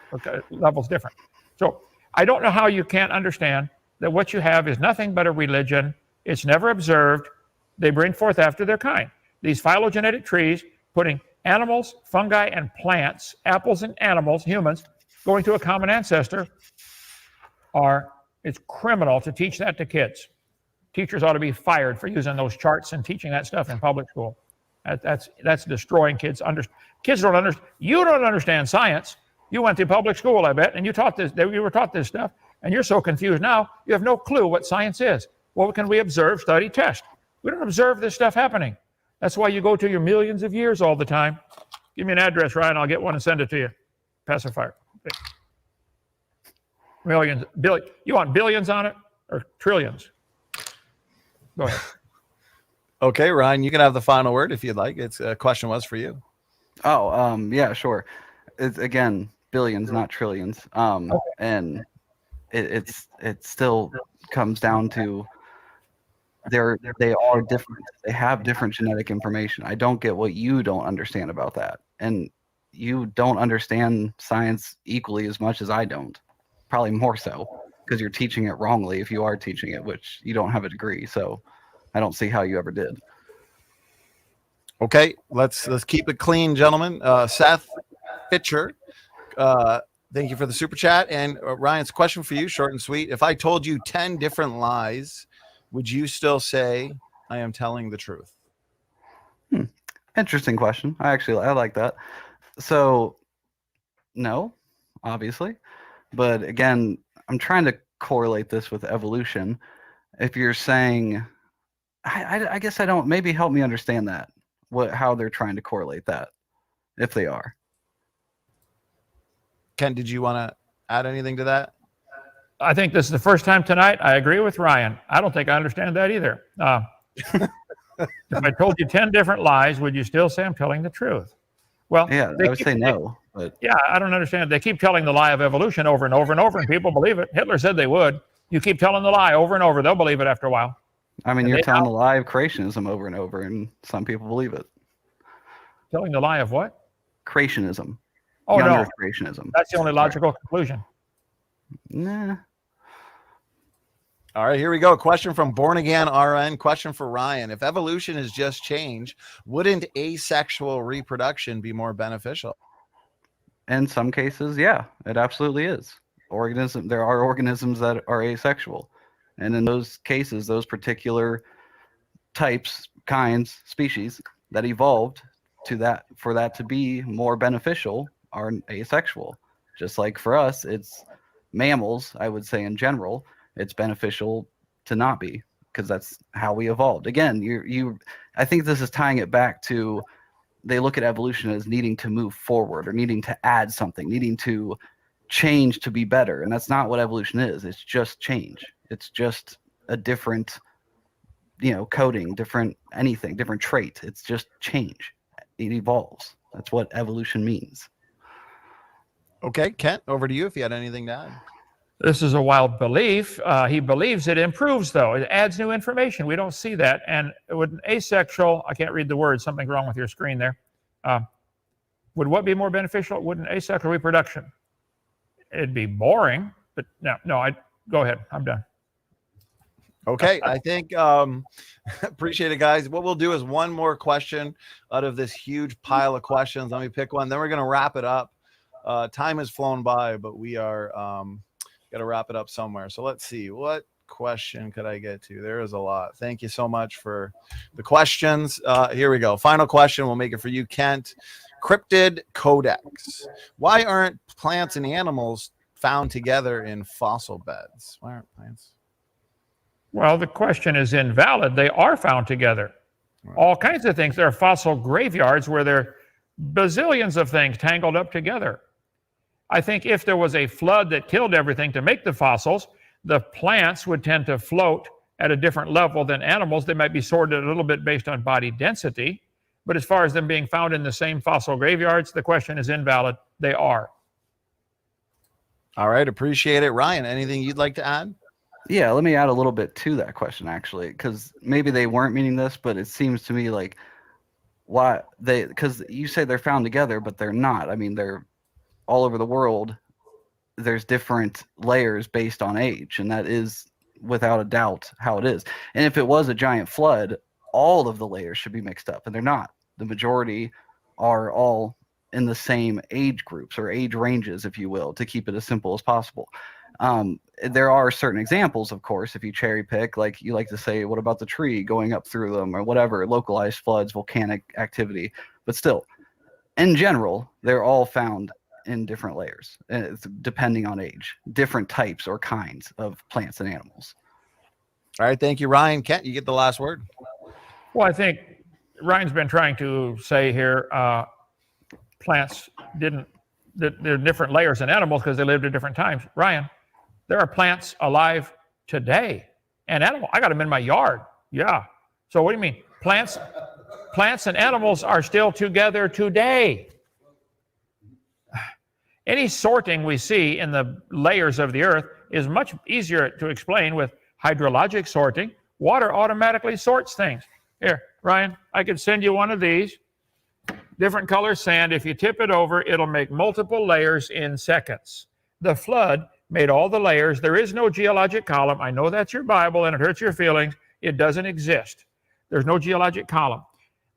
levels different. So I don't know how you can't understand that what you have is nothing but a religion. It's never observed. They bring forth after their kind. These phylogenetic trees, putting animals, fungi, and plants, apples and animals, humans, going to a common ancestor, it's criminal to teach that to kids. Teachers ought to be fired for using those charts and teaching that stuff in public school. That's destroying kids. Kids don't understand. You don't understand science. You went to public school, I bet, and you were taught this stuff, and you're so confused now, you have no clue what science is. What can we observe, study, test? We don't observe this stuff happening. That's why you go to your millions of years all the time. Give me an address, Ryan. I'll get one and send it to you. Pacifier. Millions, billion. You want billions on it or trillions? Go ahead. Okay, Ryan, you can have the final word if you'd like. Question was for you. Yeah, sure. It's again billions, not trillions. And it still comes down to they are different. They have different genetic information. I don't get what you don't understand about that, and you don't understand science equally as much as I don't. Probably more so because you're teaching it wrongly if you are teaching it, which you don't have a degree. So I don't see how you ever did. Okay, let's keep it clean, gentlemen. Seth Fitcher, thank you for the super chat. And Ryan's question for you, short and sweet. If I told you 10 different lies, would you still say I am telling the truth? Interesting question. I like that. So no, obviously, but again, I'm trying to correlate this with evolution. If you're saying, I guess I don't. Maybe help me understand that. How they're trying to correlate that, if they are. Ken, did you want to add anything to that? I think this is the first time tonight I agree with Ryan. I don't think I understand that either. If I told you 10 different lies, would you still say I'm telling the truth? Well, Yeah, I would say no. But yeah, I don't understand. They keep telling the lie of evolution over and over and over, and people believe it. Hitler said they would. You keep telling the lie over and over, they'll believe it after a while. I mean, you're telling the lie of creationism over and over, and some people believe it. Telling the lie of what? Creationism. Oh, Young no. Earth creationism. That's the only logical conclusion. Nah. All right, here we go. Question from Born Again RN. Question for Ryan. If evolution is just change, wouldn't asexual reproduction be more beneficial? In some cases, yeah, it absolutely is. There are organisms that are asexual. And in those cases, those particular types, kinds, species that evolved for that to be more beneficial are asexual. Just like for us, it's mammals, I would say in general, it's beneficial to not be, because that's how we evolved. Again, I think this is tying it back to, they look at evolution as needing to move forward or needing to add something, needing to change to be better. And that's not what evolution is. It's just change. It's just a different, coding, different anything, different trait. It's just change. It evolves. That's what evolution means. Okay, Kent, over to you if you had anything to add. This is a wild belief. He believes it improves, though. It adds new information. We don't see that. And with an asexual, I can't read the words, something's wrong with your screen there. Would what be more beneficial? Would an asexual reproduction? It'd be boring, but no, go ahead. I'm done. Okay, I think appreciate it, guys. What we'll do is one more question out of this huge pile of questions. Let me pick one. Then we're going to wrap it up. Time has flown by, but we are got to wrap it up somewhere. So let's see. What question could I get to? There is a lot. Thank you so much for the questions. Here we go. Final question. We'll make it for you, Kent. Cryptid codex. Why aren't plants and animals found together in fossil beds? Why aren't plants? Well, the question is invalid. They are found together. Right. All kinds of things. There are fossil graveyards where there are bazillions of things tangled up together. I think if there was a flood that killed everything to make the fossils, the plants would tend to float at a different level than animals. They might be sorted a little bit based on body density. But as far as them being found in the same fossil graveyards, the question is invalid. They are. All right. Appreciate it. Ryan, anything you'd like to add? Yeah, let me add a little bit to that question, actually, because maybe they weren't meaning this, but it seems to me like because you say they're found together, but they're not. I mean, they're all over the world. There's different layers based on age, and that is without a doubt how it is. And if it was a giant flood, all of the layers should be mixed up, and they're not. The majority are all in the same age groups or age ranges, if you will, to keep it as simple as possible. There are certain examples, of course, if you cherry pick, like you like to say, what about the tree going up through them or whatever, localized floods, volcanic activity. But still, in general, they're all found in different layers, depending on age, different types or kinds of plants and animals. All right. Thank you, Ryan. Kent, you get the last word. Well, I think Ryan's been trying to say here, plants they're different layers than animals because they lived at different times. Ryan, there are plants alive today and animal. I got them in my yard. Yeah. So what do you mean? Plants plants and animals are still together today. Any sorting we see in the layers of the earth is much easier to explain with hydrologic sorting. Water automatically sorts things. Here, Ryan, I could send you one of these. Different color sand. If you tip it over, it'll make multiple layers in seconds. The flood made all the layers. There is no geologic column. I know that's your Bible and it hurts your feelings. It doesn't exist. There's no geologic column.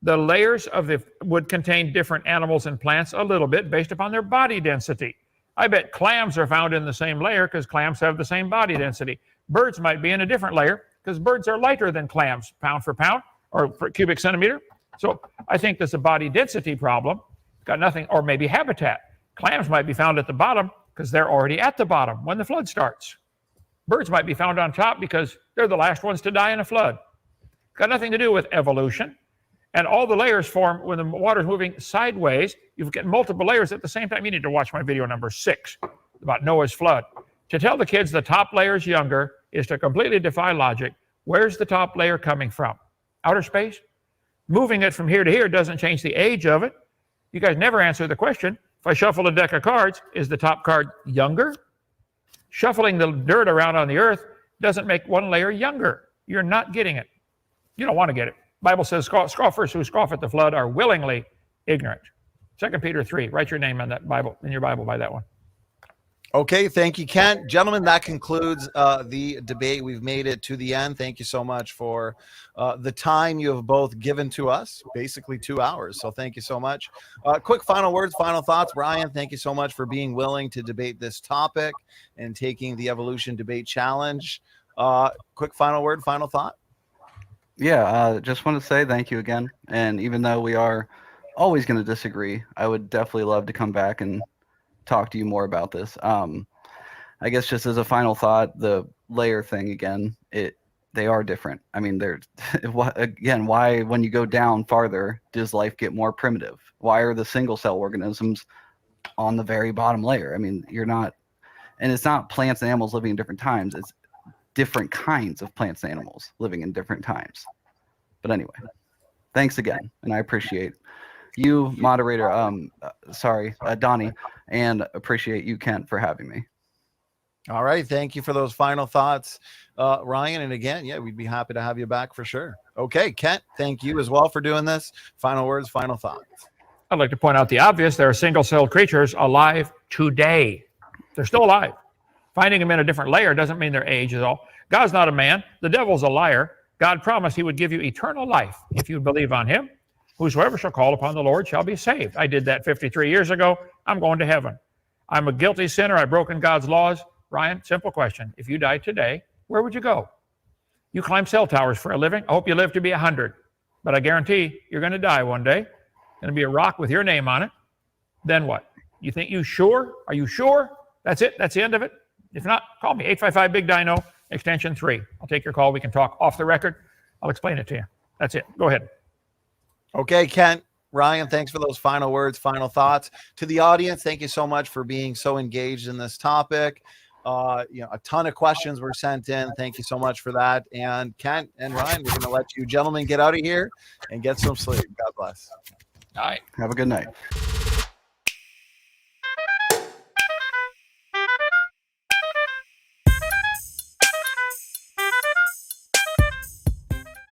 The layers of the would contain different animals and plants a little bit based upon their body density. I bet clams are found in the same layer because clams have the same body density. Birds might be in a different layer because birds are lighter than clams, pound for pound or per cubic centimeter. So I think there's a body density problem. Got nothing, or maybe habitat. Clams might be found at the bottom because they're already at the bottom when the flood starts. Birds might be found on top because they're the last ones to die in a flood. Got nothing to do with evolution. And all the layers form when the water's moving sideways. You get multiple layers at the same time. You need to watch my video number 6 about Noah's flood. To tell the kids the top layer is younger is to completely defy logic. Where's the top layer coming from? Outer space? Moving it from here to here doesn't change the age of it. You guys never answer the question. If I shuffle a deck of cards, is the top card younger? Shuffling the dirt around on the earth doesn't make one layer younger. You're not getting it. You don't want to get it. Bible says scoffers who scoff at the flood are willingly ignorant. 2 Peter 3. Write your name on that Bible, in your Bible by that one. Okay, thank you, Kent. Gentlemen, that concludes the debate. We've made it to the end. Thank you so much for the time you have both given to us, basically 2 hours. So thank you so much. Quick final words, final thoughts. Brian, thank you so much for being willing to debate this topic and taking the Evolution Debate Challenge. Quick final word, final thought. Yeah, just want to say thank you again. And even though we are always going to disagree, I would definitely love to come back and talk to you more about this. I guess just as a final thought, the layer thing again, they are different. I mean, they're again, why when you go down farther does life get more primitive? Why are the single cell organisms on the very bottom layer? I mean, you're not, and it's not plants and animals living in different times. It's different kinds of plants and animals living in different times. But anyway, thanks again, and I appreciate you, moderator, Donnie, and appreciate you, Kent, for having me. All right, thank you for those final thoughts, Ryan. And again, yeah, we'd be happy to have you back for sure. Okay, Kent, thank you as well for doing this. Final words, final thoughts. I'd like to point out the obvious. There are single-celled creatures alive today. They're still alive. Finding them in a different layer doesn't mean their age is all. God's not a man. The devil's a liar. God promised he would give you eternal life if you believe on him. Whosoever shall call upon the Lord shall be saved. I did that 53 years ago. I'm going to heaven. I'm a guilty sinner. I've broken God's laws. Ryan, simple question. If you died today, where would you go? You climb cell towers for a living. I hope you live to be 100. But I guarantee you're going to die one day. Going to be a rock with your name on it. Then what? You think you sure? Are you sure? That's it? That's the end of it? If not, call me. 855-BIG-DINO, extension 3. I'll take your call. We can talk off the record. I'll explain it to you. That's it. Go ahead. Okay, Kent, Ryan, thanks for those final words, final thoughts. To the audience, thank you so much for being so engaged in this topic. A ton of questions were sent in. Thank you so much for that. And Kent and Ryan, we're going to let you gentlemen get out of here and get some sleep. God bless. All right. Have a good night.